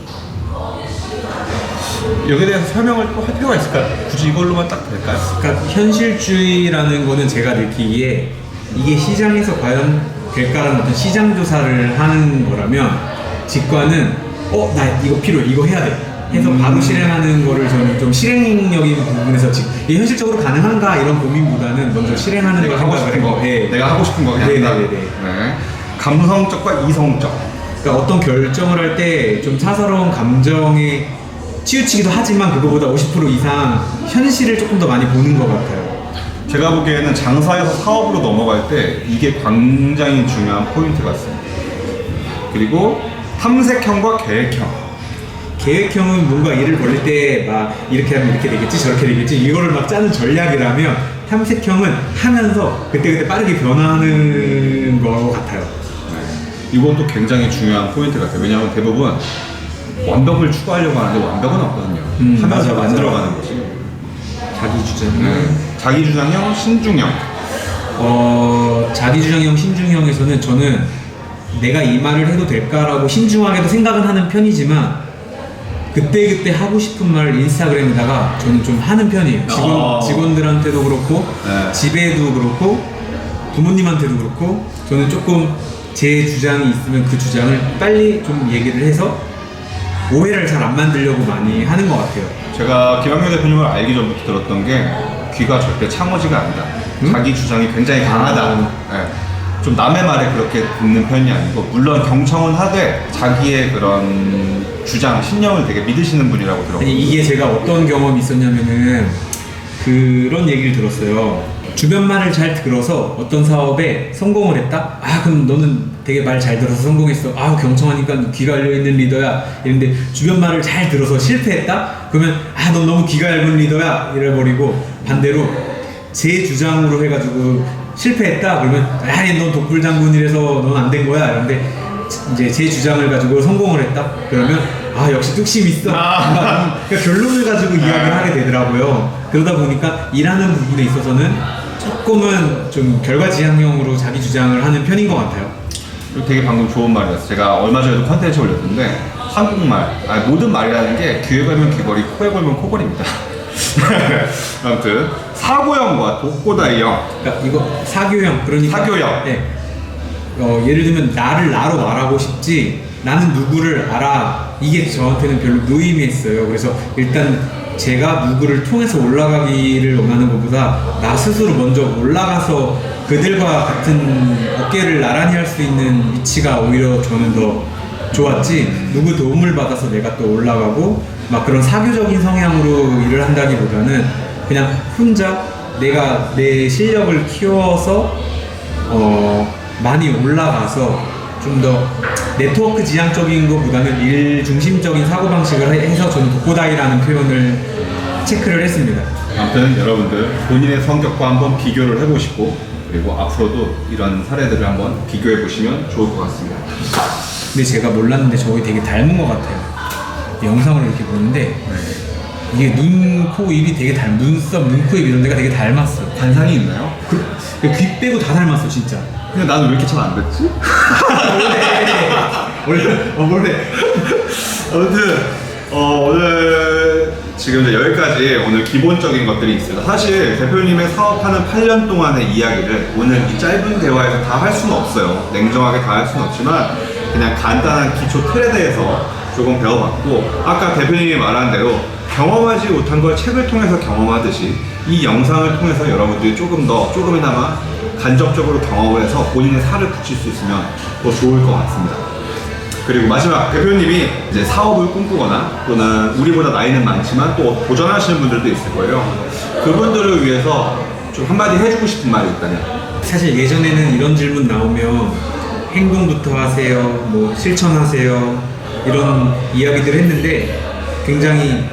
여기에 대해서 설명을 또 할 필요가 있을까요? 굳이 이걸로만 딱 될까요? 그러니까 현실주의라는 거는 제가 느끼기에 이게 시장에서 과연 될까라는 어떤 시장 조사를 하는 거라면 직관은 나 이거 필요해, 이거 해야 돼 해서 바로 실행하는 거를 저는 좀 실행력인 부분에서 이게 현실적으로 가능한가 이런 고민보다는 먼저 실행하는 내가 걸 하고 생각을 싶은 거, 해요. 네. 내가 하고 싶은 거 그냥 한다. 네. 감성적과 이성적. 그러니까 어떤 결정을 할 때 좀 사사로운 감정에 치우치기도 하지만 그거보다 50% 이상 현실을 조금 더 많이 보는 것 같아요. 제가 보기에는 장사에서 사업으로 넘어갈 때 이게 굉장히 중요한 포인트 같습니다. 그리고 탐색형과 계획형. 계획형은 뭔가 일을 벌릴 때 막 이렇게 하면 이렇게 되겠지 저렇게 되겠지 이거를 막 짜는 전략이라면 탐색형은 하면서 그때그때 빠르게 변화하는 것 같아요. 네. 이것도 굉장히 중요한 포인트 같아요. 왜냐하면 대부분 완벽을 추구하려고 하는데 완벽은 없거든요. 하면서 만들어가는 거지. 자기 주장. 자기 주장형, 신중형. 자기 주장형, 신중형에서는 저는 내가 이 말을 해도 될까라고 신중하게도 생각은 하는 편이지만 그때그때 하고 싶은 말을 인스타그램에다가 저는 좀 하는 편이에요. 직원들한테도 그렇고 네. 집에도 그렇고 부모님한테도 그렇고 저는 조금 제 주장이 있으면 그 주장을 빨리 좀 얘기를 해서 오해를 잘 안 만들려고 많이 하는 것 같아요. 제가 김학명 대표님을 알기 전부터 들었던 게 귀가 절대 창어지가 아니다. 자기 주장이 굉장히 강하다. 네. 좀 남의 말에 그렇게 듣는 편이 아니고 물론 경청은 하되 자기의 그런 주장, 신념을 되게 믿으시는 분이라고 들었거든요. 아니 이게 제가 어떤 경험이 있었냐면은 그런 얘기를 들었어요. 주변 말을 잘 들어서 어떤 사업에 성공을 했다? 그럼 너는 되게 말 잘 들어서 성공했어. 경청하니까 귀가 열려있는 리더야. 이런데 주변 말을 잘 들어서 실패했다? 그러면 넌 너무 귀가 얇은 리더야. 이래버리고 반대로 제 주장으로 해가지고 실패했다? 그러면 넌 독불장군이라서 넌 안 된 거야. 이런데 이제 제 주장을 가지고 성공을 했다? 그러면 역시 뚝심 있어. 그러니까 결론을 가지고 이야기를 하게 되더라고요. 그러다 보니까 일하는 부분에 있어서는 조금은 좀 결과지향형으로 자기 주장을 하는 편인 것 같아요. 되게 방금 좋은 말이었어요. 제가 얼마 전에도 컨텐츠 올렸는데 한국말, 모든 말이라는 게 귀에 걸면 귀걸이, 코에 걸면 코걸이입니다. 아무튼 사고형과 독고다이형. 그러니까 이거 사교형, 그러니까 사교형. 네. 예를 들면 나를 나로 말하고 싶지 나는 누구를 알아, 이게 저한테는 별로 무의미했어요. 그래서 일단 제가 누구를 통해서 올라가기를 원하는 것보다 나 스스로 먼저 올라가서 그들과 같은 어깨를 나란히 할 수 있는 위치가 오히려 저는 더 좋았지, 누구 도움을 받아서 내가 또 올라가고 막 그런 사교적인 성향으로 일을 한다기보다는 그냥 혼자 내가 내 실력을 키워서 많이 올라가서 좀 더 네트워크 지향적인 것보다는 일 중심적인 사고방식을 해서 저는 독고다이라는 표현을 체크를 했습니다. 아무튼 여러분들 본인의 성격과 한번 비교를 해보시고 그리고 앞으로도 이런 사례들을 한번 비교해 보시면 좋을 것 같습니다. 근데 제가 몰랐는데 저희 되게 닮은 것 같아요. 영상을 이렇게 보는데 이게 눈, 코, 입이 되게 눈썹, 눈, 코, 입 이런 데가 되게 닮았어요. 관상이 있나요? 귀 빼고 다 닮았어 진짜. 근데 나는 왜 이렇게 잘 안 됐지? 원래 아무튼 오늘 지금 이제 여기까지 오늘 기본적인 것들이 있습니다. 사실 대표님의 사업하는 8년 동안의 이야기를 오늘 이 짧은 대화에서 다 할 수는 없어요. 냉정하게 다 할 수는 없지만 그냥 간단한 기초 틀에 대해서 조금 배워봤고, 아까 대표님이 말한 대로 경험하지 못한 걸 책을 통해서 경험하듯이 이 영상을 통해서 여러분들이 조금이나마 간접적으로 경험을 해서 본인의 살을 붙일 수 있으면 더 좋을 것 같습니다. 그리고 마지막, 대표님이 이제 사업을 꿈꾸거나 또는 우리보다 나이는 많지만 또 도전하시는 분들도 있을 거예요. 그분들을 위해서 좀 한마디 해주고 싶은 말이 있다면? 사실 예전에는 이런 질문 나오면 행동부터 하세요, 뭐 실천하세요 이런 이야기들을 했는데 굉장히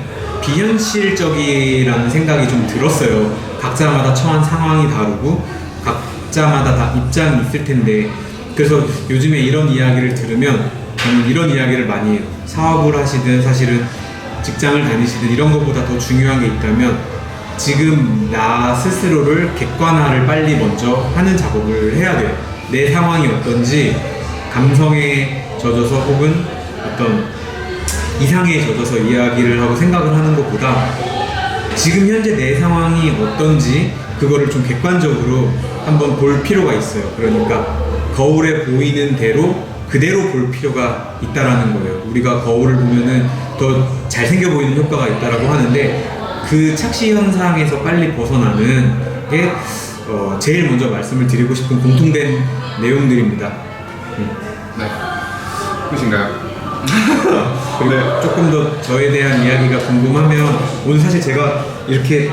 비현실적이라는 생각이 좀 들었어요. 각자마다 처한 상황이 다르고 각자마다 다 입장이 있을 텐데, 그래서 요즘에 이런 이야기를 들으면 저는 이런 이야기를 많이 해요. 사업을 하시든 사실은 직장을 다니시든 이런 것보다 더 중요한 게 있다면 지금 나 스스로를 객관화를 빨리 먼저 하는 작업을 해야 돼요. 내 상황이 어떤지 감성에 젖어서 혹은 어떤 이상에 젖어서 이야기를 하고 생각을 하는 것보다 지금 현재 내 상황이 어떤지 그거를 좀 객관적으로 한번 볼 필요가 있어요. 그러니까 거울에 보이는 대로 그대로 볼 필요가 있다라는 거예요. 우리가 거울을 보면은 더 잘생겨 보이는 효과가 있다라고 하는데 그 착시 현상에서 빨리 벗어나는 게 제일 먼저 말씀을 드리고 싶은 공통된 내용들입니다. 네. 끝인가요? 그리고 조금 더 저에 대한 이야기가 궁금하면 오늘 사실 제가 이렇게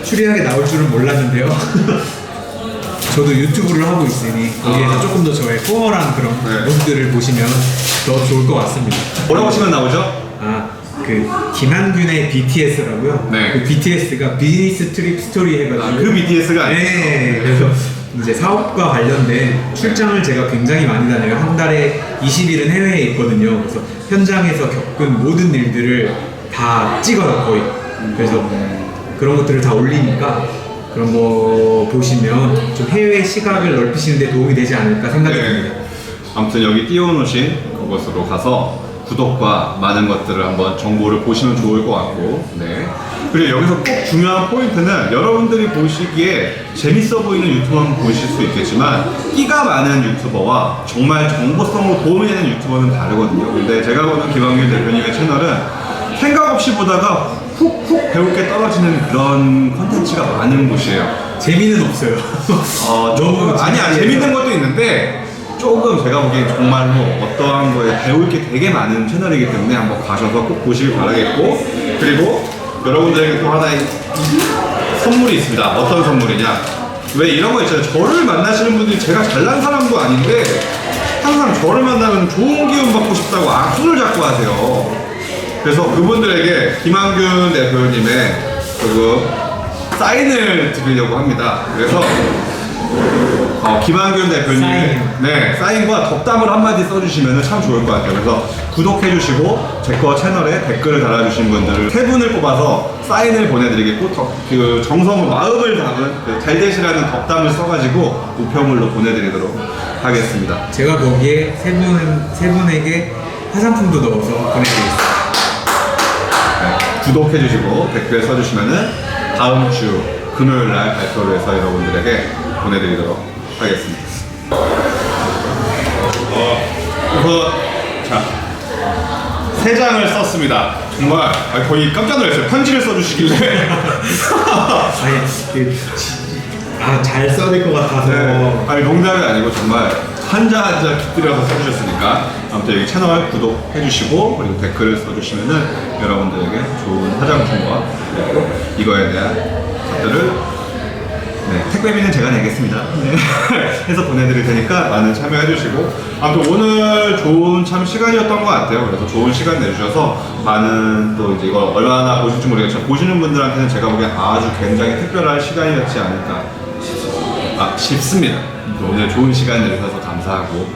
추리하게 나올 줄은 몰랐는데요. 저도 유튜브를 하고 있으니 거기에서 조금 더 저의 포멀한 그런 모습들을 보시면 더 좋을 것 같습니다. 뭐라고 하시면 나오죠? 그 김한균의 BTS라고요. 네. 그 BTS가 비즈니스 트립 스토리 해가지고 그 BTS가 아니에요? 네. 그래서 이제 사업과 관련된 출장을 제가 굉장히 많이 다녀요. 한 달에 20일은 해외에 있거든요. 그래서 현장에서 겪은 모든 일들을 다 찍어요, 거의. 그래서 그런 것들을 다 올리니까 그런 거 보시면 좀 해외 시각을 넓히시는 데 도움이 되지 않을까 생각이 듭니다. 아무튼 여기 띄워놓으신 그곳으로 가서 구독과 많은 것들을 한번 정보를 보시면 좋을 것 같고, 네. 그리고 여기서 꼭 중요한 포인트는 여러분들이 보시기에 재밌어 보이는 유튜버는 보실 수 있겠지만 끼가 많은 유튜버와 정말 정보성으로 도움이 되는 유튜버는 다르거든요. 근데 제가 보는 김한균 대표님의 채널은 생각 없이 보다가 훅훅 배울 게 떨어지는 그런 컨텐츠가 많은 곳이에요. 재미는 없어요. 너무 아니야, 재밌는 것도 있는데 조금 제가 보기엔 정말로 어떠한 거에 배울 게 되게 많은 채널이기 때문에 한번 가셔서 꼭 보시길 바라겠고, 그리고 여러분들에게 또 하나의 선물이 있습니다. 어떤 선물이냐, 왜 이런 거 있잖아요. 저를 만나시는 분들이 제가 잘난 사람도 아닌데 항상 저를 만나면 좋은 기운 받고 싶다고 손을 잡고 하세요. 그래서 그분들에게 김한균 대표님의 그 사인을 드리려고 합니다. 그래서 김한균 대표님 사인이요. 네 사인과 덕담을 한마디 써주시면 참 좋을 것 같아요. 그래서 구독해주시고 제 거 채널에 댓글을 달아주신 분들을 3분을 뽑아서 사인을 보내드리겠고 그 정성 마음을 담은 잘 되시라는 덕담을 써가지고 우편물로 보내드리도록 하겠습니다. 제가 거기에 세 분에게 화장품도 넣어서 보내드리겠습니다. 네, 구독해주시고 댓글 써주시면은 다음 주 금요일날 발표를 해서 여러분들에게 보내드리도록 하겠습니다. 그래서 자 3장을 썼습니다. 정말 거의 깜짝 놀랐어요. 편지를 써주시길래. 잘 써야 될 것 같아서. 네. 아니 농담이 아니고 정말 한자 한자 깃들여서 써주셨으니까 아무튼 여기 채널 구독해주시고 그리고 댓글을 써주시면은 여러분들에게 좋은 화장품과 그리고 이거에 대한 것들을 택배비는 제가 내겠습니다. 네. 해서 보내드릴 테니까 많은 참여해주시고 아무튼 오늘 좋은 참 시간이었던 것 같아요. 그래서 좋은 시간 내주셔서 많은 또 이제 이걸 얼마나 보실지 모르겠지만 보시는 분들한테는 제가 보기엔 아주 굉장히 특별한 시간이었지 않을까 싶습니다. 오늘 좋은 시간 내주셔서 감사하고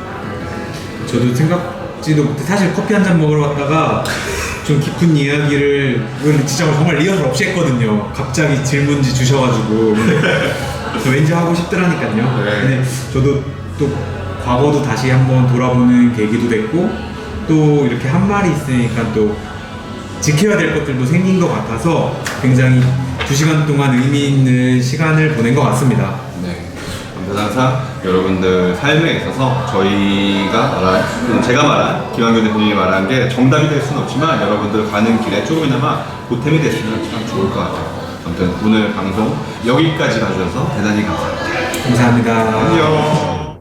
저도 생각지도 못해 사실 커피 한 잔 먹으러 갔다가 좀 깊은 이야기를 진짜 정말 리허설 없이 했거든요. 갑자기 질문지 주셔가지고 근데 왠지 하고 싶더라니까요. 네. 근데 저도 또 과거도 다시 한번 돌아보는 계기도 됐고 또 이렇게 한 말이 있으니까 또 지켜야 될 것들도 생긴 것 같아서 굉장히 2시간 동안 의미 있는 시간을 보낸 것 같습니다. 네. 아무튼 항상 여러분들 삶에 있어서 제가 말한 김한균 대표님이 말한 게 정답이 될 수는 없지만 여러분들 가는 길에 조금이나마 보탬이 됐으면 참 좋을 것 같아요. 아무튼 오늘 방송 여기까지 봐주셔서 대단히 감사합니다. 감사합니다. 안녕.